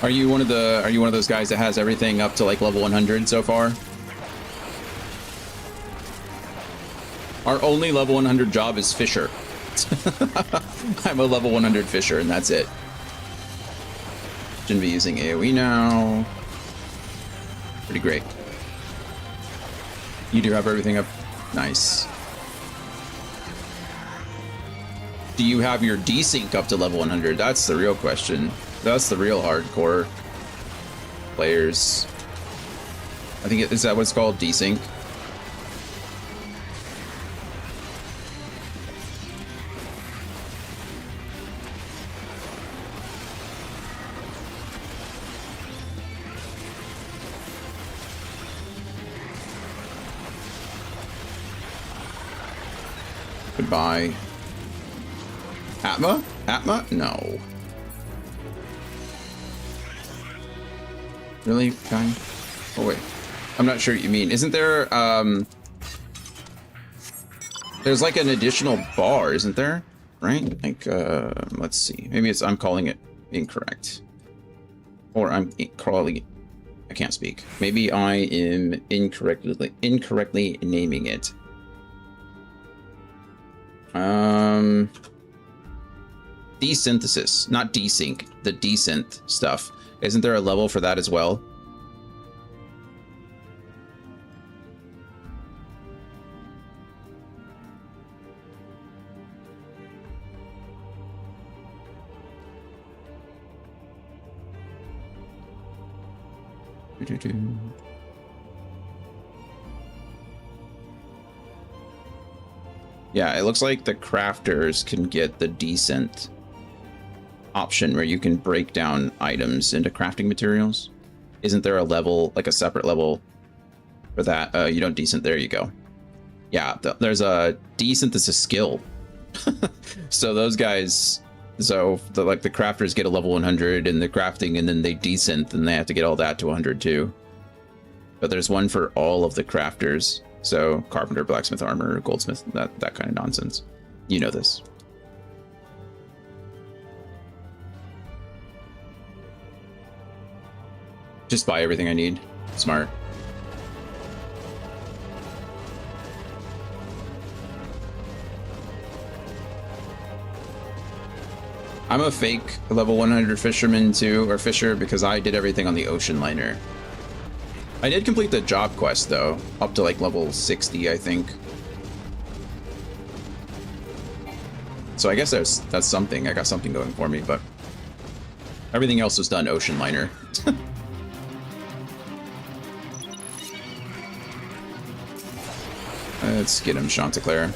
Are you one of those guys that has everything up to like level 100 so far? Our only level 100 job is Fisher. I'm a level 100 Fisher, and that's it. Shouldn't be using AoE now. Pretty great. You do have everything up. Nice. do you have your desync up to level 100? That's the real question. That's the real hardcore players. I think is that what it's called? Desync? Goodbye. Atma? Atma? No. Really, guy? Oh wait. I'm not sure what you mean. Isn't there, there's like an additional bar, isn't there? Right? Like, let's see. Maybe it's, I'm calling it incorrect. Or I'm calling, I can't speak. Maybe I am incorrectly naming it. Desynthesis, not desync, the desynth stuff. Isn't there a level for that as well? Yeah, it looks like the crafters can get the desynth option where you can break down items into crafting materials. Isn't there a level, like a separate level for that? You don't desynth, there you go. Yeah, there's a desynthesis skill. So those guys, like the crafters get a level 100 in the crafting, and then they desynth and they have to get all that to 100 too. But there's one for all of the crafters. So carpenter, blacksmith, armor, goldsmith, that kind of nonsense. You know this. Just buy everything I need. Smart. I'm a fake level 100 fisherman too, or fisher, because I did everything on the ocean liner. I did complete the job quest though, up to like level 60, I think. So I guess that's something. I got something going for me, but everything else was done ocean liner. Let's get him, Chanticleer.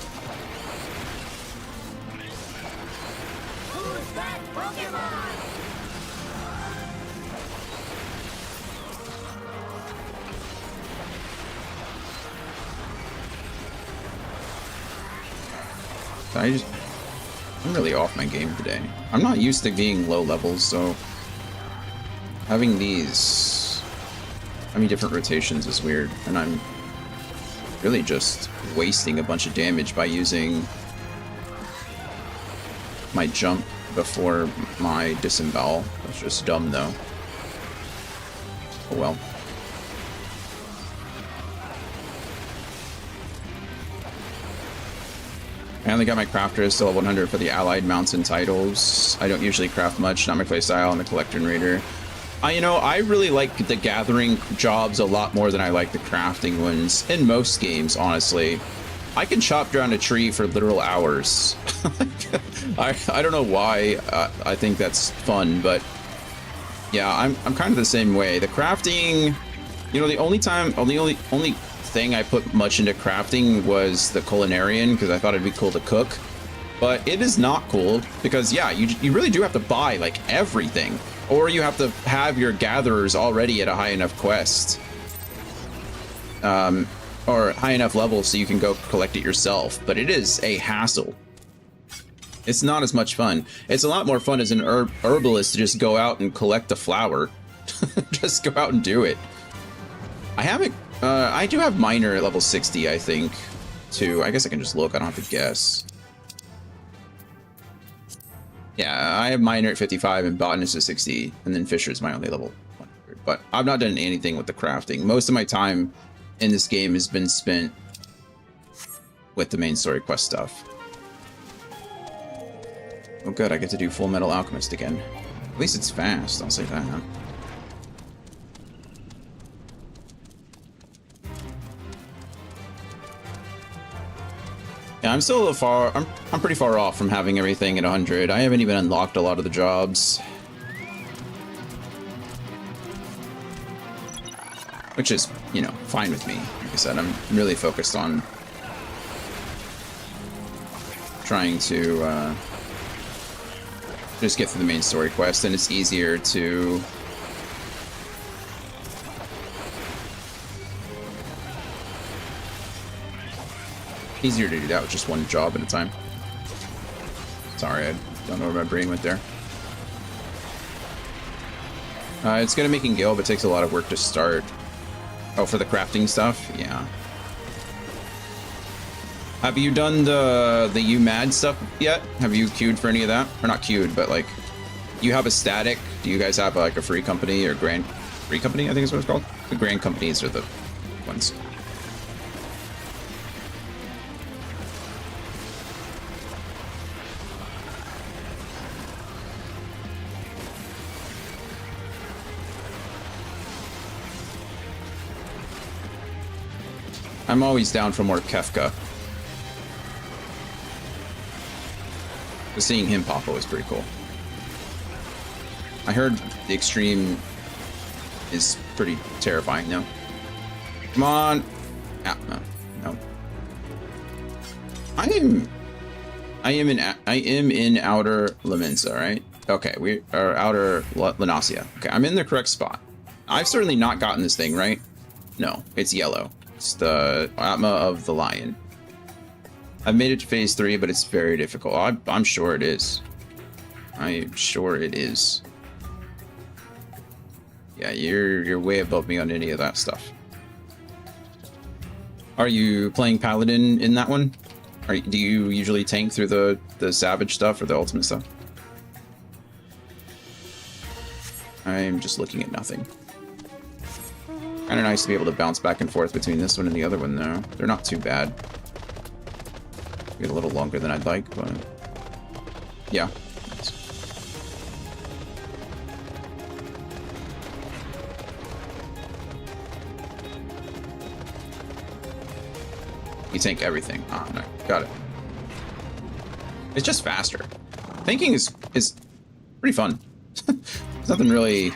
Who's that Pokemon? I'm really off my game today. I'm not used to being low levels, so having these, different rotations is weird, and I'm really just wasting a bunch of damage by using my jump before my disembowel. That's just dumb though. Oh well. I only got my crafters still at 100 for the allied mounts and titles. I don't usually craft much, not my playstyle. I'm a collector and raider. I really like the gathering jobs a lot more than I like the crafting ones in most games, honestly. I can chop down a tree for literal hours. I don't know why I think that's fun, but yeah, I'm kind of the same way. The crafting, the only thing I put much into crafting was the culinarian, because I thought it'd be cool to cook. But it is not cool because, yeah, you really do have to buy like everything, or you have to have your gatherers already at a high enough quest, or high enough level so you can go collect it yourself. But it is a hassle. It's not as much fun. It's a lot more fun as an herbalist to just go out and collect a flower. Just go out and do it. I do have miner at level 60, I think, too. I guess I can just look. I don't have to guess. Yeah, I have miner at 55 and botanist at 60, and then fisher is my only level 100. But I've not done anything with the crafting. Most of my time in this game has been spent with the main story quest stuff. Oh good, I get to do Full Metal Alchemist again. At least it's fast, I'll say that, huh? Yeah, I'm still a little far. I'm pretty far off from having everything at 100. I haven't even unlocked a lot of the jobs, which is, you know, fine with me. Like I said, I'm really focused on trying to just get through the main story quest, and it's easier to do that with just one job at a time. Sorry, I don't know where my brain went there. It's good at making guild, but it takes a lot of work to start. Oh, for the crafting stuff? Yeah. Have you done the UMAD stuff yet? Have you queued for any of that? Or not queued, but like, you have a static? Do you guys have like a free company or grand free company? I think is what it's called. The grand companies are the ones. I'm always down for more Kefka. But seeing him pop was pretty cool. I heard the extreme is pretty terrifying, no? Come on! Ah, no. I am in outer Lamenza, right? Okay, we are outer Lanasia. Okay, I'm in the correct spot. I've certainly not gotten this thing, right? No, it's yellow. It's the Atma of the Lion. I've made it to phase 3, but it's very difficult. I'm sure it is. I'm sure it is. Yeah, you're way above me on any of that stuff. Are you playing Paladin in that one? Do you usually tank through the Savage stuff or the Ultimate stuff? I'm just looking at nothing. Kind of nice to be able to bounce back and forth between this one and the other one, though. They're not too bad. Get a little longer than I'd like, but yeah. You tank everything. Ah, no, got it. It's just faster. Tanking is pretty fun. There's nothing really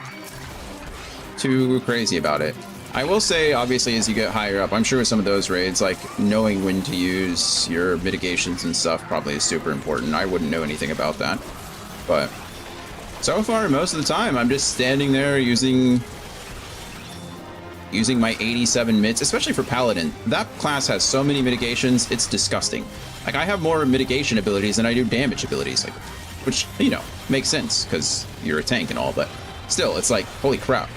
too crazy about it. I will say, obviously, as you get higher up, I'm sure with some of those raids, like, knowing when to use your mitigations and stuff probably is super important. I wouldn't know anything about that. But so far, most of the time, I'm just standing there using my 87 mids, especially for Paladin. That class has so many mitigations, it's disgusting. Like, I have more mitigation abilities than I do damage abilities, like, which, you know, makes sense, because you're a tank and all, but still, it's like, holy crap.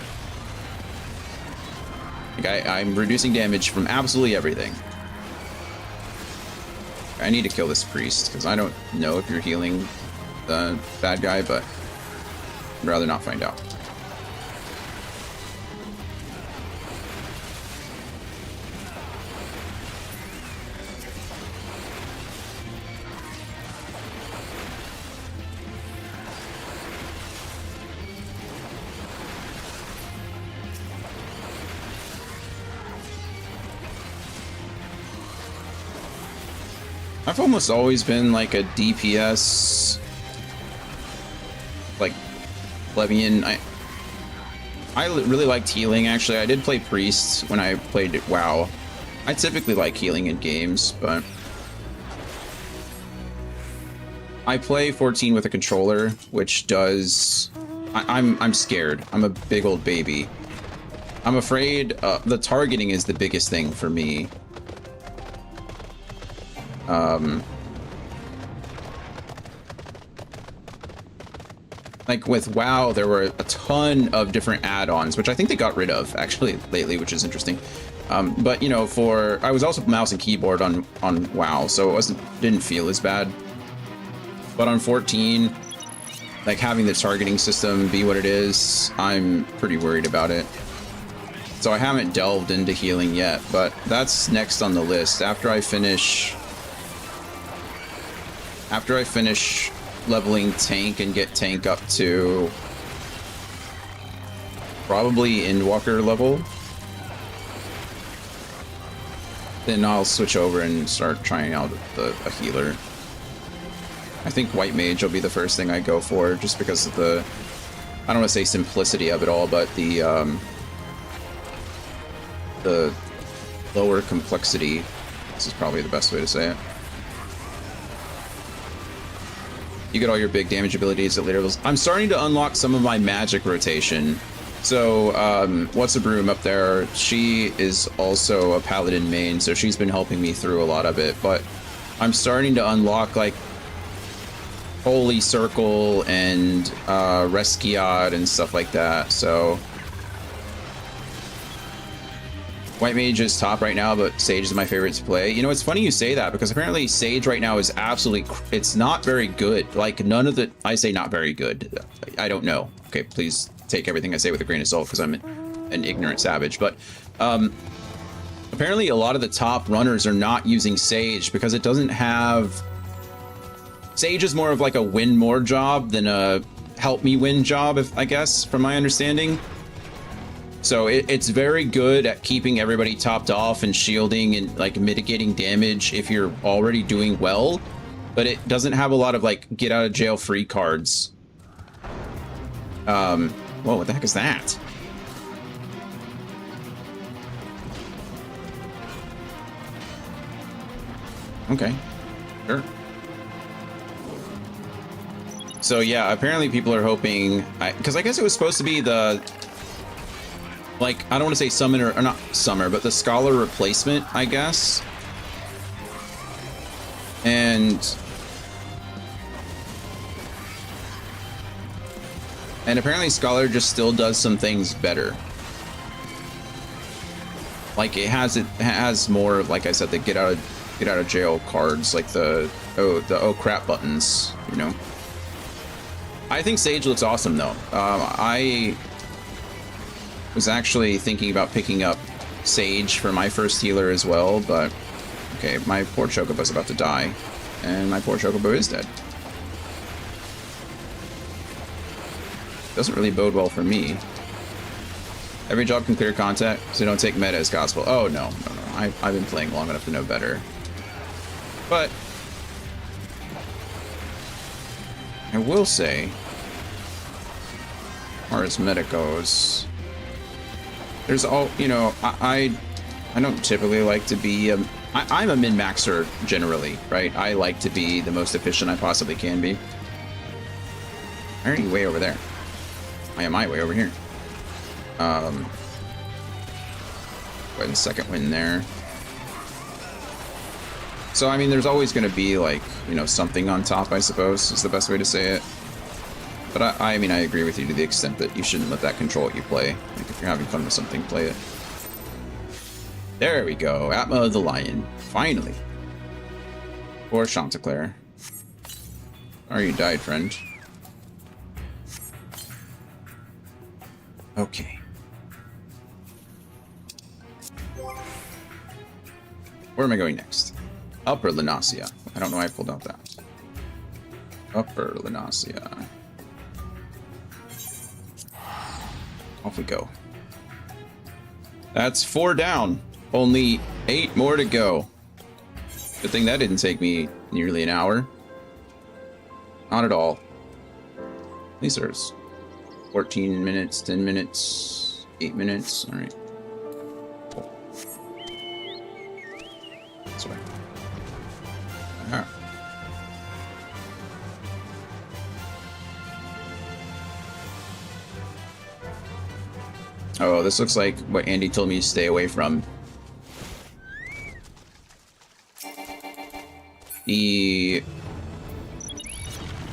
Like, I'm reducing damage from absolutely everything. I need to kill this priest, because I don't know if you're healing the bad guy, but I'd rather not find out. I've almost always been like a DPS, like plebeian. I really liked healing, actually. I did play priest when I played WoW. I typically like healing in games, but I play 14 with a controller, which does... I'm scared. I'm a big old baby. I'm afraid the targeting is the biggest thing for me. Like with WoW, there were a ton of different add-ons, which I think they got rid of actually lately, which is interesting. But you know, I was also mouse and keyboard on WoW, so it didn't feel as bad. But on 14, like having the targeting system be what it is, I'm pretty worried about it. So I haven't delved into healing yet, but that's next on the list. After I finish leveling tank and get tank up to probably Endwalker level. then I'll switch over and start trying out a healer. I think White Mage will be the first thing I go for, just because of the, I don't want to say simplicity of it all, but the lower complexity. This is probably the best way to say it. You get all your big damage abilities at later levels. I'm starting to unlock some of my magic rotation. So, What's a Broom up there, she is also a paladin main, so she's been helping me through a lot of it, but I'm starting to unlock, like, Holy Circle and Resquiat and stuff like that, so... White Mage is top right now, but Sage is my favorite to play. You know, it's funny you say that, because apparently Sage right now is absolutely... It's not very good. Like, none of the... I say not very good. I don't know. Okay, please take everything I say with a grain of salt, because I'm an ignorant savage. But apparently a lot of the top runners are not using Sage, because it doesn't have... Sage is more of like a win more job than a help me win job, I guess, from my understanding. So it's very good at keeping everybody topped off and shielding and like mitigating damage if you're already doing well, but it doesn't have a lot of like get out of jail free cards. Whoa, what the heck is that? Okay, sure. So yeah, apparently people are hoping, because I guess it was supposed to be the, like, I don't want to say summoner, or not summer, but the scholar replacement, I guess. And apparently scholar just still does some things better. Like it has more, like I said, the get out of jail cards, like the oh crap buttons, you know. I think Sage looks awesome though. I was actually thinking about picking up Sage for my first healer as well, but okay, my poor Chocobo's about to die, and my poor Chocobo is dead. Doesn't really bode well for me. Every job can clear content, so don't take meta as gospel. Oh no. I've been playing long enough to know better. But I will say, as far as meta goes, there's all, you know, I don't typically like to be I'm a min-maxer generally, right? I like to be the most efficient I possibly can be. I already way over there. I am way over here. Go ahead and second win there. So, I mean, there's always going to be, like, you know, something on top, I suppose, is the best way to say it. But I mean, I agree with you to the extent that you shouldn't let that control what you play. Like, if you're having fun with something, play it. There we go. Atma of the Lion. Finally. Or Chanticleer. Sorry you died, friend. Okay. Where am I going next? Upper Lenasia. I don't know why I pulled out that. Upper Lenasia. Off we go. That's 4 down. Only 8 more to go. Good thing that didn't take me nearly an hour. Not at all. These are 14 minutes, 10 minutes, 8 minutes. All right. Cool. This way. Aha. Oh, this looks like what Andy told me to stay away from. The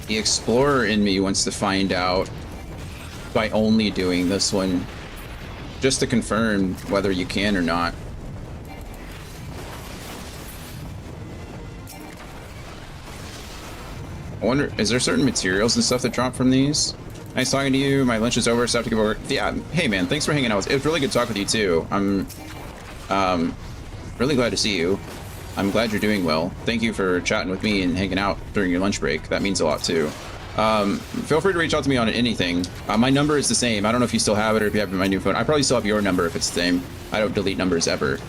explorer in me wants to find out by only doing this one, just to confirm whether you can or not. I wonder, is there certain materials and stuff that drop from these? Nice talking to you. My lunch is over, so I have to go over. Yeah, hey man, thanks for hanging out. It was really good to talk with you too. I'm really glad to see you. I'm glad you're doing well. Thank you for chatting with me and hanging out during your lunch break. That means a lot too. Feel free to reach out to me on anything. My number is the same. I don't know if you still have it or if you have my new phone. I probably still have your number if it's the same. I don't delete numbers ever.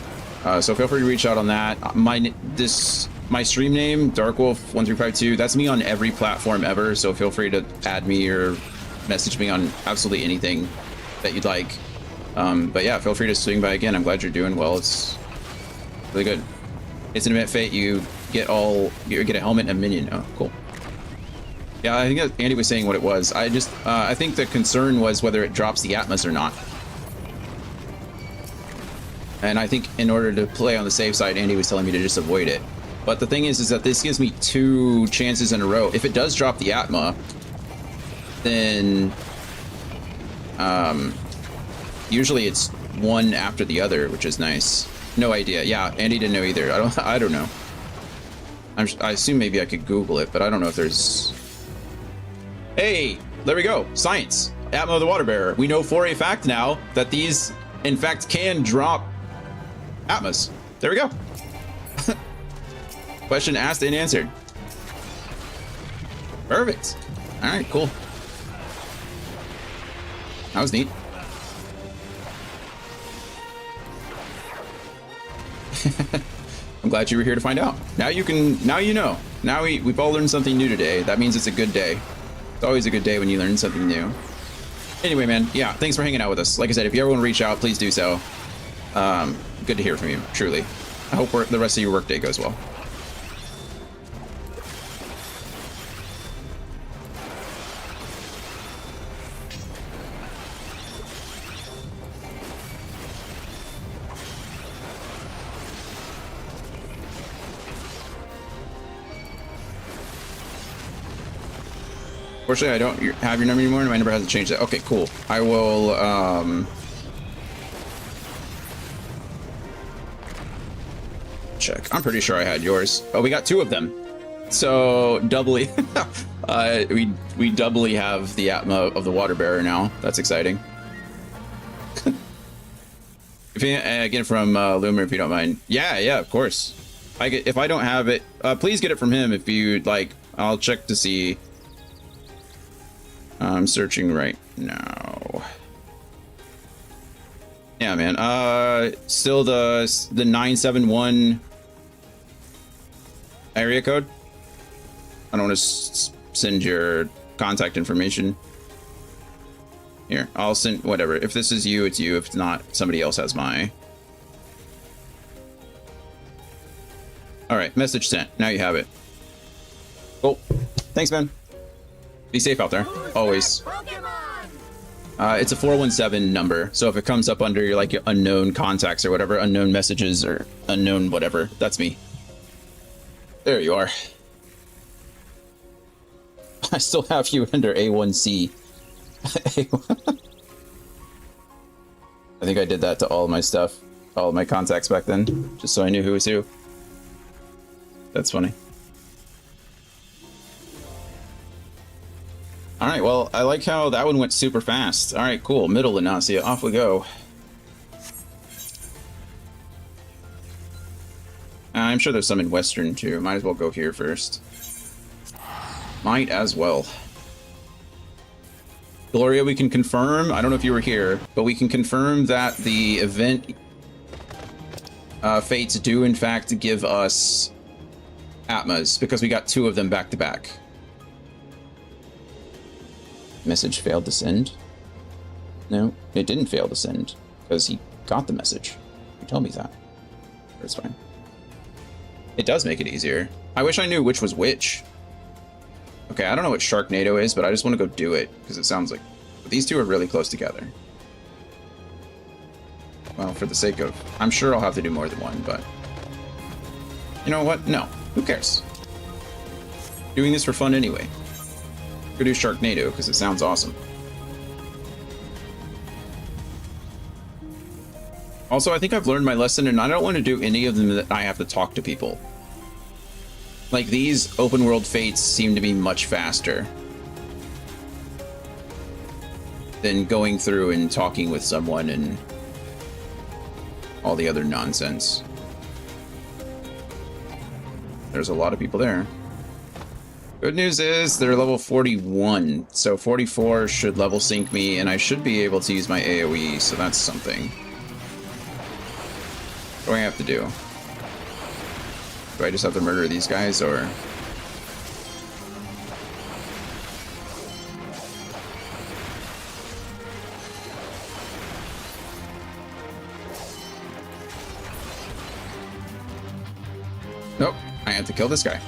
So feel free to reach out on that. My stream name, Darkwolf1352, that's me on every platform ever, so feel free to add me or message me on absolutely anything that you'd like. But yeah, feel free to swing by again. I'm glad you're doing well. It's really good. It's an event fate. You get a helmet and a minion. Oh, cool. Yeah, I think that Andy was saying what it was. I think the concern was whether it drops the Atmos or not. And I think in order to play on the safe side, Andy was telling me to just avoid it. But the thing is that this gives me 2 chances in a row. If it does drop the Atma, then usually it's one after the other, which is nice. No idea. Yeah, Andy didn't know either. I don't know. I assume maybe I could Google it, but I don't know if there's... Hey, there we go. Science. Atma of the Water Bearer. We know for a fact now that these, in fact, can drop Atmos. There we go. Question asked and answered. Perfect. All right, cool. That was neat. I'm glad you were here to find out. Now you know. Now we've all learned something new today. That means it's a good day. It's always a good day when you learn something new. Anyway, man, yeah, thanks for hanging out with us. Like I said, if you ever want to reach out, please do so. Good to hear from you, truly. I hope the rest of your workday goes well. Unfortunately, I don't have your number anymore, and my number hasn't changed that. Okay, cool. I will, check. I'm pretty sure I had yours. Oh, we got 2 of them. So, doubly, we doubly have the Atma of the Water Bearer now. That's exciting. If you, again, from Loomer, if you don't mind. Yeah, of course. If I don't have it, please get it from him if you'd like. I'll check to see. I'm searching right now. Yeah, man. Still the 971 area code. I don't want to send your contact information. Here, I'll send whatever. If this is you, it's you. If it's not, somebody else has my. All right, message sent. Now you have it. Cool. Thanks, man. Be safe out there, always. It's a 417 number, so if it comes up under your like your unknown contacts or whatever, unknown messages or unknown whatever, that's me. There you are. I still have you under A1C. I think I did that to all of my stuff, all of my contacts back then, just so I knew who was who. That's funny. All right, well, I like how that one went super fast. All right, cool. Middle of Nausea, off we go. I'm sure there's some in Western too. Might as well go here first. Might as well. Gloria, we can confirm, I don't know if you were here, but we can confirm that the event fates do in fact give us Atmas because we got 2 of them back to back. Message failed to send. No, it didn't fail to send because he got the message. You told me that. It's fine. It does make it easier. I wish I knew which was which. Okay, I don't know what Sharknado is, but I just want to go do it because it sounds like these 2 are really close together. Well, for the sake of, I'm sure I'll have to do more than one, but you know what? No, who cares? Doing this for fun anyway. Go do Sharknado because it sounds awesome. Also, I think I've learned my lesson, and I don't want to do any of them that I have to talk to people. Like, these open world fates seem to be much faster than going through and talking with someone and all the other nonsense. There's a lot of people there. Good news is they're level 41, so 44 should level sync me, and I should be able to use my AoE, so that's something. do I have to do? Do I just have to murder these guys, or... Nope, I have to kill this guy.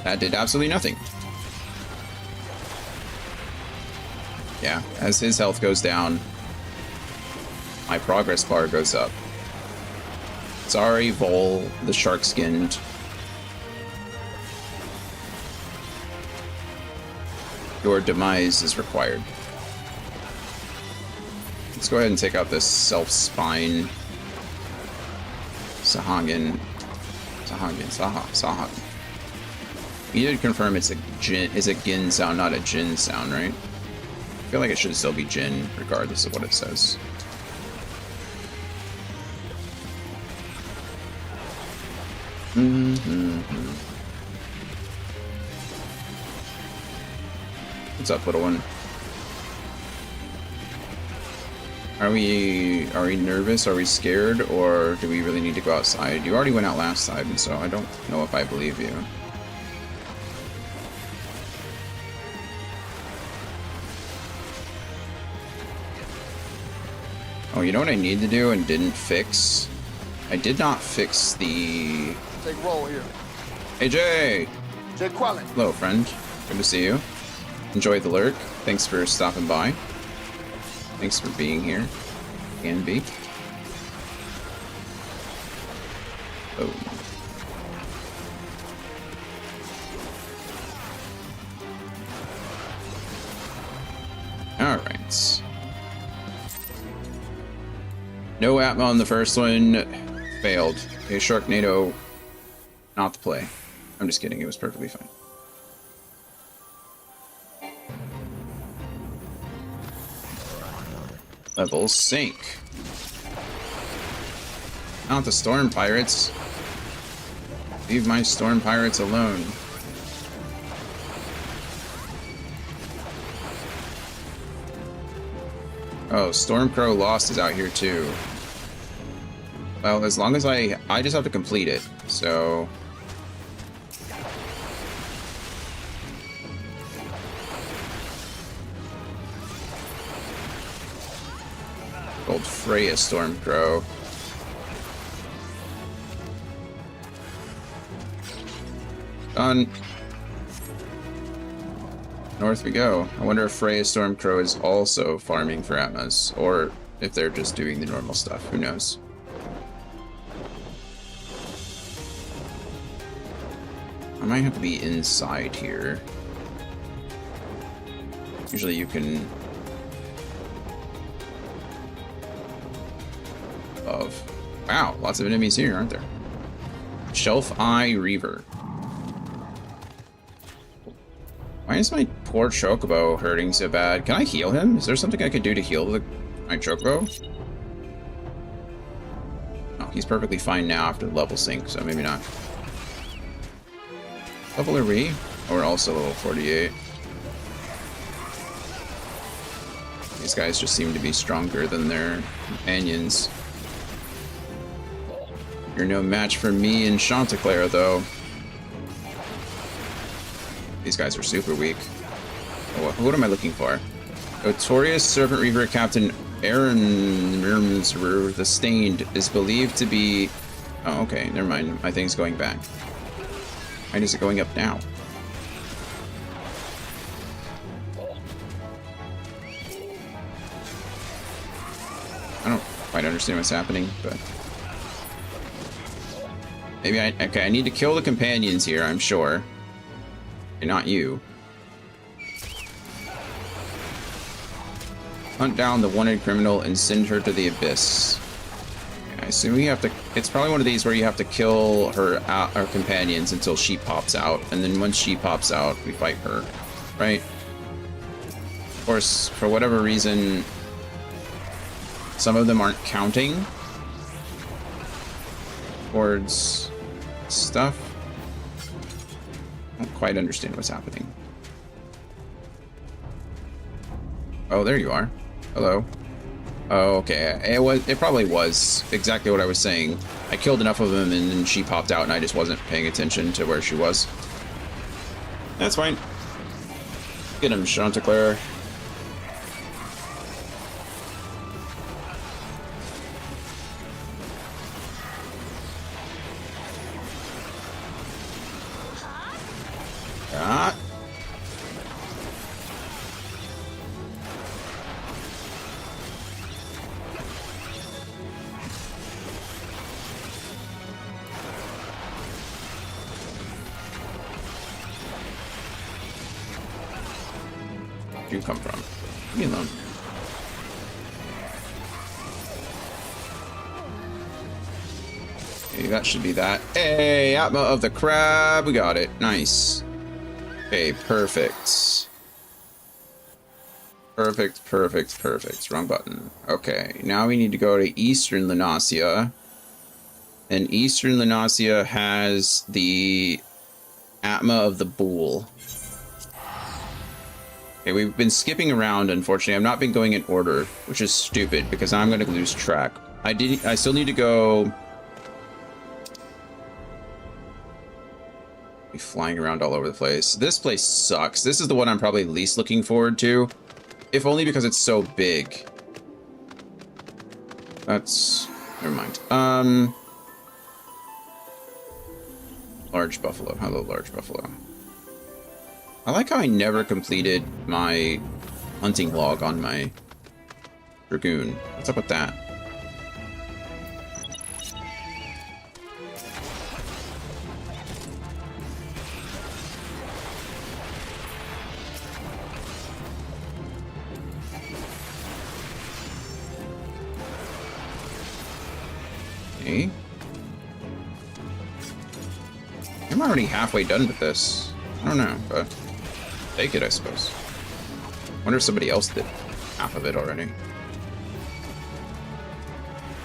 That did absolutely nothing. Yeah, as his health goes down, my progress bar goes up. Sorry, Vol, the shark-skinned. Your demise is required. Let's go ahead and take out this self-spine. Sahagan. You did confirm it's a Gin sound, not a Jin sound, right? I feel like it should still be Jin, regardless of what it says. What's up, little one? Are we nervous? Are we scared? Or do we really need to go outside? You already went out last time, and so I don't know if I believe you. Oh, you know what I need to do and didn't fix? I did not fix the... Take roll here. Hey, Jay! Jay Quallen. Hello, friend. Good to see you. Enjoy the lurk. Thanks for stopping by. Thanks for being here. Can be. Oh. Alright. No Atma on the first one. Failed. Okay, Sharknado, not the play. I'm just kidding, it was perfectly fine. Level sink. Not the storm pirates. Leave my storm pirates alone. Oh, Stormcrow Lost is out here too. Well, as long as I just have to complete it, so... Old Freya Stormcrow. Done. North we go. I wonder if Freya Stormcrow is also farming for Atmas, or if they're just doing the normal stuff. Who knows? I might have to be inside here. Usually you can... Wow, lots of enemies here, aren't there? Shelf Eye Reaver. Why is my poor Chocobo hurting so bad? Can I heal him? Is there something I could do to heal my Chocobo? Oh, he's perfectly fine now after the level sync, so maybe not. Level are we? Oh, we're also level 48. These guys just seem to be stronger than their companions. You're no match for me and Chanticleer, though. These guys are super weak. Oh, what am I looking for? Notorious Serpent Reaver Captain Aaron the Stained is believed to be... Oh, okay, never mind. My thing's going back. Why is it going up now? I don't quite understand what's happening, but... Maybe okay, I need to kill the companions here, I'm sure. Okay, not you. Hunt down the wanted criminal and send her to the abyss. Okay, so we have to... It's probably one of these where you have to kill her companions until she pops out. And then once she pops out, we fight her. Right? Of course, for whatever reason, some of them aren't counting towards stuff. I don't quite understand what's happening. Oh, there you are. Hello. Oh, okay. It probably was exactly what I was saying. I killed enough of them and then she popped out and I just wasn't paying attention to where she was. That's fine. Get him, Chanticleer. Ah. Where'd you come from? Leave me alone. Okay, that should be that. Hey, Atma of the Crab. We got it. Nice. Okay, perfect. Perfect, perfect, perfect. Wrong button. Okay, now we need to go to Eastern Lunasia. And Eastern Lunasia has the Atma of the Bull. Okay, we've been skipping around, unfortunately. I've not been going in order, which is stupid because I'm going to lose track. I still need to go... Be flying around all over the place. This place sucks. This is the one I'm probably least looking forward to. If only because it's so big. That's... Never mind. Large buffalo. Hello, large buffalo. I like how I never completed my hunting log on my Dragoon. What's up with that? Okay. I'm already halfway done with this. I don't know, but take it, I suppose. Wonder if somebody else did half of it already.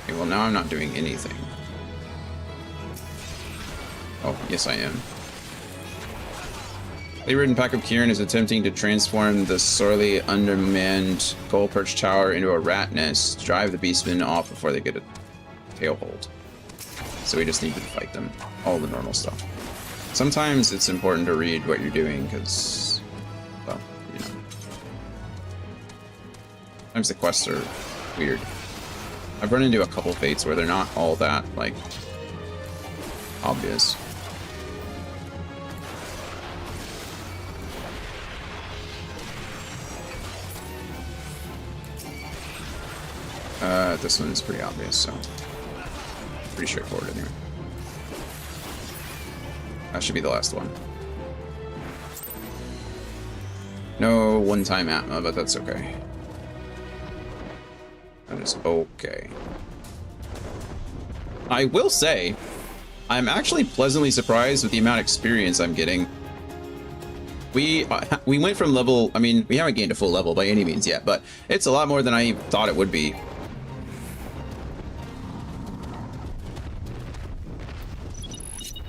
Okay, well now I'm not doing anything. Oh, yes I am. The ridden pack of Kieran is attempting to transform the sorely undermanned gold perch tower into a rat nest to drive the beastmen off before they get a tailhold. So we just need to fight them. All the normal stuff. Sometimes it's important to read what you're doing because, well, you know. Sometimes the quests are weird. I've run into a couple fates where they're not all that, like, obvious. This one's pretty obvious, so pretty straightforward anyway. That should be the last one. No one-time Atma, but that's okay. That is okay. I will say, I'm actually pleasantly surprised with the amount of experience I'm getting. We went from level... I mean, we haven't gained a full level by any means yet, but it's a lot more than I thought it would be.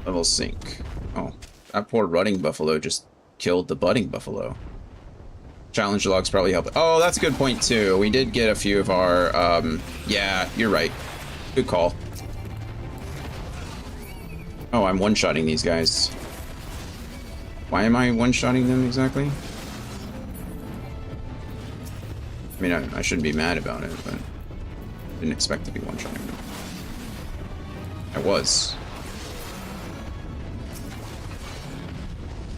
Level sync. Oh, that poor rutting buffalo just killed the budding buffalo. Challenge logs probably help. Oh, that's a good point too. We did get a few of our, yeah, you're right. Good call. Oh, I'm one-shotting these guys. Why am I one-shotting them exactly? I mean, I shouldn't be mad about it, but I didn't expect to be one-shotting them. I was.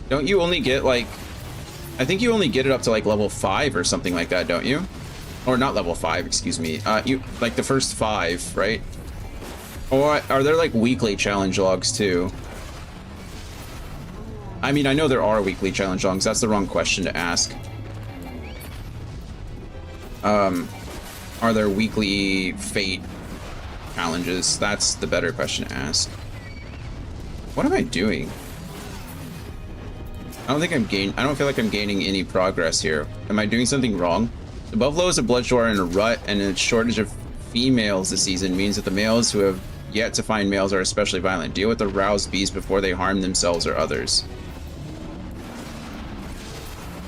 Don't you only get, like... I think you only get it up to, like, level 5 or something like that, don't you? Or not level 5, excuse me. You, like, the first 5, right? Or are there, like, weekly challenge logs, too? I mean, I know there are weekly challenge logs. That's the wrong question to ask. Are there weekly fate challenges? That's the better question to ask. What am I doing? I don't feel like I'm gaining any progress here. Am I doing something wrong? The buffalo is a bloodshore in a rut, and a shortage of females this season means that the males who have yet to find males are especially violent. Deal with the roused beasts before they harm themselves or others.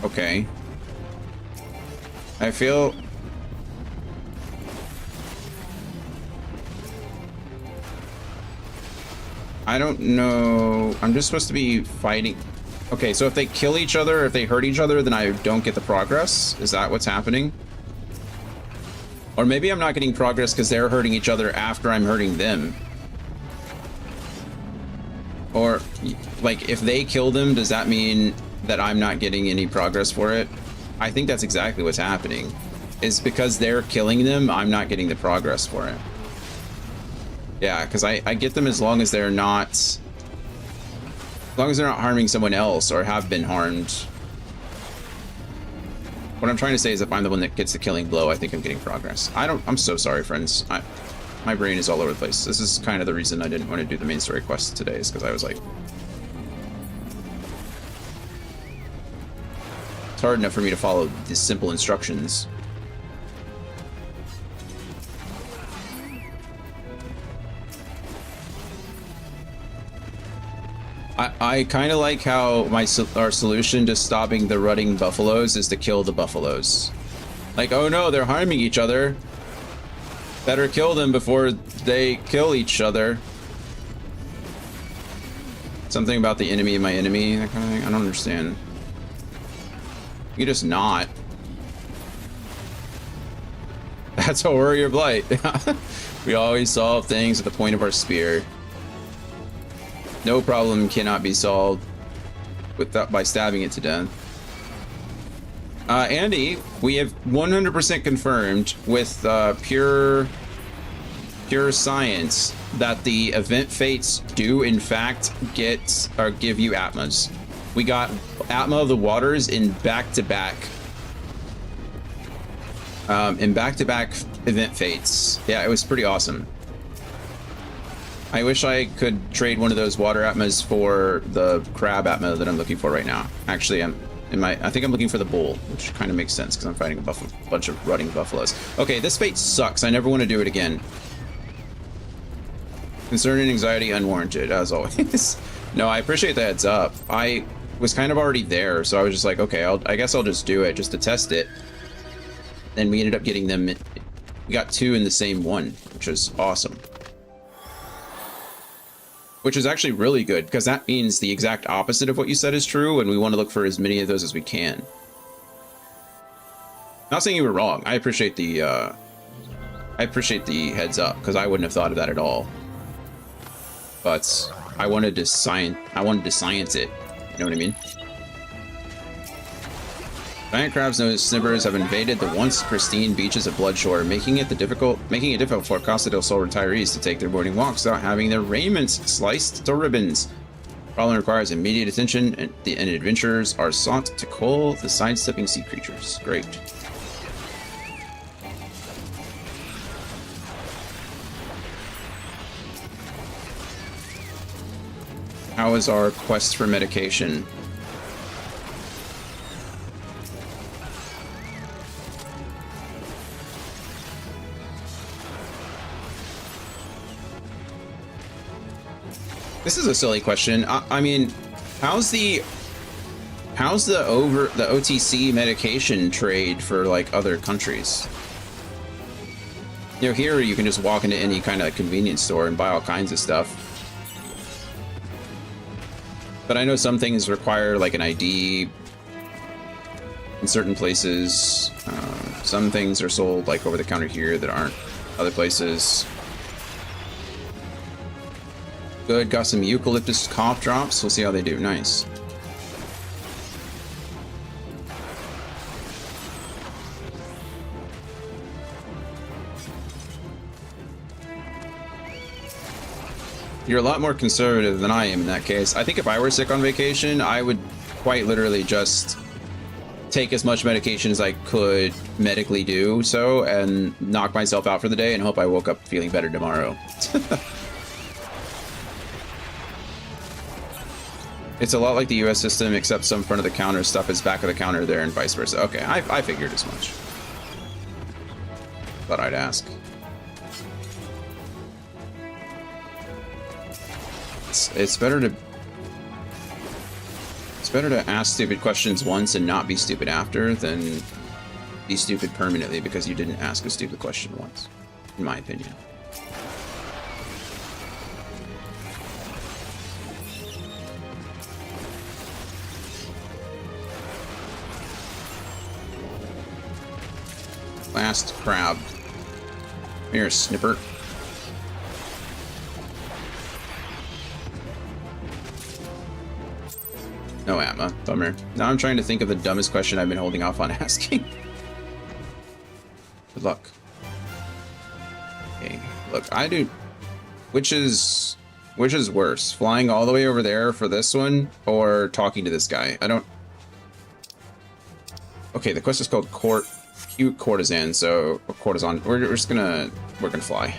Okay. I feel I don't know. I'm just supposed to be fighting. Okay, so if they kill each other, if they hurt each other, then I don't get the progress. Is that what's happening? Or maybe I'm not getting progress because they're hurting each other after I'm hurting them. Or, like, if they kill them, does that mean that I'm not getting any progress for it? I think that's exactly what's happening. Is because they're killing them, I'm not getting the progress for it. Yeah, because I get them as long as they're not... As long as they're not harming someone else or have been harmed. What I'm trying to say is if I'm the one that gets the killing blow, I think I'm getting progress. I'm so sorry, friends. My brain is all over the place. This is kind of the reason I didn't want to do the main story quest today, is because I was like... It's hard enough for me to follow these simple instructions. I kind of like how our solution to stopping the rutting buffaloes is to kill the buffaloes. Like, oh no, they're harming each other. Better kill them before they kill each other. Something about the enemy of my enemy, that kind of thing. I don't understand. You just not. That's a warrior blight. We always solve things at the point of our spear. No problem cannot be solved by stabbing it to death. Andy, we have 100% confirmed with pure science that the event fates do in fact get or give you Atmas. We got Atma of the Waters in back-to-back event fates. Yeah, it was pretty awesome. I wish I could trade one of those water Atmas for the crab Atma that I'm looking for right now. Actually, I think I'm looking for the bull, which kind of makes sense because I'm fighting a bunch of rutting buffaloes. Okay, this fate sucks. I never want to do it again. Concern and anxiety unwarranted, as always. No, I appreciate the heads up. I was kind of already there, so I was just like, okay, I guess I'll just do it just to test it. Then we ended up getting them. We got 2 in the same one, which is awesome. Which is actually really good, because that means the exact opposite of what you said is true, and we want to look for as many of those as we can. Not saying you were wrong. I appreciate the heads up, because I wouldn't have thought of that at all. But I wanted to science it. You know what I mean? Giant crabs and snippers have invaded the once pristine beaches of Bloodshore, making it difficult for Costa del Sol retirees to take their morning walks without having their raiment sliced to ribbons. The problem requires immediate attention, and adventurers are sought to cull the sidestepping sea creatures. Great. How is our quest for medication? This is a silly question. I mean, how's the OTC medication trade for like other countries? You know, here you can just walk into any kind of convenience store and buy all kinds of stuff. But I know some things require like an ID in certain places. Some things are sold like over the counter here that aren't other places. Good, got some eucalyptus cough drops. We'll see how they do. Nice. You're a lot more conservative than I am in that case. I think if I were sick on vacation, I would quite literally just take as much medication as I could medically do so and knock myself out for the day and hope I woke up feeling better tomorrow. It's a lot like the US system, except some front of the counter stuff is back of the counter there and vice versa. Okay, I figured as much. Thought I'd ask. It's better to ask stupid questions once and not be stupid after than be stupid permanently because you didn't ask a stupid question once, in my opinion. fast crab. Here, snipper. No ammo. Bummer. Now I'm trying to think of the dumbest question I've been holding off on asking. Good luck. Okay, look, I do. Which is worse? Flying all the way over there for this one, or talking to this guy? I don't. Okay, the quest is called Cute Courtesan, so courtesan. We're gonna fly.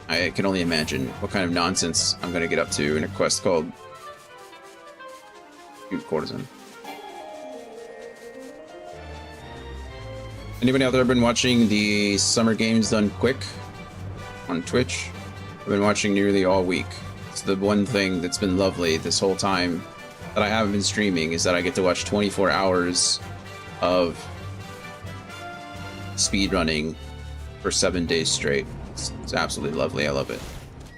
I can only imagine what kind of nonsense I'm gonna get up to in a quest called Cute Courtesan. Anybody out there been watching the Summer Games Done Quick on Twitch? I've been watching nearly all week. It's the one thing that's been lovely this whole time that I haven't been streaming, is that I get to watch 24 hours of speed running for 7 days straight. It's absolutely lovely. I love it.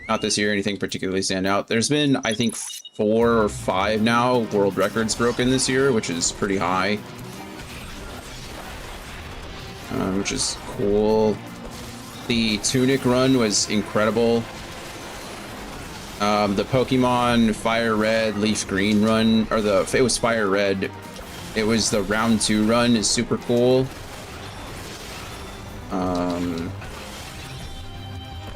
Not this year anything particularly stand out. There's been, I think, 4 or 5 now world records broken this year, which is pretty high. Which is cool. The Tunic run was incredible. The Pokemon Fire Red, Leaf Green run, or it was Fire Red. It was the round 2 run is super cool.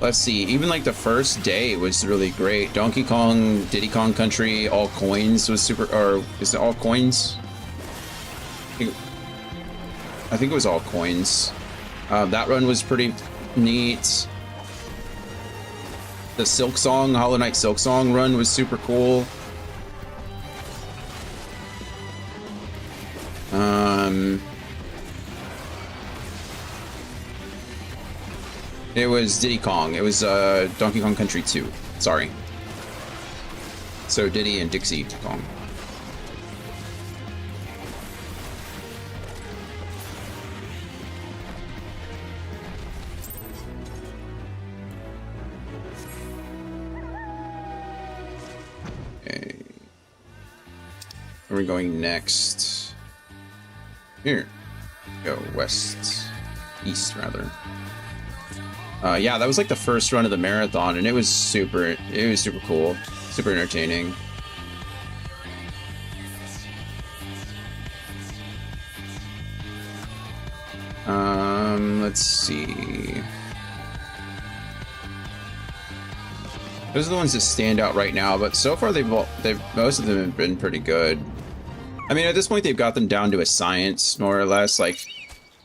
Let's see, even like the first day was really great. Donkey Kong, Diddy Kong Country, all coins was super, or is it all coins? I think it was all coins. That run was pretty neat. The Silk Song, Hollow Knight Silk Song run was super cool. It was Diddy Kong. It was Donkey Kong Country 2. Sorry. So Diddy and Dixie Kong. Okay. Where are we going next? Here. Go west. East, rather. Yeah, that was like the first run of the marathon, and it was super cool, super entertaining. Let's see. Those are the ones that stand out right now, but so far most of them have been pretty good. I mean, at this point, they've got them down to a science, more or less. Like,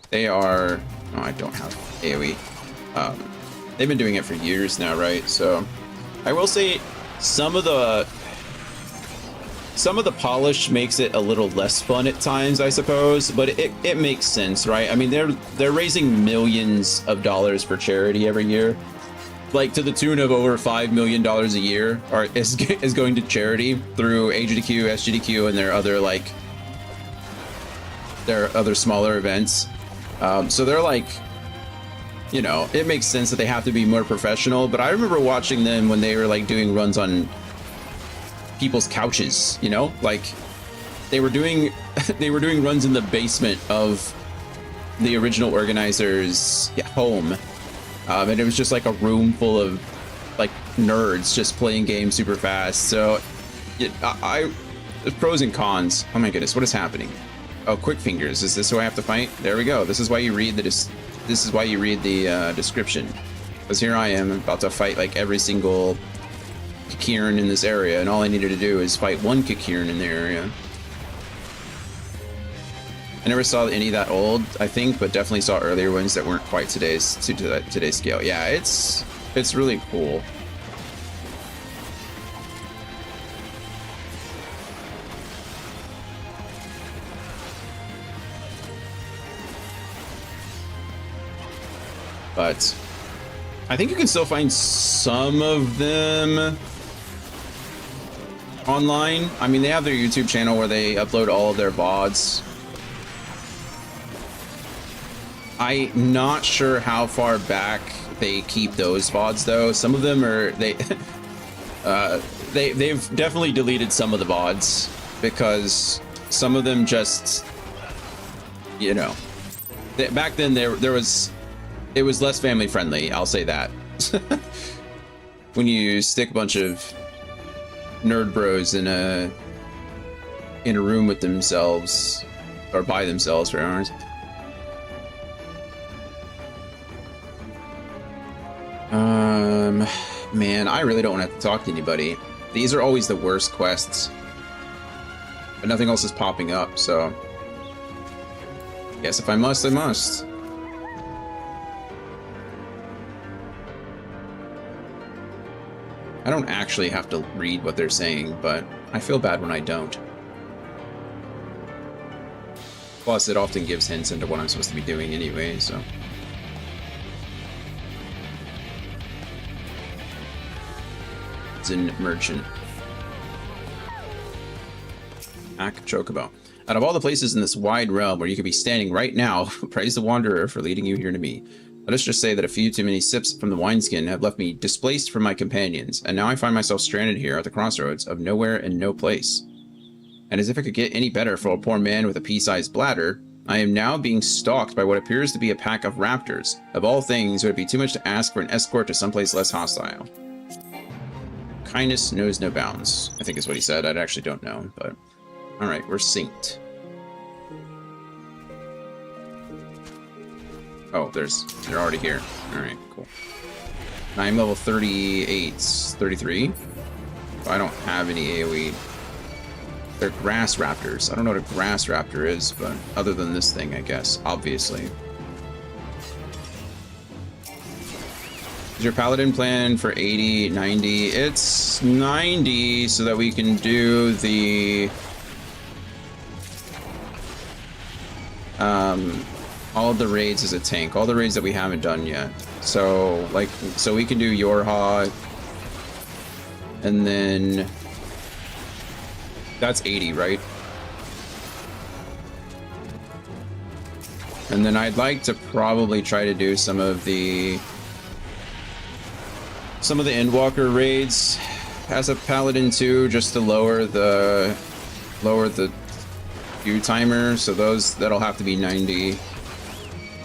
they are. Oh, I don't have AoE. They've been doing it for years now, right? So I will say some of the polish makes it a little less fun at times, I suppose, but it makes sense, right? I mean, they're raising millions of dollars for charity every year, like to the tune of over $5 million a year, or is going to charity through HDQ, SGDQ, and their other smaller events. So they're like, you know, it makes sense that they have to be more professional, but I remember watching them when they were like doing runs on people's couches, you know, like they were doing runs in the basement of the original organizer's home, and it was just like a room full of like nerds just playing games super fast. So there's pros and cons. Oh my goodness, what is happening? Oh, quick fingers. Is this who I have to fight? There we go. This is why you read the description, because here I am about to fight like every single Kikirin in this area, and all I needed to do is fight one Kikirin in the area. I never saw any that old, I think, but definitely saw earlier ones that weren't quite today's scale. Yeah, it's really cool. But I think you can still find some of them online. I mean, they have their YouTube channel where they upload all of their VODs. I'm not sure how far back they keep those VODs though. Some of them are they've definitely deleted some of the VODs because some of them just, you know, Back then, it was less family friendly. I'll say that. When you stick a bunch of nerd bros in a room with themselves or by themselves for hours. Man, I really don't want to have to talk to anybody. These are always the worst quests, but nothing else is popping up, so guess if I must, I must. I don't actually have to read what they're saying, but I feel bad when I don't. Plus, it often gives hints into what I'm supposed to be doing anyway, so. Zen Merchant. Ack Chocobo. Out of all the places in this wide realm where you could be standing right now, praise the Wanderer for leading you here to me. Let us just say that a few too many sips from the wineskin have left me displaced from my companions, and now I find myself stranded here at the crossroads of nowhere and no place. And as if it could get any better for a poor man with a pea-sized bladder, I am now being stalked by what appears to be a pack of raptors. Of all things, would it be too much to ask for an escort to someplace less hostile? Kindness knows no bounds, I think is what he said. I actually don't know, but... Alright, we're synced. Oh, they're already here. Alright, cool. I'm level 38, 33. I don't have any AoE. They're grass raptors. I don't know what a grass raptor is, but other than this thing, I guess, obviously. Is your paladin plan for 80, 90? It's 90 so that we can do the... all the raids as a tank, all the raids that we haven't done yet. So, like, so we can do Yorha, and then that's 80, right? And then I'd like to probably try to do some of the Endwalker raids as a paladin too, just to lower the queue timer. So that'll have to be 90.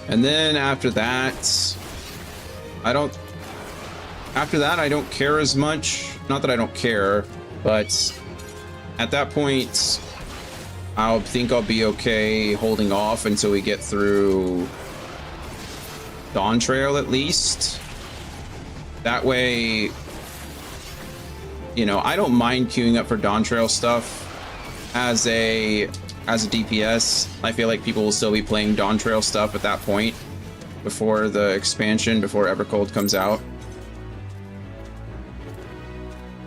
And then after that, I don't care as much. Not that I don't care, but at that point, I think I'll be okay holding off until we get through Dawn Trail at least. That way, you know, I don't mind queuing up for Dawn Trail stuff as a DPS. I feel like people will still be playing Dawn Trail stuff at that point before the expansion, before Evercold comes out.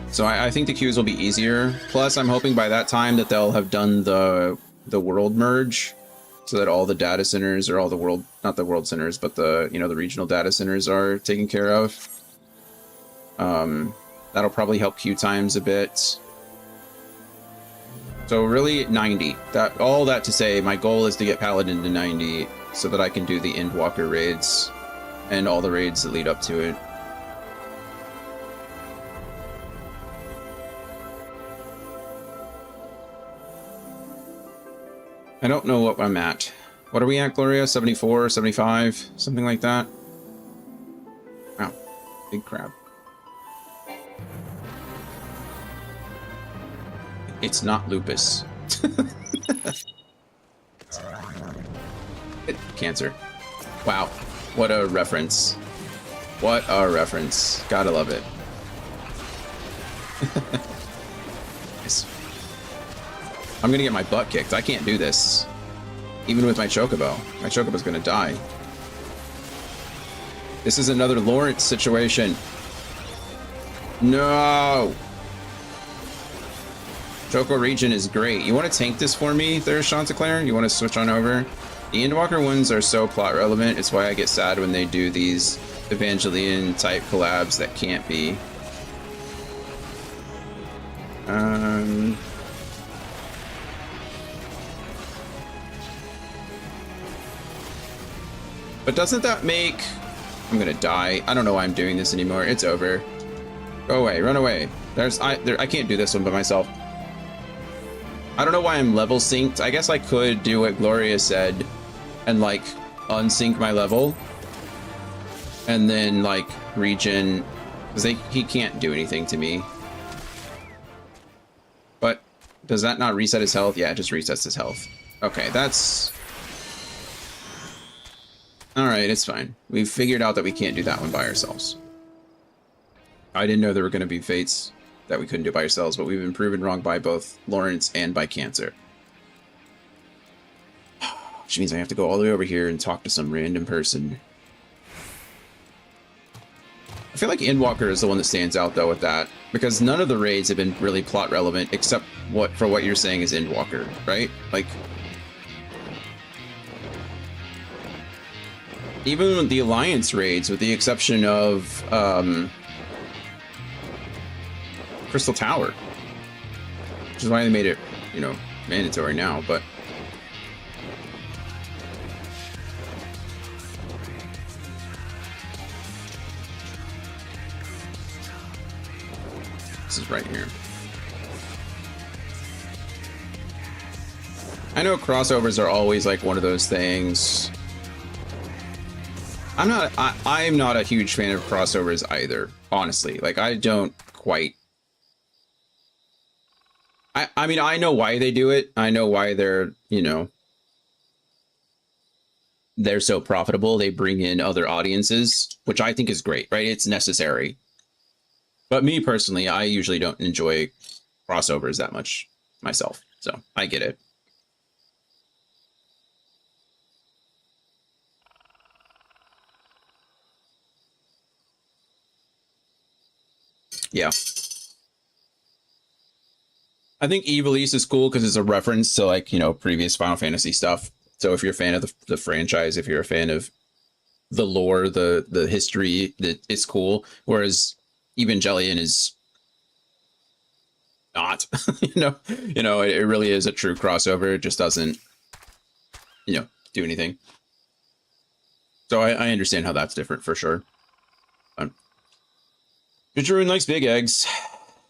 So I think the queues will be easier. Plus, I'm hoping by that time that they'll have done the world merge, so that all the data centers, or all the world, not the world centers, but the, you know, the regional data centers are taken care of. That'll probably help queue times a bit. So really 90. All that to say, my goal is to get Paladin to 90 so that I can do the Endwalker raids and all the raids that lead up to it. I don't know what I'm at. What are we at, Gloria? 74, 75, something like that? Wow, big crab. It's not lupus. Cancer. Wow, what a reference. What a reference. Gotta love it. Nice. I'm gonna get my butt kicked. I can't do this. Even with my Chocobo. My Chocobo's gonna die. This is another Lawrence situation. No! Choco region is great. You want to tank this for me there, Chanticleer? You want to switch on over? The Endwalker ones are so plot relevant. It's why I get sad when they do these Evangelion type collabs that can't be. But doesn't that make... I'm gonna die. I don't know why I'm doing this anymore. It's over. Go away. Run away. I can't do this one by myself. I don't know why I'm level synced. I guess I could do what Gloria said and, like, unsync my level and then like regen, because he can't do anything to me. But does that not reset his health? Yeah, it just resets his health. Okay, that's all right. It's fine. We've figured out that we can't do that one by ourselves. I didn't know there were going to be fates that we couldn't do by ourselves, but we've been proven wrong by both Lawrence and by Cancer. Which means I have to go all the way over here and talk to some random person. I feel like Endwalker is the one that stands out though with that, because none of the raids have been really plot relevant except for what you're saying is Endwalker, right? Like, even the Alliance raids, with the exception of Crystal Tower, which is why they made it, you know, mandatory now, but this is right here. I know crossovers are always like one of those things. I'm not a huge fan of crossovers either, honestly. Like, I don't quite. I mean, I know why they do it. I know why they're, you know, they're so profitable. They bring in other audiences, which I think is great, right? It's necessary. But me personally, I usually don't enjoy crossovers that much myself. So I get it. Yeah. I think Evilise is cool because it's a reference to, like, you know, previous Final Fantasy stuff. So if you're a fan of the franchise, if you're a fan of the lore, the history, it's cool. Whereas Evangelion is not, you know, it really is a true crossover. It just doesn't, you know, do anything. So I understand how that's different for sure. Dragoon likes big eggs.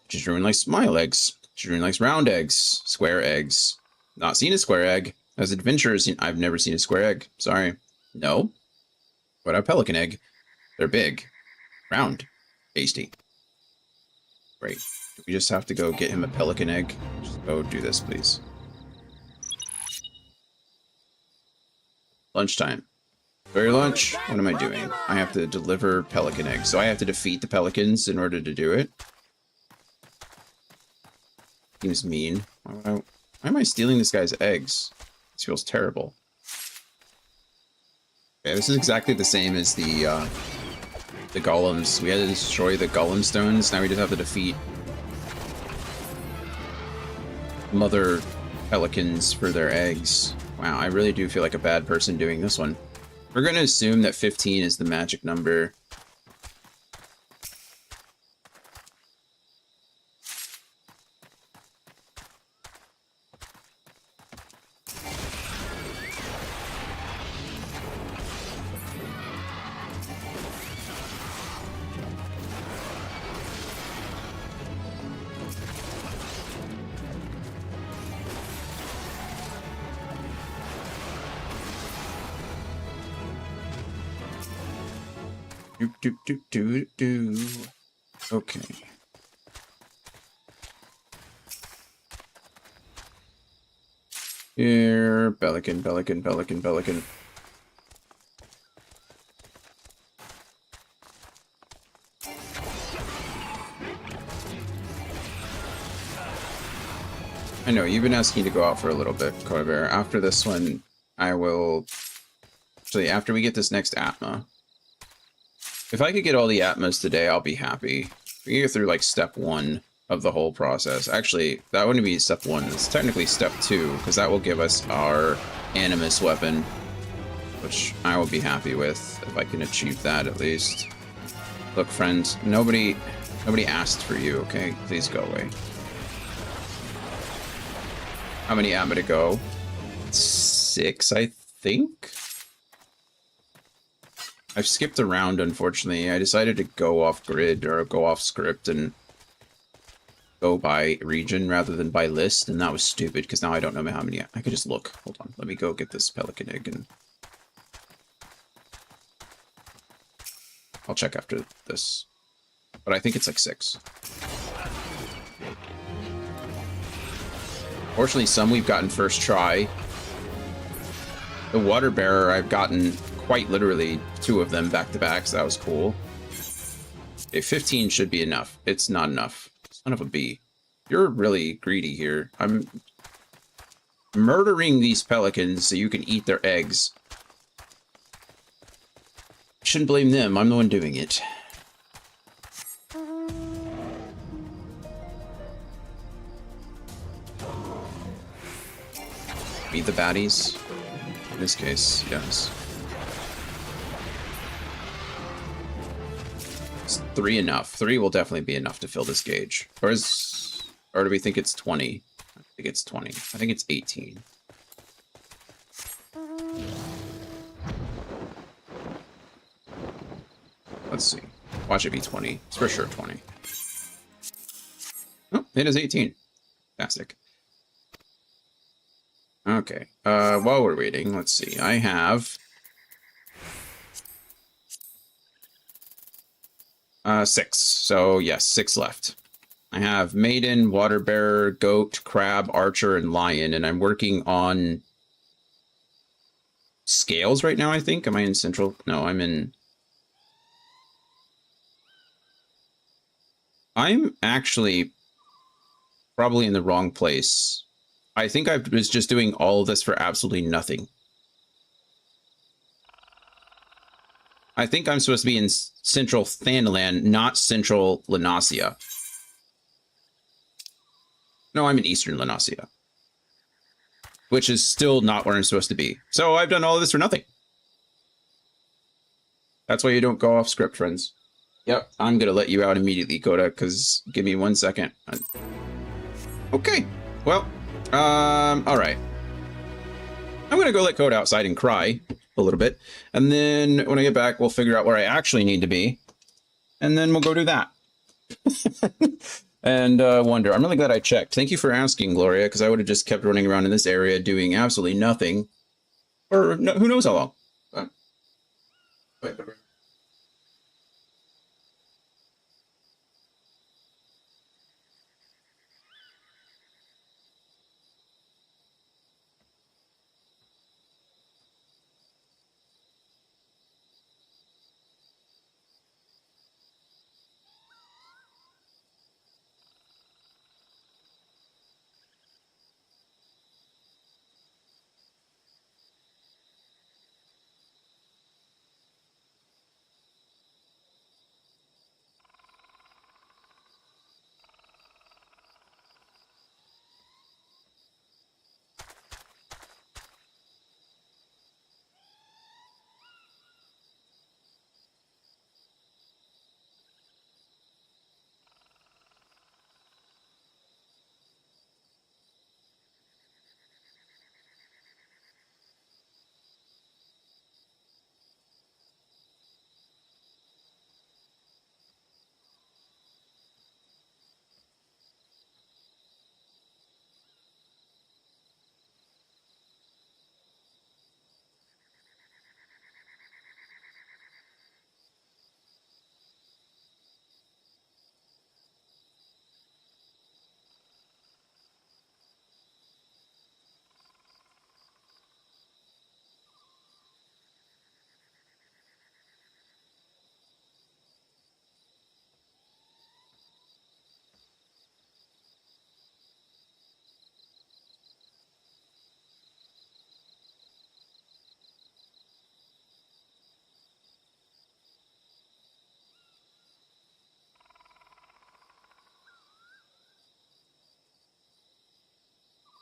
Dragoon likes smile eggs. Dragoon likes round eggs, square eggs. Not seen a square egg. As adventurers, I've never seen a square egg. Sorry. No. What a pelican egg? They're big, round, tasty. Great. Do we just have to go get him a pelican egg? Just go do this, please. Lunchtime. For your lunch, what am I doing? I have to deliver pelican eggs. So I have to defeat the pelicans in order to do it. Seems mean. Why am I stealing this guy's eggs? This feels terrible. Okay, this is exactly the same as the golems. We had to destroy the golem stones. Now we just have to defeat mother pelicans for their eggs. Wow, I really do feel like a bad person doing this one. We're going to assume that 15 is the magic number. Do. Okay. Here, pelican. I know, you've been asking to go out for a little bit, Coibear. After this one, I will... Actually, after we get this next Atma... If I could get all the Atmas today, I'll be happy. We can get through, like, step 1 of the whole process. Actually, that wouldn't be step 1. It's technically step 2, because that will give us our Animus weapon, which I will be happy with, if I can achieve that, at least. Look, friend, nobody asked for you, okay? Please go away. How many Atma to go? 6, I think? I've skipped around, unfortunately. I decided to go off grid or go off script and go by region rather than by list, and that was stupid because now I don't know how many. I could just look. Hold on. Let me go get this pelican egg and I'll check after this. But I think it's like 6. Fortunately, some we've gotten first try. The water bearer, I've gotten quite literally 2 of them back to back, so that was cool. Okay, 15 should be enough. It's not enough. Son of a bee. You're really greedy here. I'm murdering these pelicans so you can eat their eggs. Shouldn't blame them. I'm the one doing it. Beat the baddies. In this case, yes. Is 3 enough? 3 will definitely be enough to fill this gauge. Or do we think it's 20? I think it's 20. I think it's 18. Let's see. Watch it be 20. It's for sure 20. Oh, it is 18. Fantastic. Okay. While we're waiting, let's see. I have 6. So yes, 6 left. I have maiden, water bearer, goat, crab, archer, and lion, and I'm working on scales right now, I think. Am I in central? No, I'm actually probably in the wrong place. I think I was just doing all of this for absolutely nothing. I think I'm supposed to be in central Thanalan, not central Lanasia. No, I'm in eastern Lanasia. Which is still not where I'm supposed to be. So I've done all of this for nothing. That's why you don't go off script, friends. Yep, I'm going to let you out immediately, Coda, because give me 1 second. Okay, well, all right. I'm going to go let Coda outside and cry a little bit. And then when I get back, we'll figure out where I actually need to be. And then we'll go do that. And wonder. I'm really glad I checked. Thank you for asking, Gloria, because I would have just kept running around in this area doing absolutely nothing. Or no, who knows how long.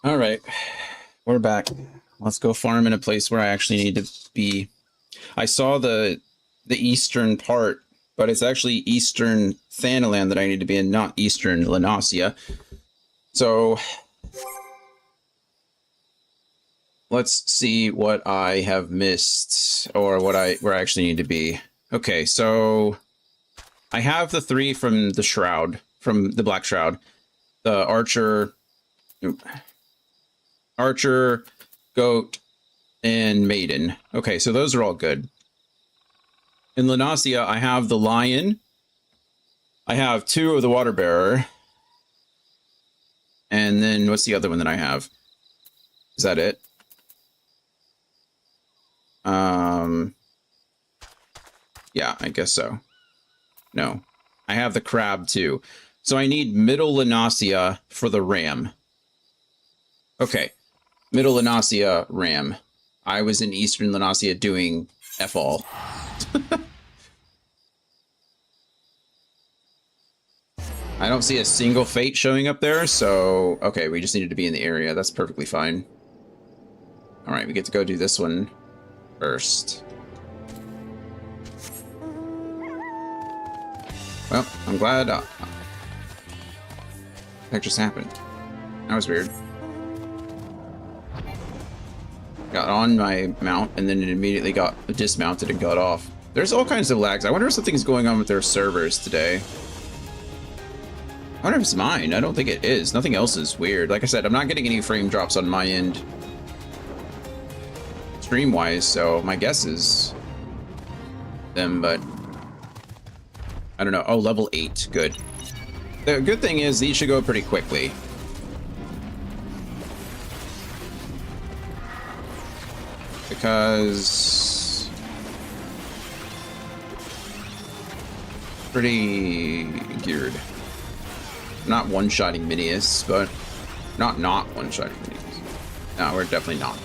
All right, we're back. Let's go farm in a place where I actually need to be. I saw the eastern part, but it's actually eastern Thanalan that I need to be in, not eastern Lanasia. So let's see what I have missed, or where I actually need to be. Okay, so I have the 3 from the Shroud, from the Black Shroud, the Archer. Archer, Goat, and Maiden. Okay, so those are all good. In Lanasia, I have the lion. I have 2 of the water bearer. And then what's the other one that I have? Is that it? Yeah, I guess so. No. I have the crab too. So I need middle Lanasia for the ram. Okay. Middle Lanasia, ram. I was in Eastern Lanasia doing F-all. I don't see a single fate showing up there, so... Okay, we just needed to be in the area. That's perfectly fine. Alright, we get to go do this one first. Well, I'm glad... that just happened. That was weird. Got on my mount, and then it immediately got dismounted and got off. There's all kinds of lags. I wonder if something's going on with their servers today. I wonder if it's mine. I don't think it is. Nothing else is weird. Like I said, I'm not getting any frame drops on my end. Stream-wise, so my guess is them, but... I don't know. Oh, level 8. Good. The good thing is these should go pretty quickly. Because... pretty geared. Not one-shotting Minius, but not one-shotting Minius. No, we're definitely not.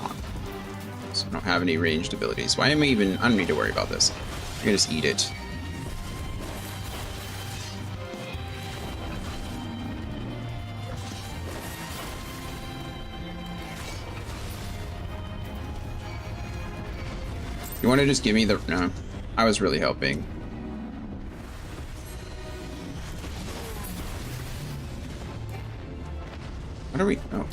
So I don't have any ranged abilities. Why am I even... I don't need to worry about this. I can just eat it. You want to just give me the... No. I was really helping. What are we... Oh.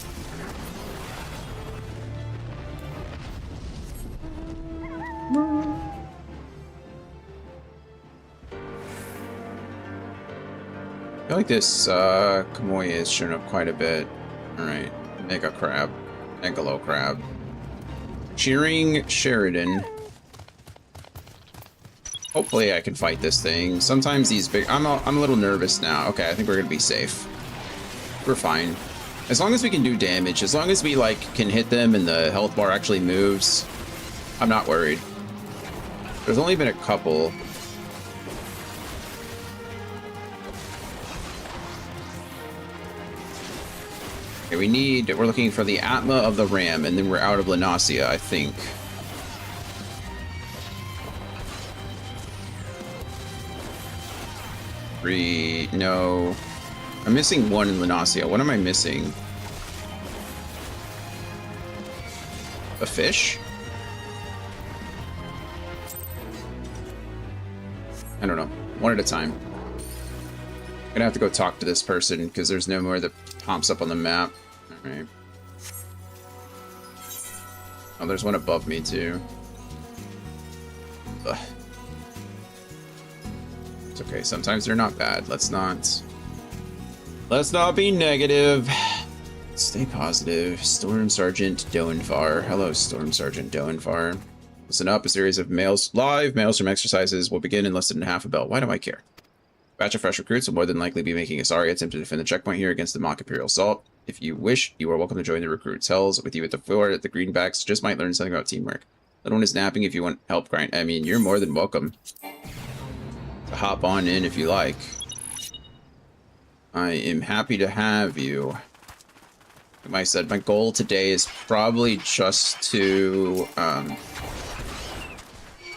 I feel like this Kamui has shown up quite a bit. Alright. Mega Crab. Megalo Crab. Cheering Sheridan. Hopefully I can fight this thing. Sometimes these big... I'm a little nervous now. Okay, I think we're gonna be safe. We're fine. As long as we can do damage, as long as we, like, can hit them and the health bar actually moves, I'm not worried. There's only been a couple. Okay, we're looking for the Atma of the Ram, and then we're out of Lanasia, I think. No. I'm missing one in Lanasia. What am I missing? A fish? I don't know. One at a time. I'm gonna have to go talk to this person because there's no more that pops up on the map. Alright. Oh, there's one above me too. Ugh. It's okay. Sometimes they're not bad. Let's not be negative. Stay positive. Storm Sergeant Doanfar. Hello, Storm Sergeant Doanfar. Listen up. A series of live maelstrom exercises will begin in less than half a bell. Why do I care? Batch of fresh recruits will more than likely be making a sorry attempt to defend the checkpoint here against the mock Imperial assault. If you wish, you are welcome to join the recruits. Hells with you at the floor at the greenbacks. Just might learn something about teamwork. That one is napping if you want help grind. I mean, you're more than welcome to hop on in if you like. I am happy to have you. Like I said, my goal today is probably just to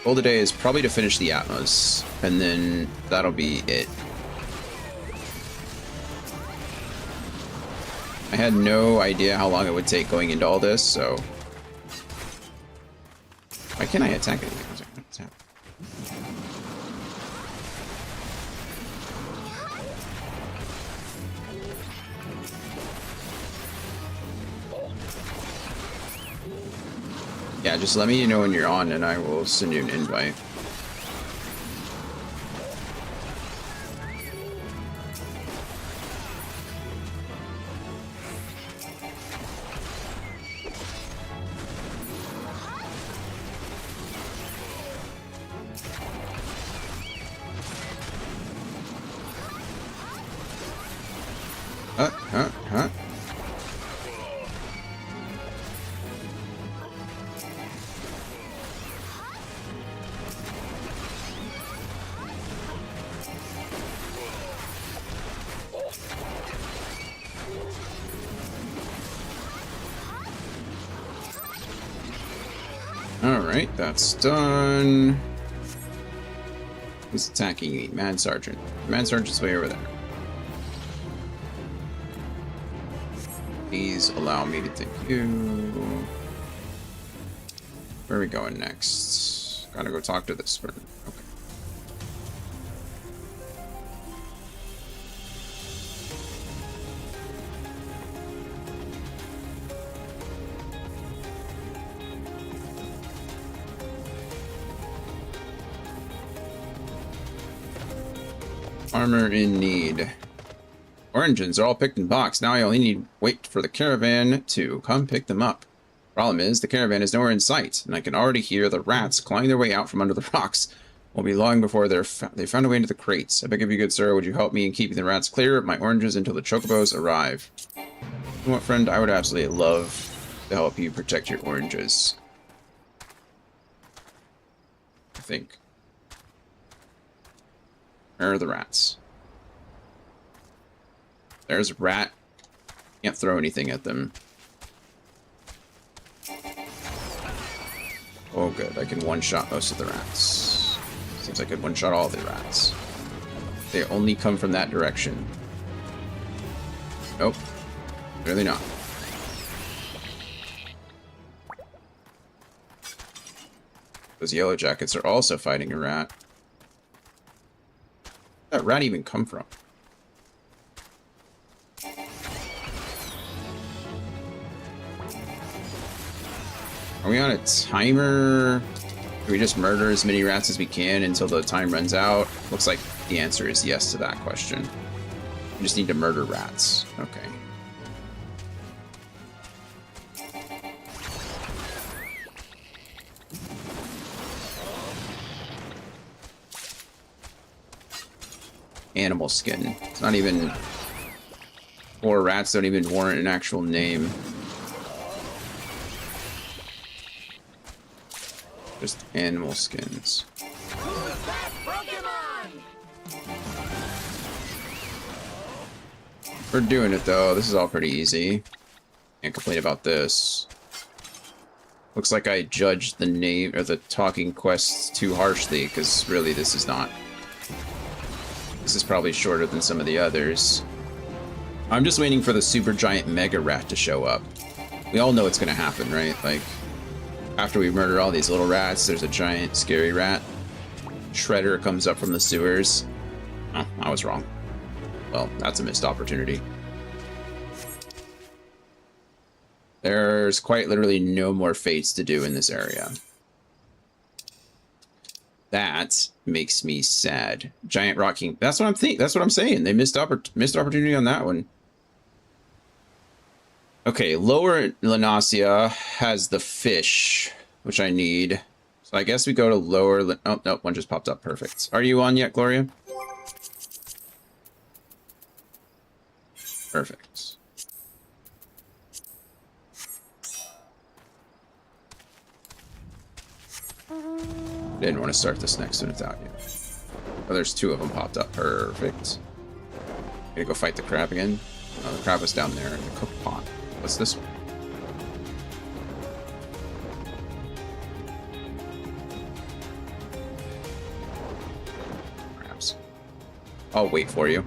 to finish the Atmos, and then that'll be it. I had no idea how long it would take going into all this, so... Why can't I attack anything? What's happening? Yeah, just let me know when you're on and I will send you an invite. Alright, that's done. Who's attacking me? Mad Sergeant. Mad Sergeant's way over there. Please allow me to take you. Where are we going next? Gotta go talk to this one. Okay. Armor in need. Oranges are all picked and boxed. Now I only need wait for the caravan to come pick them up. Problem is, the caravan is nowhere in sight, and I can already hear the rats clawing their way out from under the rocks. Won't be long before they found a way into the crates. I beg of you, good sir, would you help me in keeping the rats clear of my oranges until the chocobos arrive? You know what, friend? I would absolutely love to help you protect your oranges. I think. Where are the rats? There's a rat. Can't throw anything at them. Oh, good. I can one-shot most of the rats. Seems like I could one-shot all the rats. They only come from that direction. Nope. Really not. Those yellow jackets are also fighting a rat. Where'd that rat even come from? Are we on a timer? Do we just murder as many rats as we can until the time runs out? Looks like the answer is yes to that question. We just need to murder rats. Okay. Animal skin. It's not even... 4 rats don't even warrant an actual name. Just animal skins. Who's that Pokemon? We're doing it though. This is all pretty easy. Can't complain about this. Looks like I judged the name or the talking quests too harshly, because really this is not. This is probably shorter than some of the others. I'm just waiting for the super giant mega rat to show up. We all know it's gonna happen, right? Like, after we murder all these little rats, there's a giant scary rat. Shredder comes up from the sewers. Oh, I was wrong. Well, that's a missed opportunity. There's quite literally no more fates to do in this area. That makes me sad. Giant rocking. That's what I'm thinking. That's what I'm saying. They missed opportunity on that one. Okay, lower Lanasia has the fish, which I need. So I guess we go to lower... Oh, no, one just popped up. Perfect. Are you on yet, Gloria? Perfect. Didn't want to start this next one without you. Oh, there's 2 of them popped up. Perfect. Gonna go fight the crab again? Oh, the crab was down there in the cook pot. What's this one? Crabs. I'll wait for you.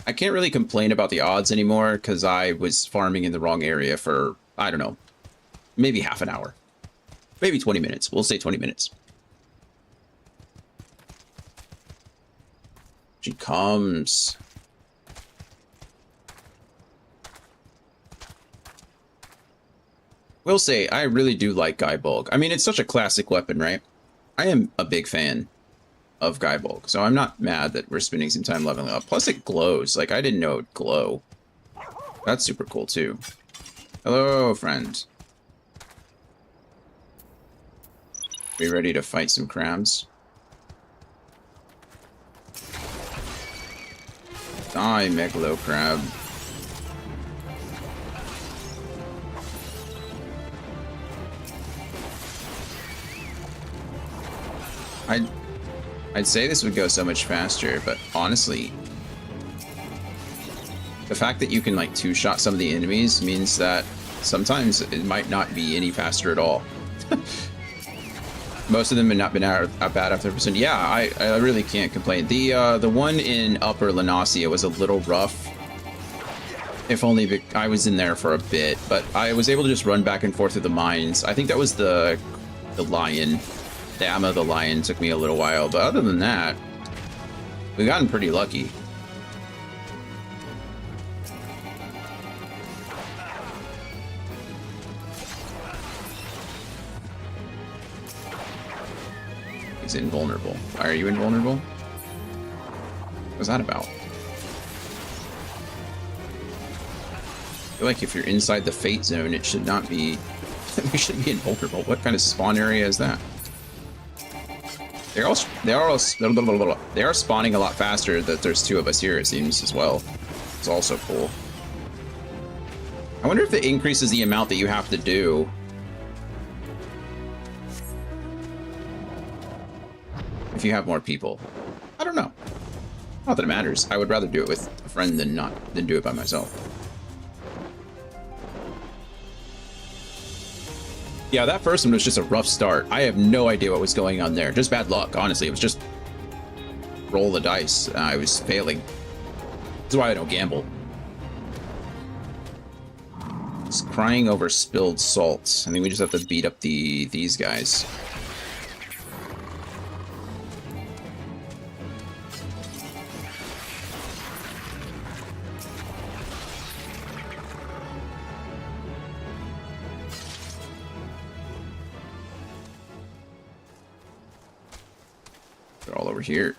I can't really complain about the odds anymore because I was farming in the wrong area for, I don't know, maybe half an hour. Maybe 20 minutes. We'll say 20 minutes. She comes. Will say, I really do like Guy Bulk. I mean, it's such a classic weapon, right? I am a big fan of Guy Bulk, so I'm not mad that we're spending some time leveling up. Plus, it glows. Like, I didn't know it'd glow. That's super cool, too. Hello, friend. We ready to fight some crabs? Die, Megalo Crab. I'd say this would go so much faster, but honestly, the fact that you can like two-shot some of the enemies means that sometimes it might not be any faster at all. Most of them have not been out bad after percent. Yeah, I really can't complain. The one in Upper Lanasia was a little rough. If only I was in there for a bit, but I was able to just run back and forth through the mines. I think that was the lion. The Amma the lion took me a little while, but other than that, we've gotten pretty lucky. He's invulnerable. Why are you invulnerable? What's that about? I feel like if you're inside the fate zone, it should not be... we should be invulnerable. What kind of spawn area is that? They are spawning a lot faster that there's two of us here, it seems, as well. It's also cool. I wonder if it increases the amount that you have to do. If you have more people. I don't know. Not that it matters. I would rather do it with a friend than do it by myself. Yeah, that first one was just a rough start. I have no idea what was going on there. Just bad luck, honestly. It was just roll the dice. I was failing. That's why I don't gamble. It's crying over spilled salt. I think we just have to beat up these guys. They're all over here.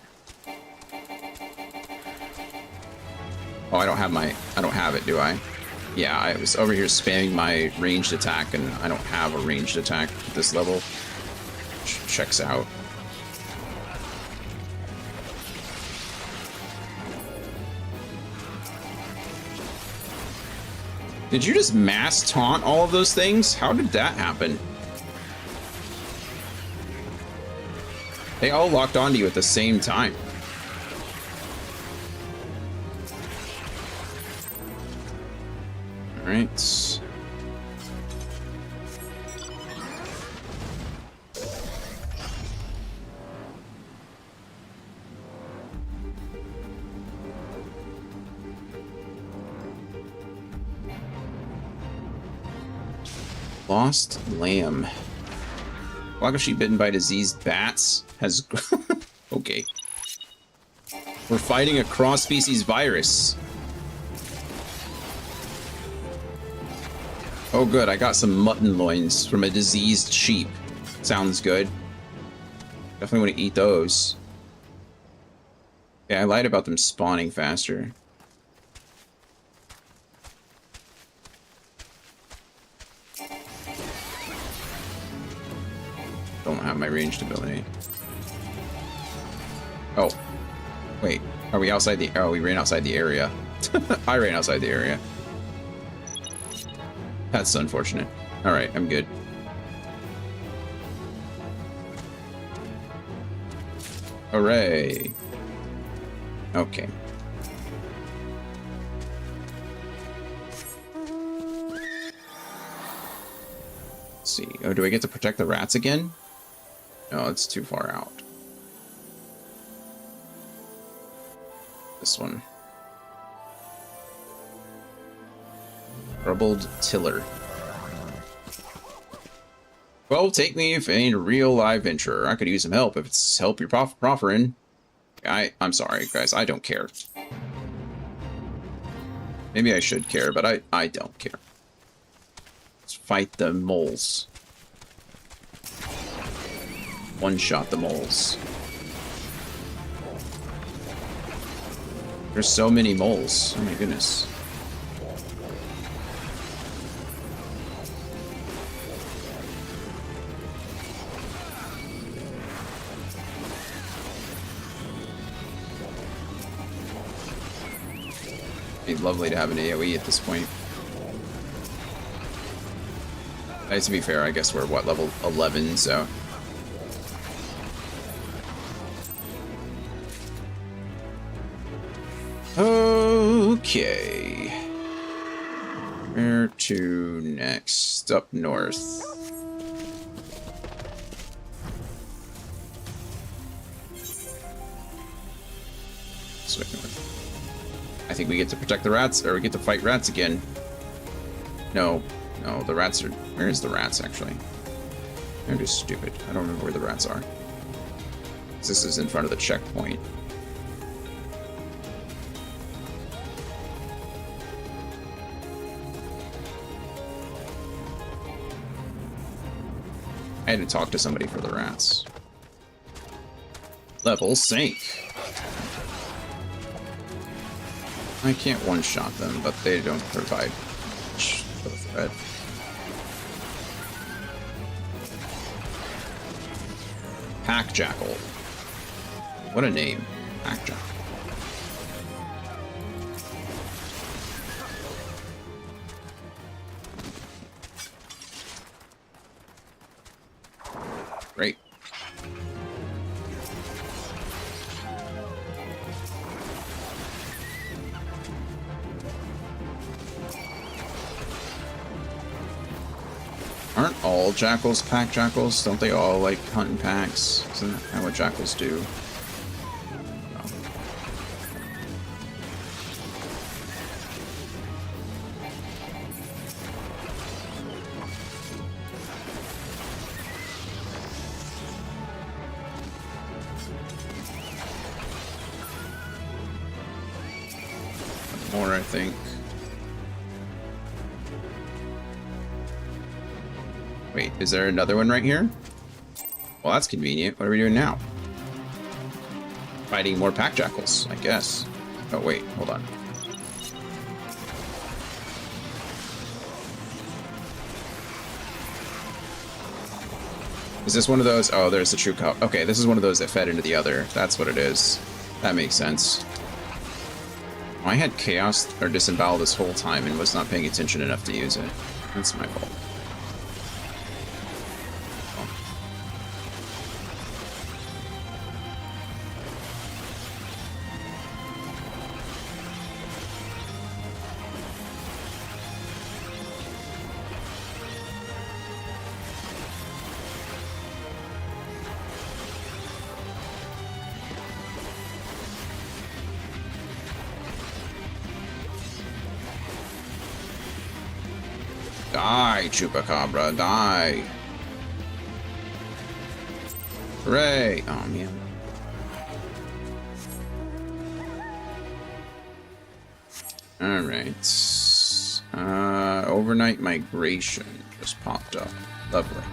Oh, I don't have it, do I? Yeah, I was over here spamming my ranged attack, and I don't have a ranged attack at this level. Checks out. Did you just mass taunt all of those things? How did that happen? They all locked onto you at the same time. All right. Lost lamb. Flock of sheep bitten by diseased bats has... okay. We're fighting a cross-species virus. Oh good, I got some mutton loins from a diseased sheep. Sounds good. Definitely want to eat those. Yeah, I lied about them spawning faster. Don't have my ranged ability. Oh. Wait. Are we outside the... Oh, we ran outside the area. I ran outside the area. That's unfortunate. Alright, I'm good. Hooray. Okay. Let's see. Oh, do I get to protect the rats again? No, it's too far out. This one. Troubled tiller. Well, take me if you ain't a real live venturer. I could use some help if it's help you're proffering. I'm sorry, guys. I don't care. Maybe I should care, but I don't care. Let's fight the moles. One-shot the moles. There's so many moles. Oh my goodness. It'd be lovely to have an AoE at this point. To be fair, I guess we're, what, level 11, so... Okay. Where to next? Up north. So I think we get to protect the rats, or we get to fight rats again. No, no, the rats are... Where is the rats, actually? They're just stupid. I don't remember where the rats are. This is in front of the checkpoint. I had to talk to somebody for the rats. Level sync. I can't one-shot them, but they don't provide much for the threat. Pack Jackal. What a name. Pack Jackal. Great. Aren't all jackals pack jackals? Don't they all like hunt in packs? Isn't that what jackals do? No. More, I think. Wait, is there another one right here? Well, that's convenient. What are we doing now? Fighting more pack jackals, I guess. Oh, wait, hold on. Is this one of those? Oh, there's the true cup. Okay, this is one of those that fed into the other. That's what it is. That makes sense. I had chaos or disembowel this whole time and was not paying attention enough to use it. That's my fault. Die, Chupacabra, die. Hooray! Oh, man. Alright. Overnight migration just popped up. Lovely.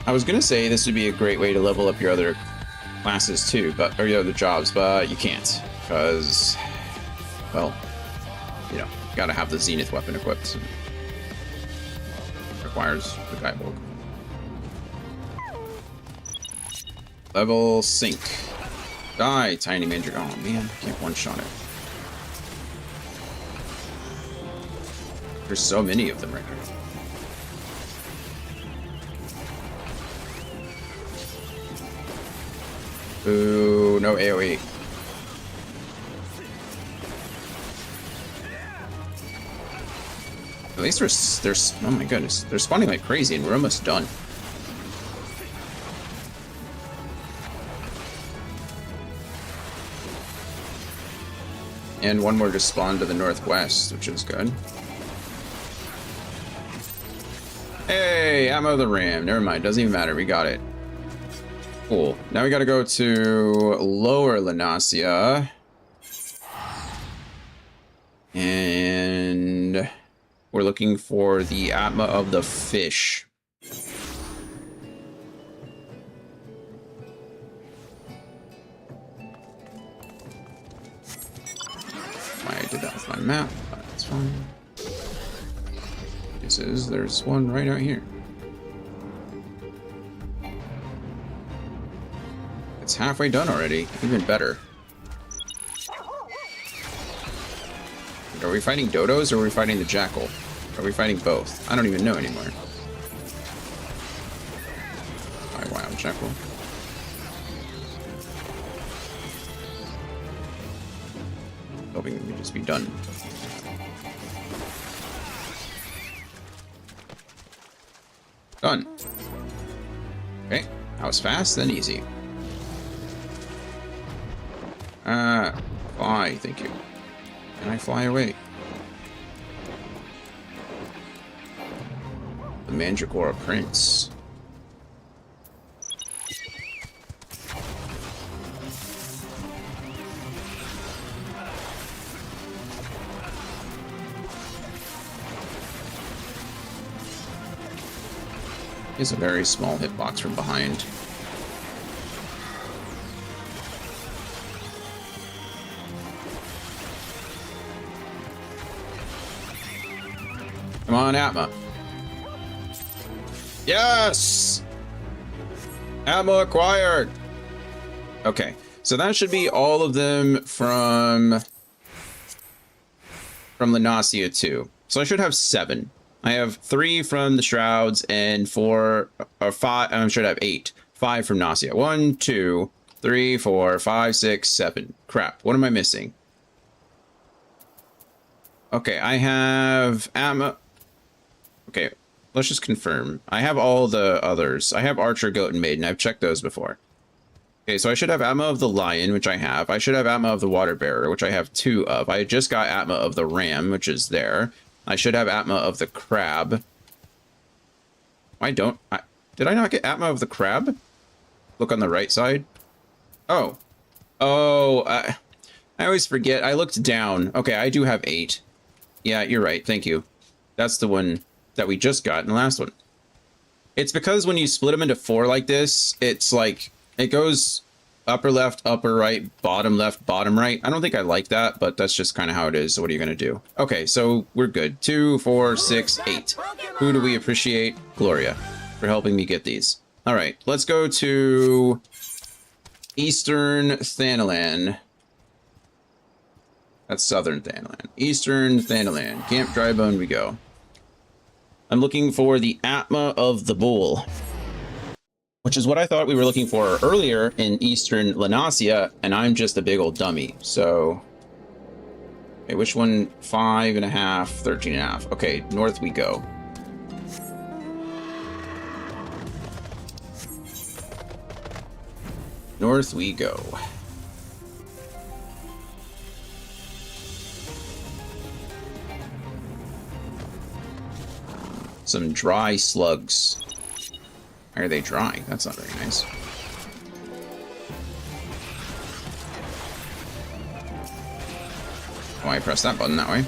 I was gonna say this would be a great way to level up your other classes too, or your other jobs, but you can't, because, well, you know, you gotta have the Zenith weapon equipped. And requires the Guidebook. Level sync. Die, tiny Mandrick. Oh man, I can't one-shot it. There's so many of them right now. Ooh, no AoE. At least there's oh my goodness, they're spawning like crazy and we're almost done. And one more just spawned to the northwest, which is good. Hey, ammo of the ram. Never mind, doesn't even matter, we got it. Cool. Now we gotta go to Lower Lenasia. And we're looking for the Atma of the Fish. I did that with my map, but that's fine. There's one right out here. It's halfway done already. Even better. Are we fighting dodos or are we fighting the jackal? Are we fighting both? I don't even know anymore. My wild jackal. Hoping we just be done. Done. Okay, that was fast, then easy. Fly, thank you. And I fly away. The Mandragora Prince. He has a very small hitbox from behind. Come on, Atma. Yes! Atma acquired! Okay, so that should be all of them from Lanasia 2. So I should have 7. I have 3 from the Shrouds and 4 or 5. I should have 8. 5 from Nausea. 1, 2, 3, 4, 5, 6, 7. Crap. What am I missing? Okay, I have Atma. Okay, let's just confirm. I have all the others. I have Archer, Goat, and Maiden. I've checked those before. Okay, so I should have Atma of the Lion, which I have. I should have Atma of the Water Bearer, which I have 2 of. I just got Atma of the Ram, which is there. I should have Atma of the Crab. Did I not get Atma of the Crab? Look on the right side. Oh. Oh, I always forget. I looked down. Okay, I do have 8. Yeah, you're right. Thank you. That's the one that we just got in the last one. It's because when you split them into 4 like this, it's like, it goes upper left, upper right, bottom left, bottom right. I don't think I like that, but that's just kind of how it is. So what are you going to do? Okay, so we're good. 2, 4, 6, 8. Who do we appreciate? Gloria, for helping me get these. All right, let's go to Eastern Thanalan. That's Southern Thanalan. Eastern Thanalan. Camp Drybone we go. I'm looking for the Atma of the Bull, which is what I thought we were looking for earlier in Eastern Lanasia, and I'm just a big old dummy. So, okay, which one? 5.5, 13.5. Okay, north we go. North we go. Some dry slugs. Why are they dry? That's not very nice. Oh, I pressed that button that way.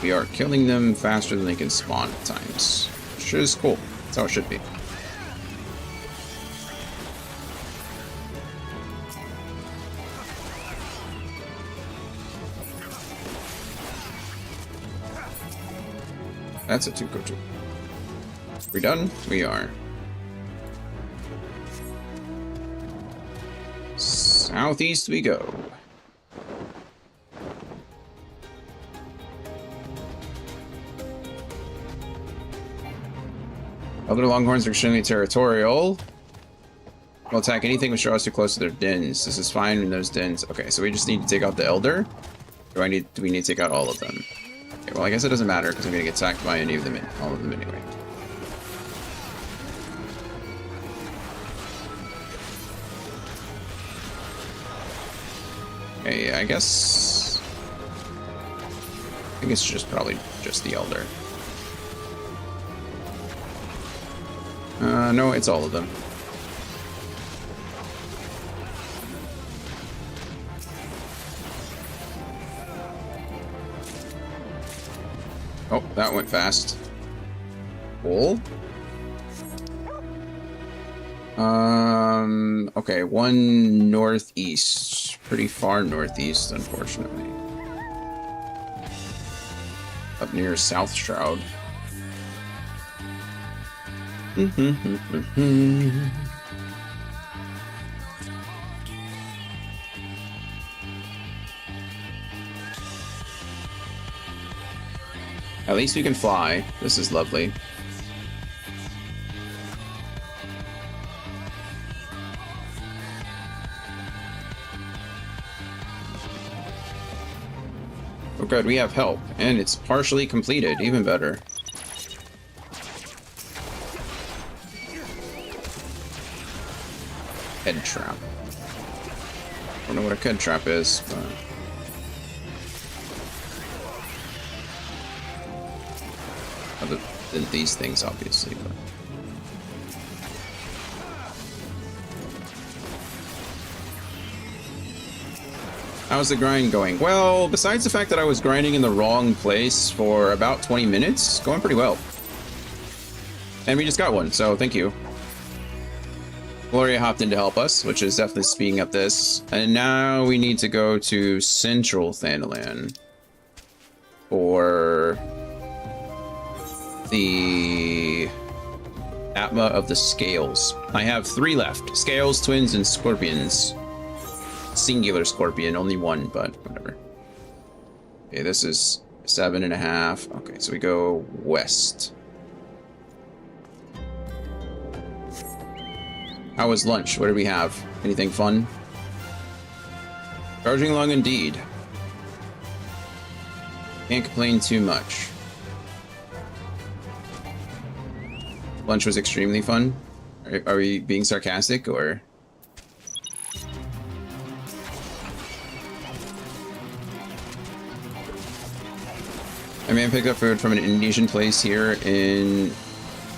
We are killing them faster than they can spawn at times, which is cool. That's how it should be. That's a 2-go-2. We done? We are. Southeast we go. Other Longhorns are extremely territorial. Will attack anything which draws too close to their dens. This is fine in those dens. Okay, so we just need to take out the Elder. Do we need to take out all of them? Okay, well, I guess it doesn't matter because I'm going to get attacked by any of them, all of them anyway. Okay, I guess... I think it's just probably just the Elder. No, it's all of them. Oh, that went fast. Cool. Okay, one northeast. Pretty far northeast, unfortunately. Up near South Shroud. At least we can fly. This is lovely. Oh good, we have help, and it's partially completed, even better. Head trap. I don't know what a head trap is, but... other than these things, obviously, but... how's the grind going? Well, besides the fact that I was grinding in the wrong place for about 20 minutes, going pretty well. And we just got one, so thank you. Gloria hopped in to help us, which is definitely speeding up this. And now we need to go to Central Thanalan for the Atma of the Scales. I have 3 left. Scales, Twins, and Scorpions. Singular Scorpion, only 1, but whatever. Okay, this is 7.5. Okay, so we go west. How was lunch? What do we have? Anything fun? Charging along indeed. Can't complain too much. Lunch was extremely fun. Are we being sarcastic, or? I may have picked up food from an Indonesian place here in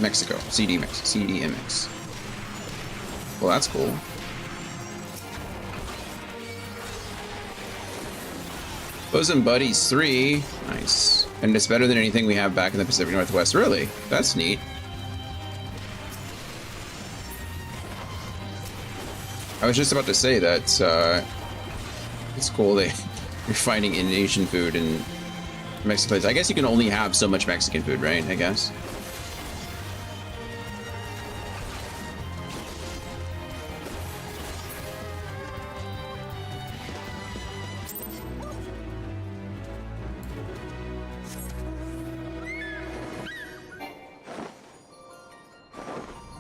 Mexico. CDMX. Well, that's cool. Bosom Buddies 3. Nice. And it's better than anything we have back in the Pacific Northwest. Really? That's neat. I was just about to say that it's cool that you're finding Indonesian food in Mexican places. I guess you can only have so much Mexican food, right? I guess.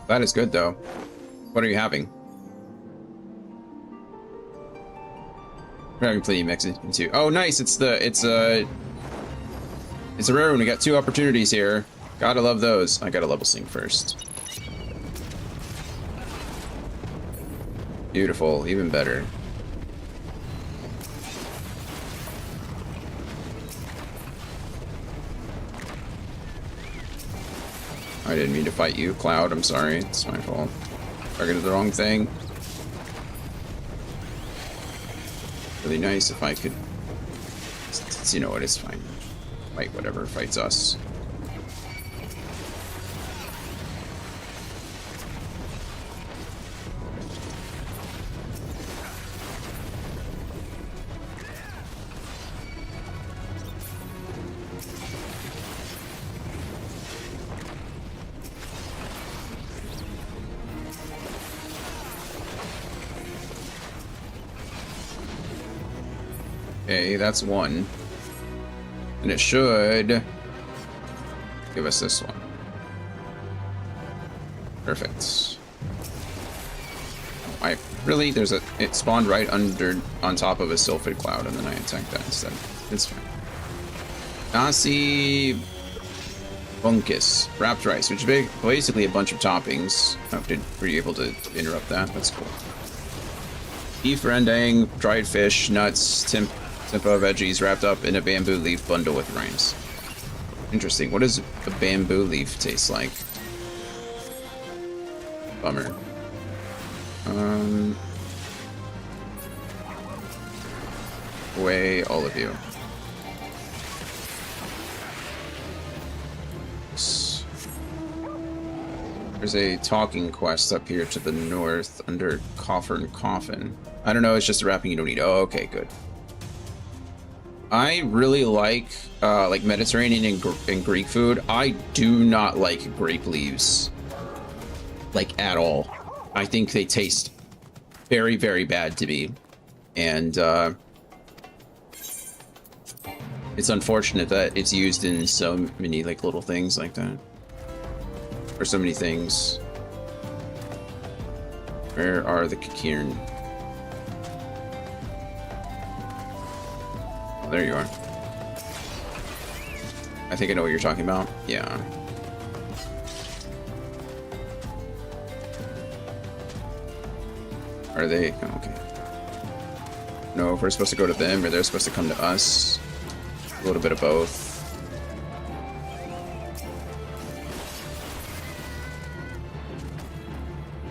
That is good, though. What are you having? We're having plenty of Mexican too. Oh, nice! It's a rare one. We got 2 opportunities here. Gotta love those. I gotta level sync first. Beautiful, even better. I didn't mean to fight you, Cloud. I'm sorry. It's my fault. Targeted the wrong thing. Really nice if I could... you know what, it's fine. Fight whatever fights us. Okay, that's 1. And it should give us this one. Perfect. It spawned right on top of a sylphid cloud, and then I attacked that instead. It's fine. Nasi Bunkus, wrapped rice, which is basically a bunch of toppings. Were you able to interrupt that? That's cool. Beef rendang, dried fish, nuts, tempo veggies wrapped up in a bamboo leaf bundle with rinds. Interesting. What does a bamboo leaf taste like? Bummer. Away, all of you. There's a talking quest up here to the north under Coffer and Coffin. I don't know, it's just a wrapping you don't need. Oh, okay, good. I really like Mediterranean and Greek food. I do not like grape leaves. like at all. I think they taste very, very bad to me. And it's unfortunate that it's used in so many like little things like that. Or so many things. Where are the Kakirn? Oh, there you are. I think I know what you're talking about. Yeah. Are they? Oh, okay. No, if we're supposed to go to them or they're supposed to come to us. A little bit of both.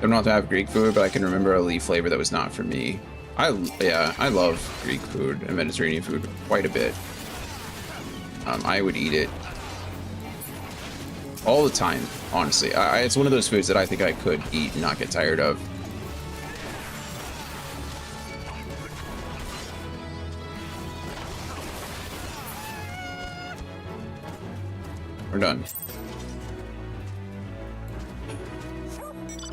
Don't know how to have Greek food, but I can remember a leaf flavor that was not for me. I love Greek food and Mediterranean food quite a bit. I would eat it all the time, honestly. It's one of those foods that I think I could eat and not get tired of. We're done.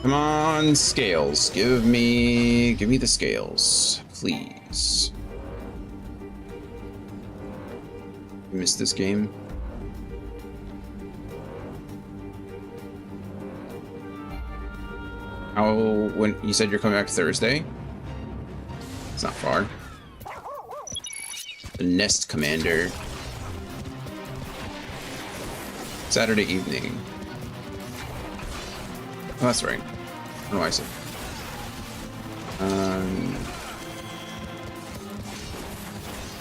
Come on, scales. Give me the scales, please. You missed this game. When you said you're coming back Thursday? It's not far. The Nest Commander. Saturday evening. Oh, that's right. I don't know why I said.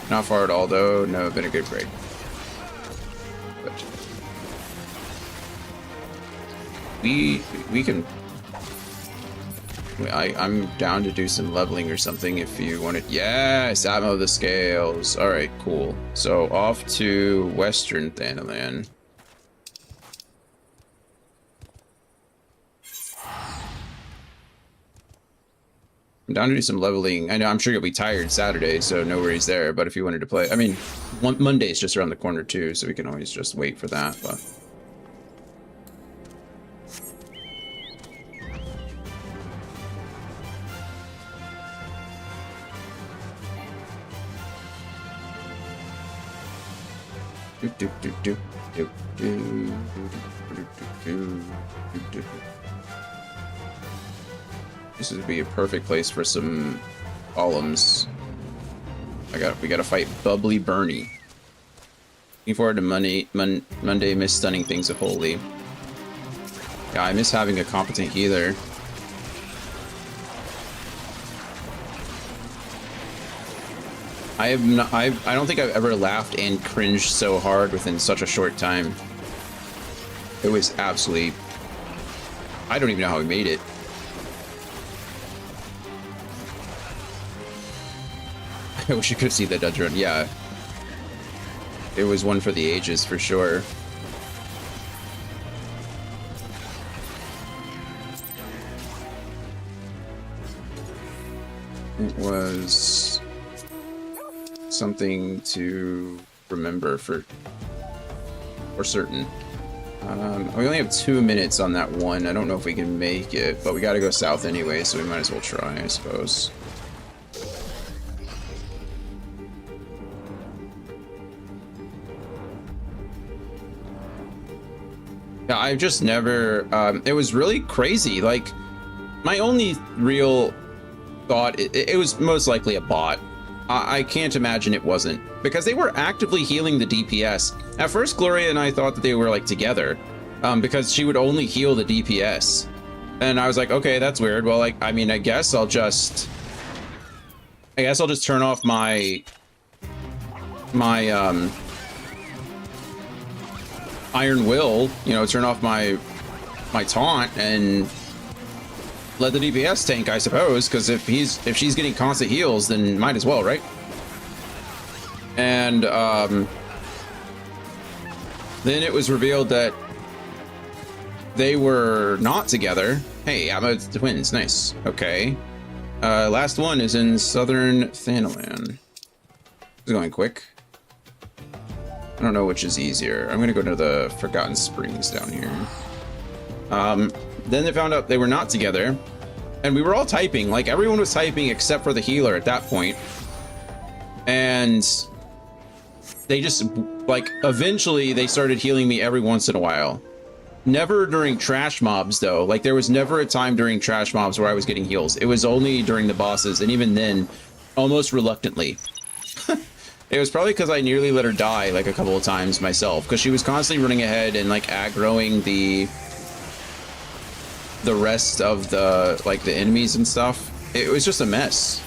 Not far at all, though. No, been a good break. But we can. I'm down to do some leveling or something if you want it. Yes, ammo the scales. All right, cool. So off to Western Thanalan. I'm down to do some leveling. I know I'm sure you'll be tired Saturday, so no worries there. But if you wanted to play, I mean, Monday's just around the corner too, so we can always just wait for that. But this would be a perfect place for some golems. We gotta fight Bubbly Bernie. Looking forward to Monday. Miss stunning things of holy. Yeah, I miss having a competent healer. I don't think I've ever laughed and cringed so hard within such a short time. It was absolutely. I don't even know how we made it. I wish you could see that Dudron. Yeah. It was one for the ages, for sure. It was something to remember for certain. We only have 2 minutes on that one. I don't know if we can make it, but we gotta go south anyway, so we might as well try, I suppose. Yeah, I've just never, it was really crazy. Like, my only real thought, it was most likely a bot. I can't imagine it wasn't, because they were actively healing the DPS. At first, Gloria and I thought that they were like together, because she would only heal the DPS. And I was like, okay, that's weird. Well, like, I mean, I guess I'll just turn off my Iron Will, you know, turn off my taunt and let the DPS tank, I suppose, because if she's getting constant heals, then might as well, right? And then it was revealed that they were not together. Hey, I'm a twins, nice. Okay. Last one is in Southern Thanalan. It's going quick. I don't know which is easier. I'm gonna go to the Forgotten Springs down here. Then they found out they were not together, and we were all typing. Like, everyone was typing except for the healer at that point. And they just, like, eventually they started healing me every once in a while. Never during trash mobs, though. Like, there was never a time during trash mobs where I was getting heals. It was only during the bosses, and even then, almost reluctantly. It was probably because I nearly let her die, like, a couple of times myself, because she was constantly running ahead and, like, aggroing the rest of the, like, the enemies and stuff. It was just a mess.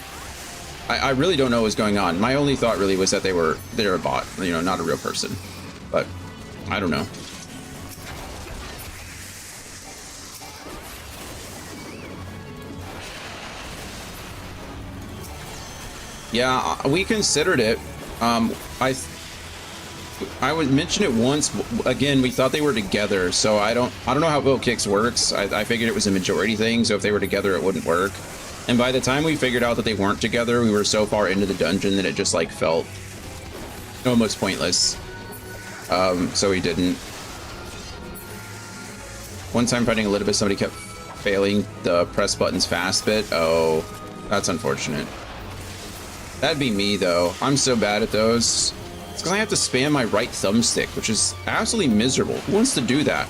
I really don't know what was going on. My only thought really was that they're a bot, you know, not a real person. But I don't know. Yeah, we considered it. I would mention it once. Again, we thought they were together, so I don't know how Will Kicks works. I figured it was a majority thing, so if they were together, it wouldn't work. And by the time we figured out that they weren't together, we were so far into the dungeon that it just like felt almost pointless. So we didn't. One time fighting Elizabeth, somebody kept failing the press buttons fast bit. Oh, that's unfortunate. That'd be me, though. I'm so bad at those. It's because I have to spam my right thumbstick, which is absolutely miserable. Who wants to do that?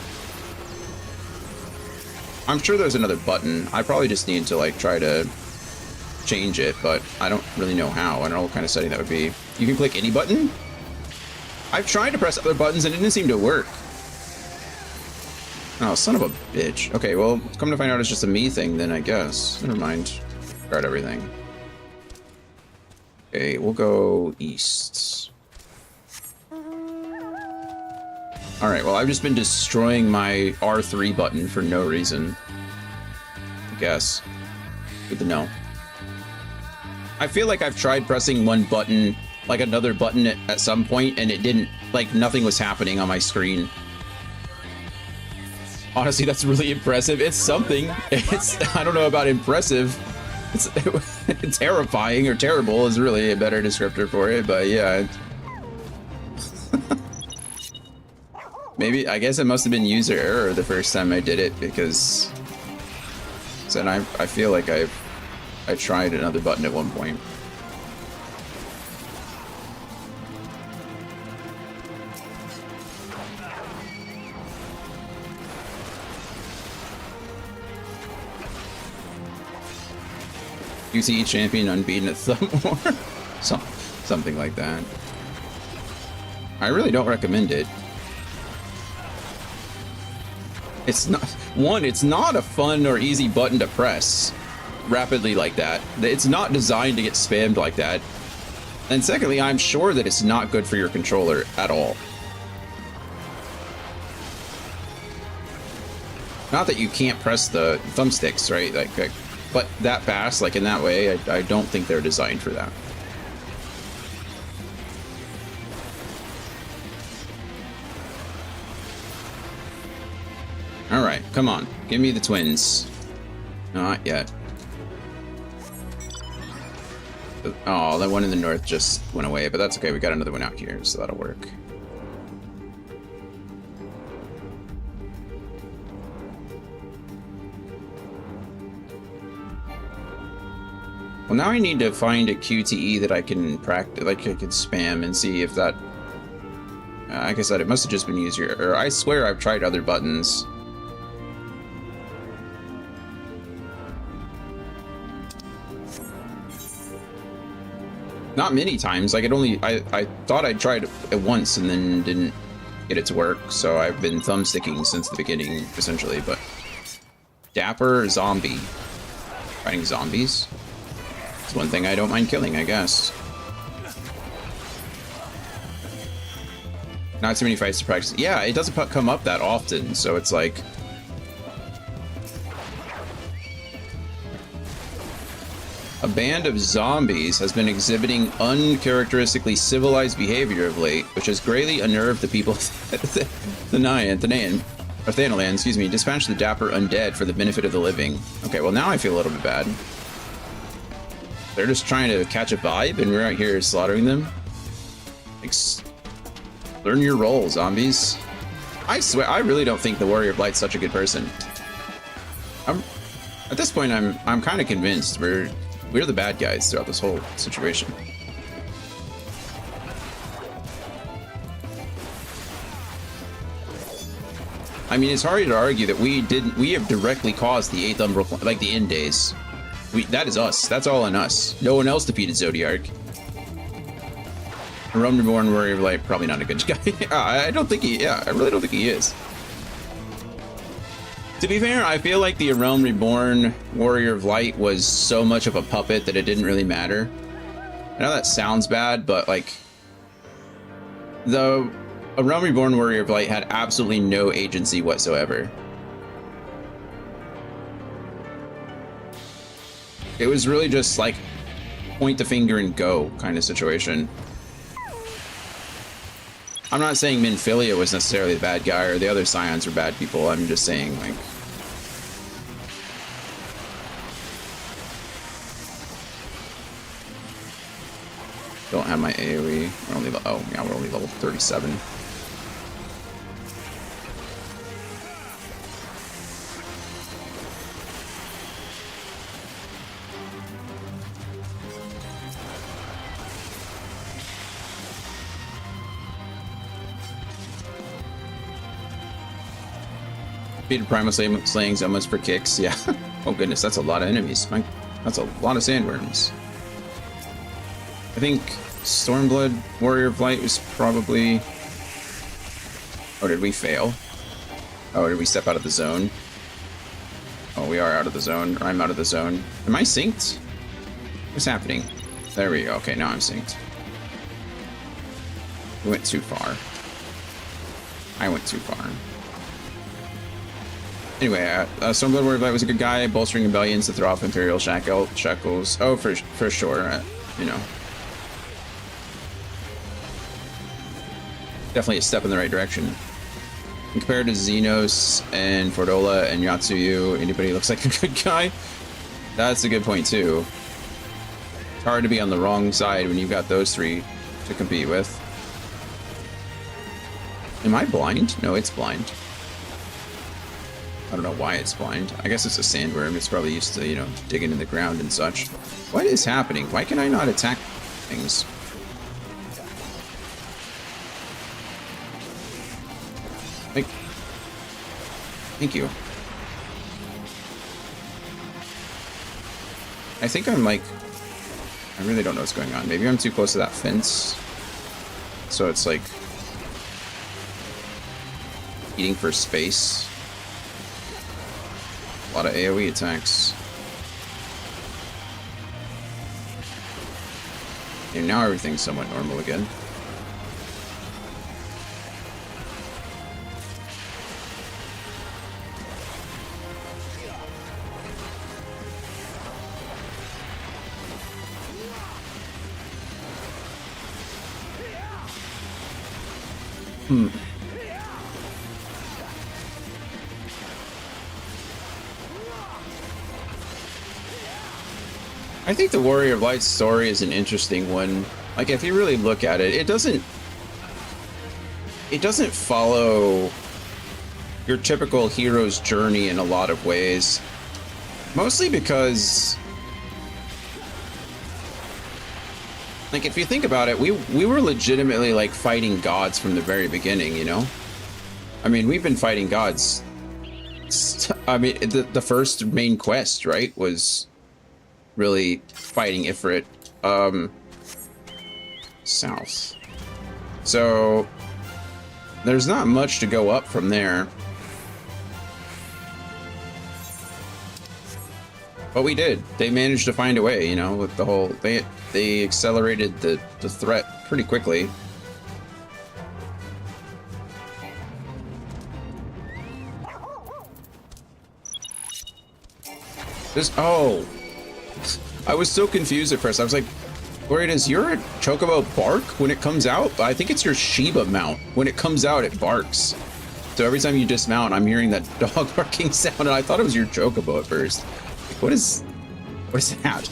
I'm sure there's another button. I probably just need to, like, try to change it, but I don't really know how. I don't know what kind of setting that would be. You can click any button? I've tried to press other buttons and it didn't seem to work. Oh, son of a bitch. Okay, well, come to find out it's just a me thing then, I guess. Never mind. Guard everything. Okay, we'll go east. Alright, well, I've just been destroying my R3 button for no reason. I guess. Good to know. I feel like I've tried pressing one button, like another button at some point, and it didn't, like, nothing was happening on my screen. Honestly, that's really impressive. It's something. It's, I don't know about impressive. It's terrifying or terrible is really a better descriptor for it, but yeah. Maybe, I guess it must have been user error the first time I did it, because then I feel like I tried another button at one point. UCE champion unbeaten at Thumb War. Something like that. I really don't recommend it. It's not, one, it's not a fun or easy button to press rapidly like that. It's not designed to get spammed like that. And secondly, I'm sure that it's not good for your controller at all. Not that you can't press the thumbsticks, right? Like, but that fast, like in that way, I don't think they're designed for that. All right, come on, give me the twins. Not yet. Oh, that one in the north just went away, but that's okay. We got another one out here, so that'll work. Well, now I need to find a QTE that I can practice, like I can spam and see if that. Like I said, it must have just been easier. Or I swear I've tried other buttons. Not many times. Like I thought I'd tried it once and then didn't get it to work. So I've been thumbsticking since the beginning, essentially. But Dapper Zombie, fighting zombies. It's one thing I don't mind killing, I guess. Not too many fights to practice. Yeah, it doesn't come up that often, so it's like. A band of zombies has been exhibiting uncharacteristically civilized behavior of late, which has greatly unnerved the people of Thanalan, excuse me, dispatch the dapper undead for the benefit of the living. Okay, well now I feel a little bit bad. They're just trying to catch a vibe and we're out here slaughtering them. Learn your role, zombies. I swear, I really don't think the Warrior of Light's such a good person. At this point, I'm kind of convinced we're the bad guys throughout this whole situation. I mean, it's hard to argue that we have directly caused the 8th Umbral, like the end days. That is us. That's all on us. No one else defeated Zodiark. A Realm Reborn Warrior of Light, probably not a good guy. I don't think he, yeah, I really don't think he is. To be fair, I feel like the Realm Reborn Warrior of Light was so much of a puppet that it didn't really matter. I know that sounds bad, but like, a Realm Reborn Warrior of Light had absolutely no agency whatsoever. It was really just like point the finger and go kind of situation. I'm not saying Minfilia was necessarily the bad guy or the other Scions were bad people. I'm just saying, like, don't have my AoE. We're only, oh yeah, we're only level 37. Defeated Primal Slaying Zomas for kicks, yeah. Oh goodness, that's a lot of enemies. That's a lot of sandworms. I think Stormblood Warrior of Light was probably... Oh, did we fail? Oh, did we step out of the zone? Oh, we are out of the zone. Or I'm out of the zone. Am I synced? What's happening? There we go. Okay, now I'm synced. We went too far. I went too far. Anyway, Stormblood Warrior of Light was a good guy, bolstering rebellions to throw off Imperial shackles. Oh, for sure, you know. Definitely a step in the right direction. And compared to Xenos and Fordola and Yatsuyu, anybody looks like a good guy? That's a good point, too. It's hard to be on the wrong side when you've got those three to compete with. Am I blind? No, it's blind. I don't know why it's blind. I guess it's a sandworm. It's probably used to, you know, digging in the ground and such. What is happening? Why can I not attack things? Like, thank you. I think I'm like, I really don't know what's going on. Maybe I'm too close to that fence. So it's like eating for space. A lot of AoE attacks. And now everything's somewhat normal again. I think the Warrior of Light's story is an interesting one. Like, if you really look at it, it doesn't follow your typical hero's journey in a lot of ways. Mostly because, like, if you think about it, we were legitimately, like, fighting gods from the very beginning, you know? I mean, we've been fighting gods. I mean, the first main quest, right, was really fighting Ifrit, south. So there's not much to go up from there. But we did. They managed to find a way, you know, with the whole, they accelerated the threat pretty quickly. Oh, I was so confused at first. I was like, Gloria, does your Chocobo bark when it comes out? I think it's your Shiba mount. When it comes out, it barks. So every time you dismount, I'm hearing that dog barking sound, and I thought it was your Chocobo at first. Like, what is that?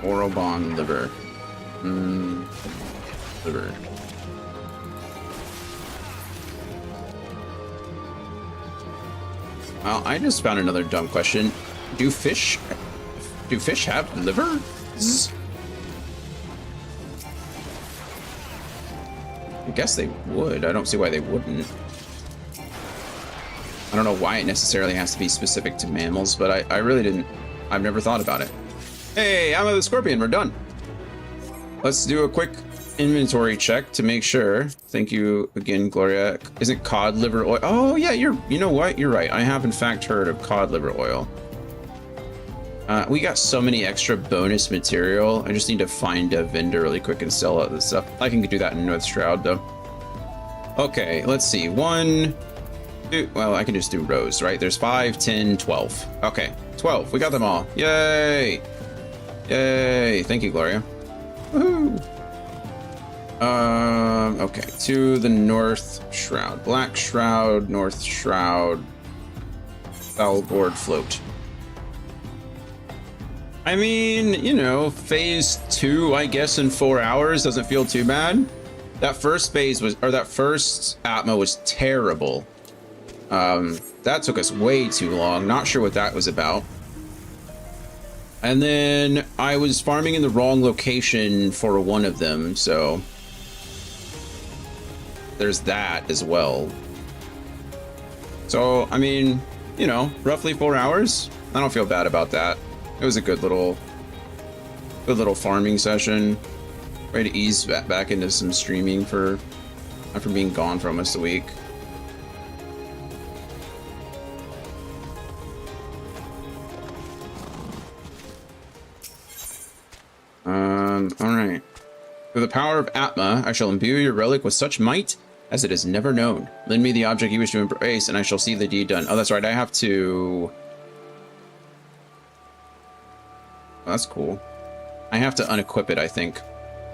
Orobon liver. Liver. Well, I just found another dumb question. Do fish have livers? I guess they would. I don't see why they wouldn't. I don't know why it necessarily has to be specific to mammals, but I really didn't. I've never thought about it. Hey, I'm the scorpion. We're done. Let's do a quick inventory check to make sure. Thank you again, Gloria. Is it cod liver oil? Oh yeah, you know what? You're right. I have in fact heard of cod liver oil. We got so many extra bonus material. I just need to find a vendor really quick and sell out this stuff. I can do that in North Shroud though. Okay, let's see. 1, 2, well, I can just do rows, right? There's 5, 10, 12. Okay, 12. We got them all. Yay! Yay! Thank you, Gloria. Woohoo! Okay, to the North Shroud. Black Shroud, North Shroud, Foulboard Float. I mean, you know, phase 2, I guess, in 4 hours doesn't feel too bad. That first phase was, or that first Atma was terrible. That took us way too long. Not sure what that was about. And then I was farming in the wrong location for one of them, so there's that as well. So, I mean, you know, roughly 4 hours. I don't feel bad about that. It was a good little farming session. Ready to ease back into some streaming after being gone for almost a week. All right. Through the power of Atma, I shall imbue your relic with such might as it is never known. Lend me the object you wish to embrace, and I shall see the deed done. Oh, that's right. I have to. Oh, that's cool. I have to unequip it, I think.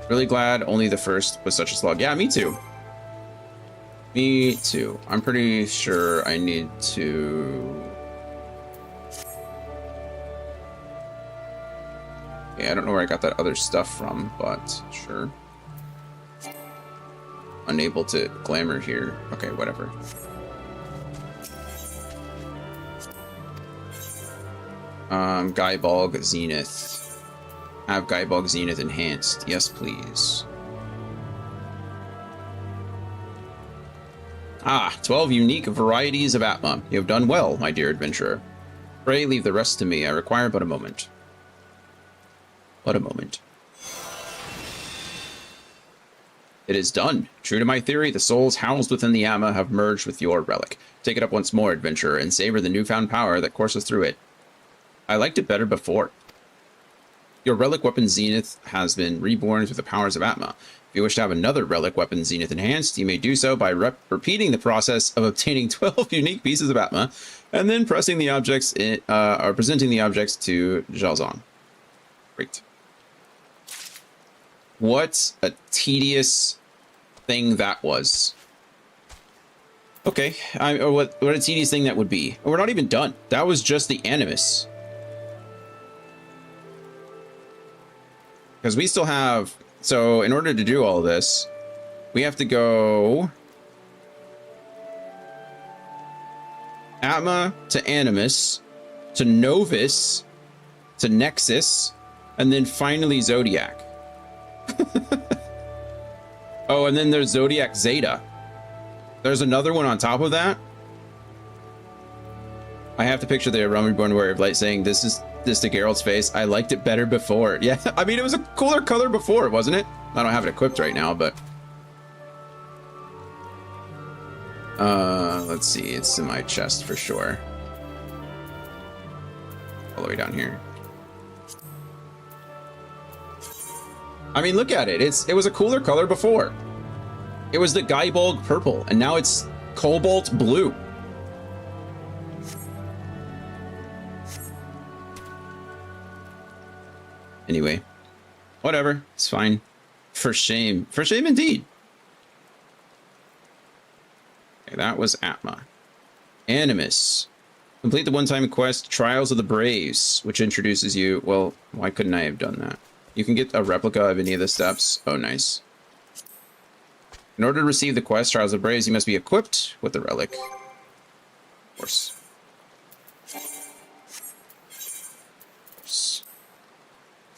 Really glad only the first was such a slog. Yeah, me too. Me too. I'm pretty sure I need to. Yeah, I don't know where I got that other stuff from, but sure. Unable to glamour here. Okay, whatever. Guybalg Zenith. Have Guybalg Zenith enhanced. Yes, please. Ah, 12 unique varieties of Atma. You have done well, my dear adventurer. Pray leave the rest to me. I require but a moment. But a moment. It is done. True to my theory, the souls housed within the Atma have merged with your relic. Take it up once more, adventurer, and savor the newfound power that courses through it. I liked it better before. Your relic weapon Zenith has been reborn through the powers of Atma. If you wish to have another relic weapon Zenith enhanced, you may do so by repeating the process of obtaining 12 unique pieces of Atma, and then pressing the objects or presenting the objects to Jalzon. Great. What a tedious thing that was. Okay, what a tedious thing that would be. We're not even done. That was just the Animus. Because we still have... So, in order to do all this, we have to go... Atma to Animus, to Novus, to Nexus, and then finally Zodiac. Oh, and then there's Zodiac Zeta. There's another one on top of that. I have to picture the Realm Reborn Warrior of Light saying, this to Geralt's face. I liked it better before. Yeah, I mean, it was a cooler color before, wasn't it? I don't have it equipped right now, but... let's see. It's in my chest for sure. All the way down here. I mean, look at it. It was a cooler color before. It was the Guybalg purple, and now it's cobalt blue. Anyway, whatever. It's fine. For shame. For shame indeed. Okay, that was Atma. Animus. Complete the one-time quest, Trials of the Braves, which introduces you... Well, why couldn't I have done that? You can get a replica of any of the steps. Oh, nice. In order to receive the quest, Trials of Braves, you must be equipped with the relic. Of course.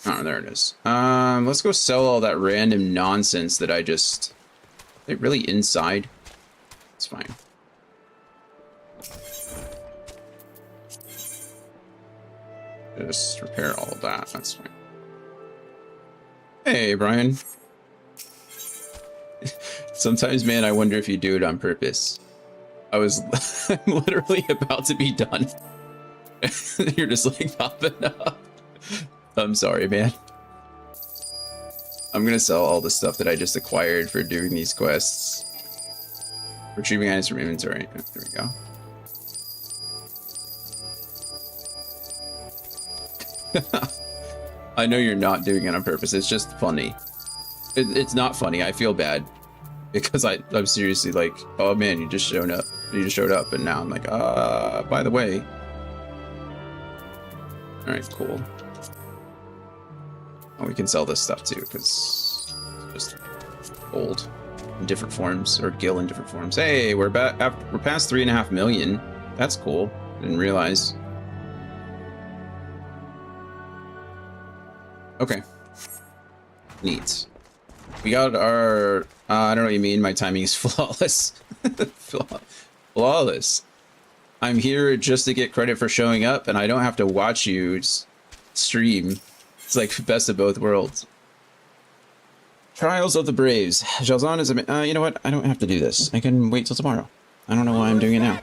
Oh, there it is. Let's go sell all that random nonsense that I just... Are they really inside? It's fine. Just repair all of that. That's fine. Hey, Brian. Sometimes, man, I wonder if you do it on purpose. I'm literally about to be done. You're just like popping up. I'm sorry, man. I'm gonna sell all the stuff that I just acquired for doing these quests. Retrieving items from inventory. There we go. I know you're not doing it on purpose. It's just funny. It's not funny. I feel bad because I'm seriously like, oh man, you just showed up. You just showed up, and now I'm like, by the way. All right, cool. Oh, we can sell this stuff too because it's just gold in different forms or gil in different forms. Hey, we're past 3.5 million. That's cool. Didn't realize. Okay. Neat. We got our... I don't know what you mean. My timing is flawless. Flawless. I'm here just to get credit for showing up, and I don't have to watch you stream. It's like best of both worlds. Trials of the Braves. Jalzan is a... you know what? I don't have to do this. I can wait till tomorrow. I don't know why I'm doing it now.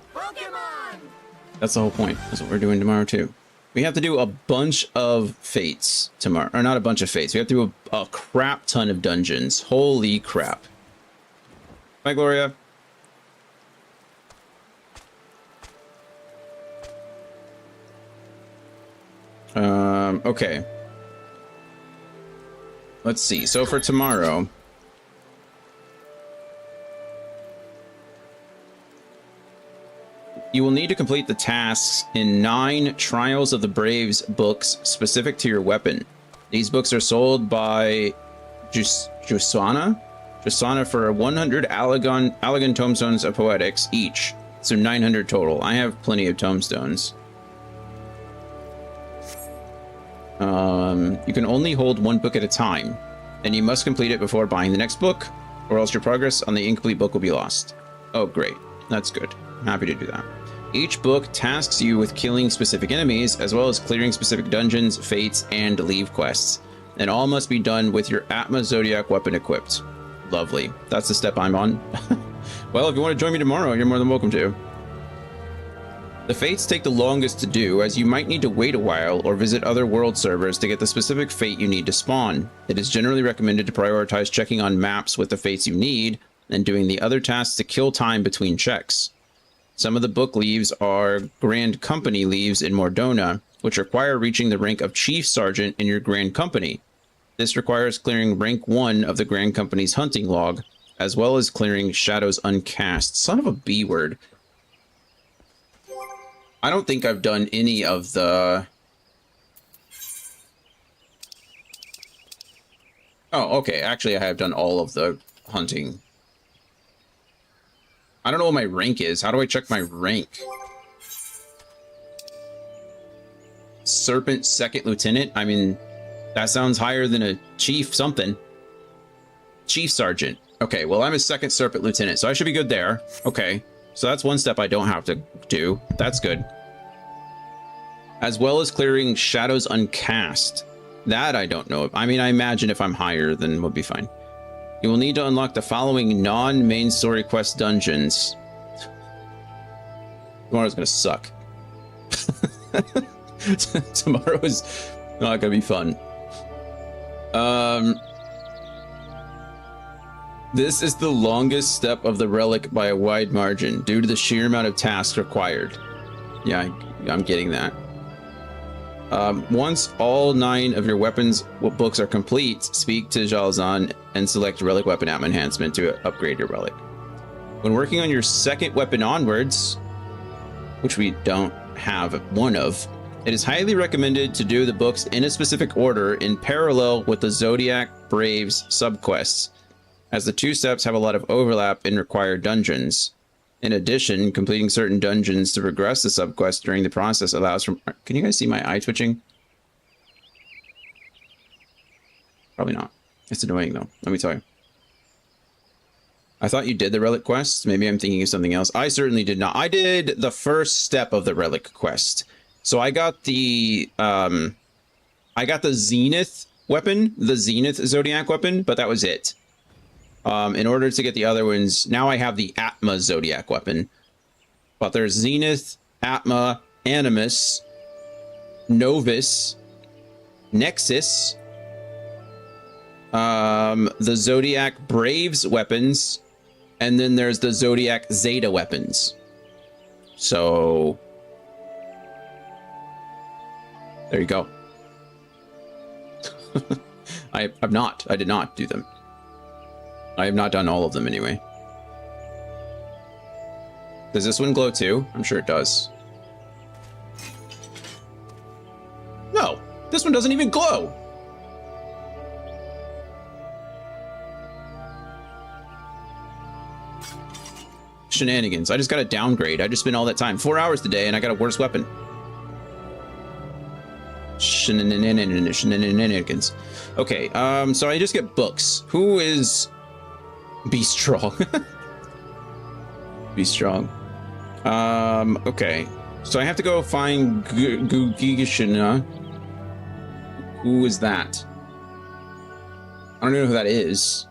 That's the whole point. That's what we're doing tomorrow, too. We have to do a bunch of fates tomorrow. Or not a bunch of fates. We have to do a crap ton of dungeons. Holy crap. Bye, Gloria. Okay. Let's see. So for tomorrow... You will need to complete the tasks in 9 Trials of the Braves books specific to your weapon. These books are sold by Jusana for 100 Allegan tomestones of poetics each. So 900 total. I have plenty of tomestones. You can only hold 1 book at a time, and you must complete it before buying the next book, or else your progress on the incomplete book will be lost. Oh, great. That's good. I'm happy to do that. Each book tasks you with killing specific enemies, as well as clearing specific dungeons, fates, and leave quests. And all must be done with your Atma Zodiac weapon equipped. Lovely. That's the step I'm on. Well, if you want to join me tomorrow, you're more than welcome to. The fates take the longest to do, as you might need to wait a while or visit other world servers to get the specific fate you need to spawn. It is generally recommended to prioritize checking on maps with the fates you need, and doing the other tasks to kill time between checks. Some of the book leaves are Grand Company leaves in Mordona, which require reaching the rank of Chief Sergeant in your Grand Company. This requires clearing rank 1 of the Grand Company's hunting log, as well as clearing Shadows Uncast. Son of a B word. I don't think I've done any of the... Oh, okay. Actually, I have done all of the hunting. I don't know what my rank is. How do I check my rank? Serpent 2nd Lieutenant? I mean, that sounds higher than a Chief something. Chief Sergeant. Okay, well, I'm a 2nd Serpent Lieutenant, so I should be good there. Okay, so that's one step I don't have to do. That's good. As well as clearing Shadows Uncast. That I don't know. I mean, I imagine if I'm higher, then we'll be fine. You will need to unlock the following non-main story quest dungeons. Tomorrow's gonna suck. Tomorrow is not gonna be fun. This is the longest step of the relic by a wide margin due to the sheer amount of tasks required. Yeah, I'm getting that. Once all 9 of your weapons books are complete, speak to Jalzan and select Relic Weapon Atma Enhancement to upgrade your relic. When working on your 2nd weapon onwards, which we don't have one of, It is highly recommended to do the books in a specific order in parallel with the Zodiac Braves subquests, as the two steps have a lot of overlap in required dungeons. In addition, completing certain dungeons to progress the subquest during the process allows for... Can you guys see my eye twitching? Probably not. It's annoying though, let me tell you. I thought you did the relic quest. Maybe I'm thinking of something else. I certainly did not. I did the first step of the relic quest. So I got the Zenith weapon, the Zenith Zodiac weapon, but that was it. In order to get the other ones, now I have the Atma Zodiac weapon. But there's Zenith, Atma, Animus, Novus, Nexus, the Zodiac Braves weapons, and then there's the Zodiac Zeta weapons. So there you go. I did not do them. I have not done all of them anyway. Does this one glow too? I'm sure it does. No, this one doesn't even glow. Shenanigans. I just got a downgrade. I just spent all that time, 4 hours today, and I got a worse weapon. Shenanigans. Okay, so I just get books. Who is... Be strong. Be strong. Okay. So I have to go find Gugishina. Who is that? I don't know who that is.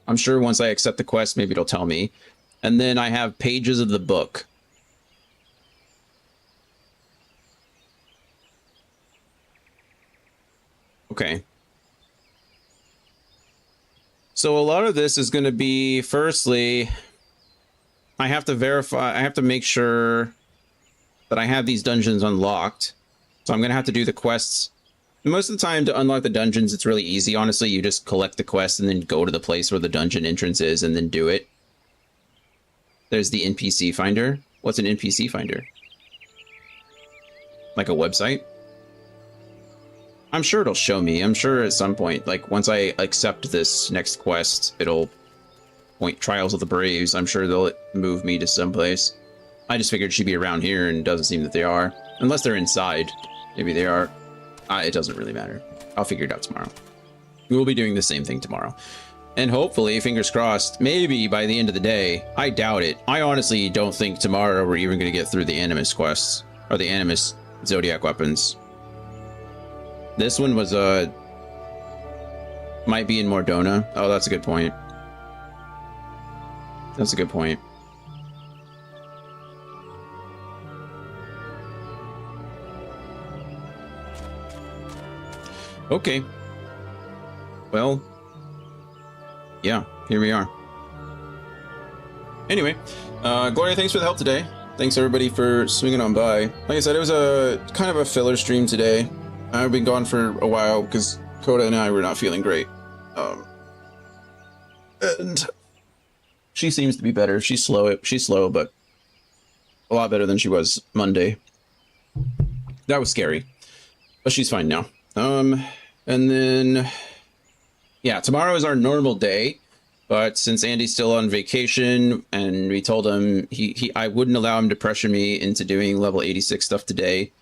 I'm sure once I accept the quest, maybe it'll tell me. And then I have pages of the book. Okay. So a lot of this is going to be, firstly, I have to verify, I have to make sure that I have these dungeons unlocked. So I'm going to have to do the quests. Most of the time to unlock the dungeons, it's really easy. Honestly, you just collect the quest and then go to the place where the dungeon entrance is and then do it. There's the NPC finder. What's an NPC finder? Like a website? I'm sure it'll show me. I'm sure at some point, like once I accept this next quest, it'll point Trials of the Braves. I'm sure they'll move me to someplace. I just figured she'd be around here and it doesn't seem that they are. Unless they're inside. Maybe they are. It doesn't really matter. I'll figure it out tomorrow. We will be doing the same thing tomorrow. And hopefully, fingers crossed, maybe by the end of the day. I doubt it. I honestly don't think tomorrow we're even going to get through the Animus quests. Or the Animus Zodiac weapons. This one was, might be in Mordona. Oh, that's a good point. That's a good point. Okay. Well, yeah, here we are. Anyway, Gloria, thanks for the help today. Thanks everybody for swinging on by. Like I said, it was a kind of a filler stream today. I've been gone for a while because Coda and I were not feeling great. And she seems to be better. She's slow, but a lot better than she was Monday. That was scary, but she's fine now. And then, yeah, tomorrow is our normal day, but since Andy's still on vacation and we told him I wouldn't allow him to pressure me into doing level 86 stuff today.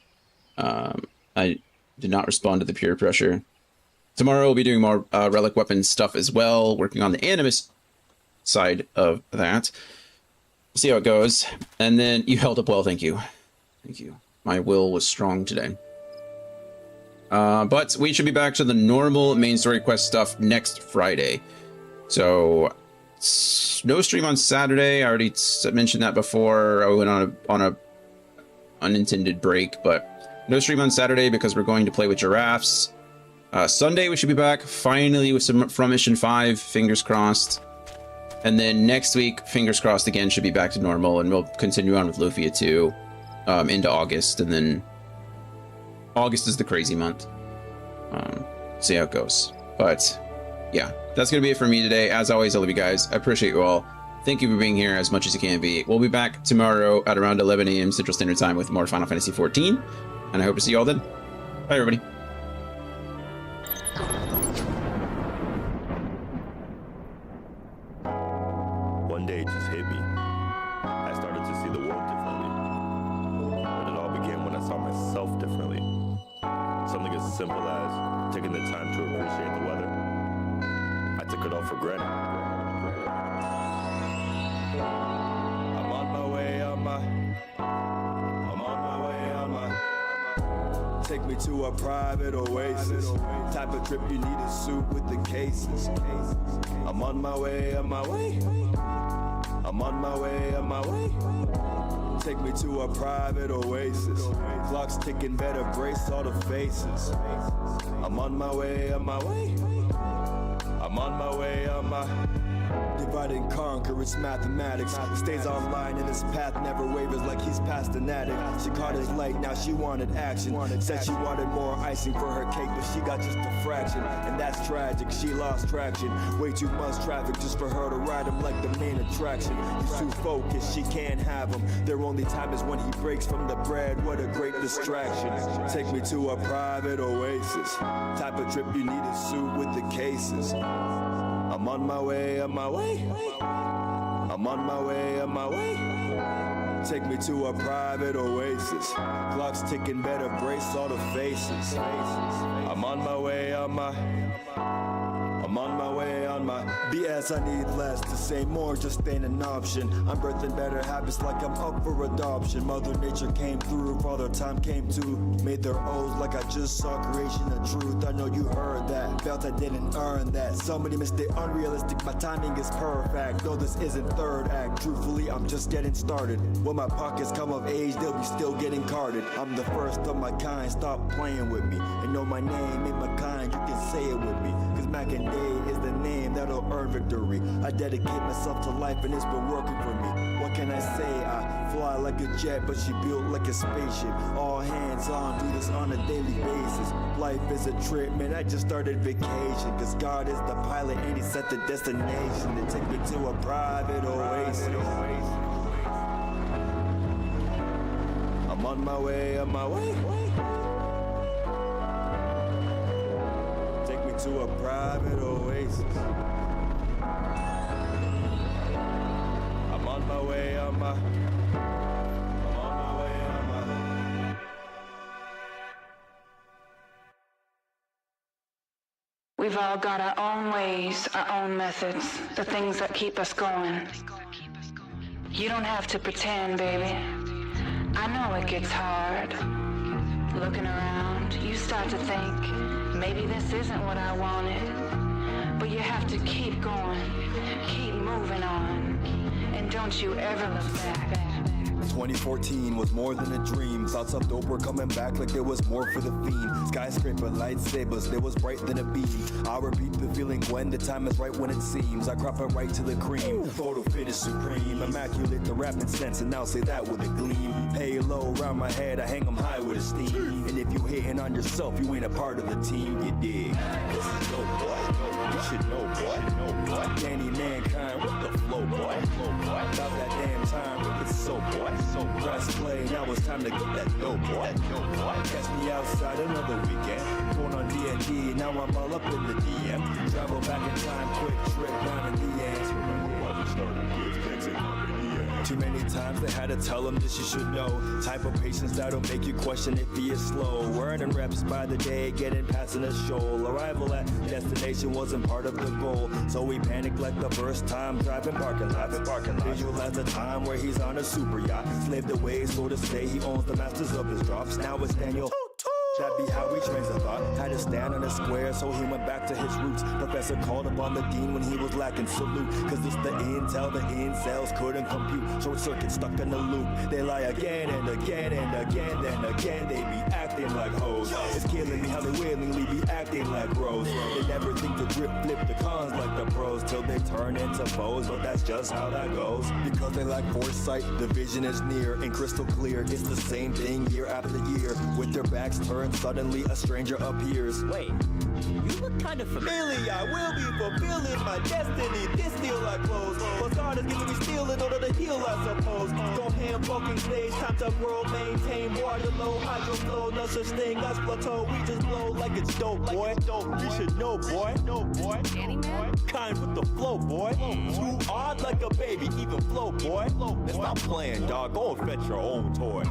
I did not respond to the peer pressure. Tomorrow we'll be doing more relic weapon stuff as well, working on the Animus side of that. See how it goes. And then you held up well, thank you. Thank you. My will was strong today. But we should be back to the normal main story quest stuff next Friday. So no stream on Saturday. I already mentioned that before. I went on a unintended break, but no stream on Saturday because we're going to play with giraffes. Sunday we should be back finally with some From Mission 5, fingers crossed. And then next week, fingers crossed again, should be back to normal, and we'll continue on with Lufia 2 into August, and then August is the crazy month. See how it goes. But yeah, that's gonna be it for me today. As always, I love you guys. I appreciate you all. Thank you for being here as much as you can be. We'll be back tomorrow at around 11 a.m. Central Standard Time with more Final Fantasy XIV, and I hope to see you all then. Bye, everybody. One day it just hit me. I started to see the world differently. But it all began when I saw myself differently. Something as simple as taking the time to appreciate the weather. I took it all for granted. I'm on my way, I'm on my way, take me to a private oasis. Type of trip you need a suit with the cases. I'm on my way, I'm on my way. Take me to a private oasis. Clocks ticking, better brace all the faces. I'm on my way, I'm on my way. Divide and conquer, it's mathematics. Stays online and his path never wavers like he's past an addict. She caught his light, now she wanted action. Said she wanted more icing for her cake, but she got just a fraction. And that's tragic, she lost traction. Way too much traffic just for her to ride him like the main attraction. He's too focused, she can't have him. Their only time is when he breaks from the bread. What a great distraction. Take me to a private oasis. Type of trip you need a suit with the cases. I'm on my way, I'm on my way. Take me to a private oasis. Clocks ticking, better brace all the faces. I'm on my way, BS, I need less. To say more just ain't an option. I'm birthing better habits like I'm up for adoption. Mother Nature came through, Father Time came too. Made their O's like I just saw creation of truth. I know you heard that, felt I didn't earn that. Somebody missed it, unrealistic, my timing is perfect. Though this isn't third act, truthfully I'm just getting started. When my pockets come of age, they'll be still getting carded. I'm the first of my kind, stop playing with me. And know my name, ain't my kind, you can say it with me. Cause Mac and Day is the name that'll earn victory. I dedicate myself to life and it's been working for me. What can I say? I fly like a jet, but she built like a spaceship. All hands on, do this on a daily basis. Life is a trip, man, I just started vacation. Cause God is the pilot and he set the destination to take me to a private oasis. I'm on my way, Take me to a private oasis. I'm on my way, We've all got our own ways, our own methods, the things that keep us going. You don't have to pretend, baby. I know it gets hard. Looking around, you start to think, maybe this isn't what I wanted. But you have to keep going, keep moving on, and don't you ever look back. 2014 was more than a dream. Thoughts of dope were coming back like there was more for the fiend. Skyscraper lightsabers, there was bright than a beam. I'll repeat the feeling when the time is right when it seems. I crop it right to the cream. Photo finish supreme. Immaculate the rapping sense, and I'll say that with a gleam. Halo around my head, I hang them high with esteem. And if you hating on yourself, you ain't a part of the team, you dig? Yo, boy, you should know, boy. Danny Mankind, with the flow, boy. About that damn time, it's so, boy. So press play, now it's time to get that dope, boy. Catch me outside another weekend. Going on D&D, now I'm all up in the DM. Travel back in time, quick trip down in the end. Remember why we started with things in the end. Too many times they had to tell them this you should know. Type of patience that'll make you question if he is slow. Earning reps by the day, getting past in a shoal. Arrival at destination wasn't part of the goal. So we panicked like the first time driving parking lots. Visualize the time where he's on a super yacht. Slaved away, so to say he owns the masters of his drops. Now it's Daniel. That be how he trains a thought. Had to stand on a square, so he went back to his roots. Professor called upon the dean when he was lacking salute. Cause it's the intel, the incels couldn't compute. Short circuit stuck in the loop. They lie again and again and again, then again they be acting like hoes. It's killing me how they willingly be acting like bros. They never think to drip flip the cons like the pros till they turn into foes, but that's just how that goes. Because they lack foresight, the vision is near and crystal clear. It's the same thing year after year. With their backs turned, suddenly a stranger appears. Wait, You look kind of familiar. I will be fulfilling my destiny. This deal I close. But God is giving me steel in order to heal, I suppose. Go ham fucking stage, time to grow, maintain water low, hydro flow. No such thing as plateau. We just blow like it's dope, boy. You should know, boy. Danny man? Kind with the flow, boy. Too odd like a baby, even flow, boy. Let's stop playing, dog. Go and fetch your own toy.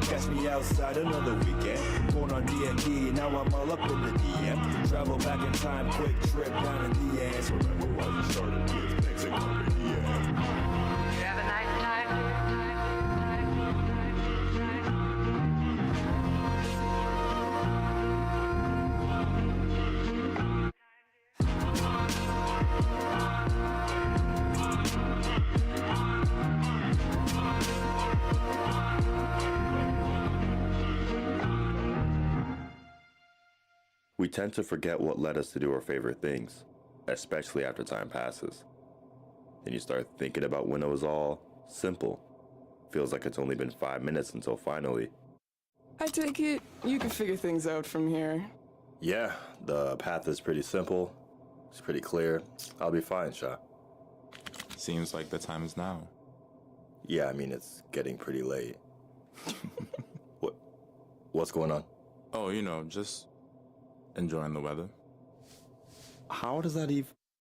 Catch me outside another weekend. Going on D&D, now I'm all up in the DM. Travel back in time, quick trip down in the end. Remember why we started this fixing up in the end. You have a nice time? We tend to forget what led us to do our favorite things, especially after time passes. Then you start thinking about when it was all simple. Feels like it's only been 5 minutes until finally. I take it you can figure things out from here. Yeah, the path is pretty simple. It's pretty clear. I'll be fine, Sha. Seems like the time is now. Yeah, I mean, it's getting pretty late. What's going on? Oh, just enjoying the weather. How does that even...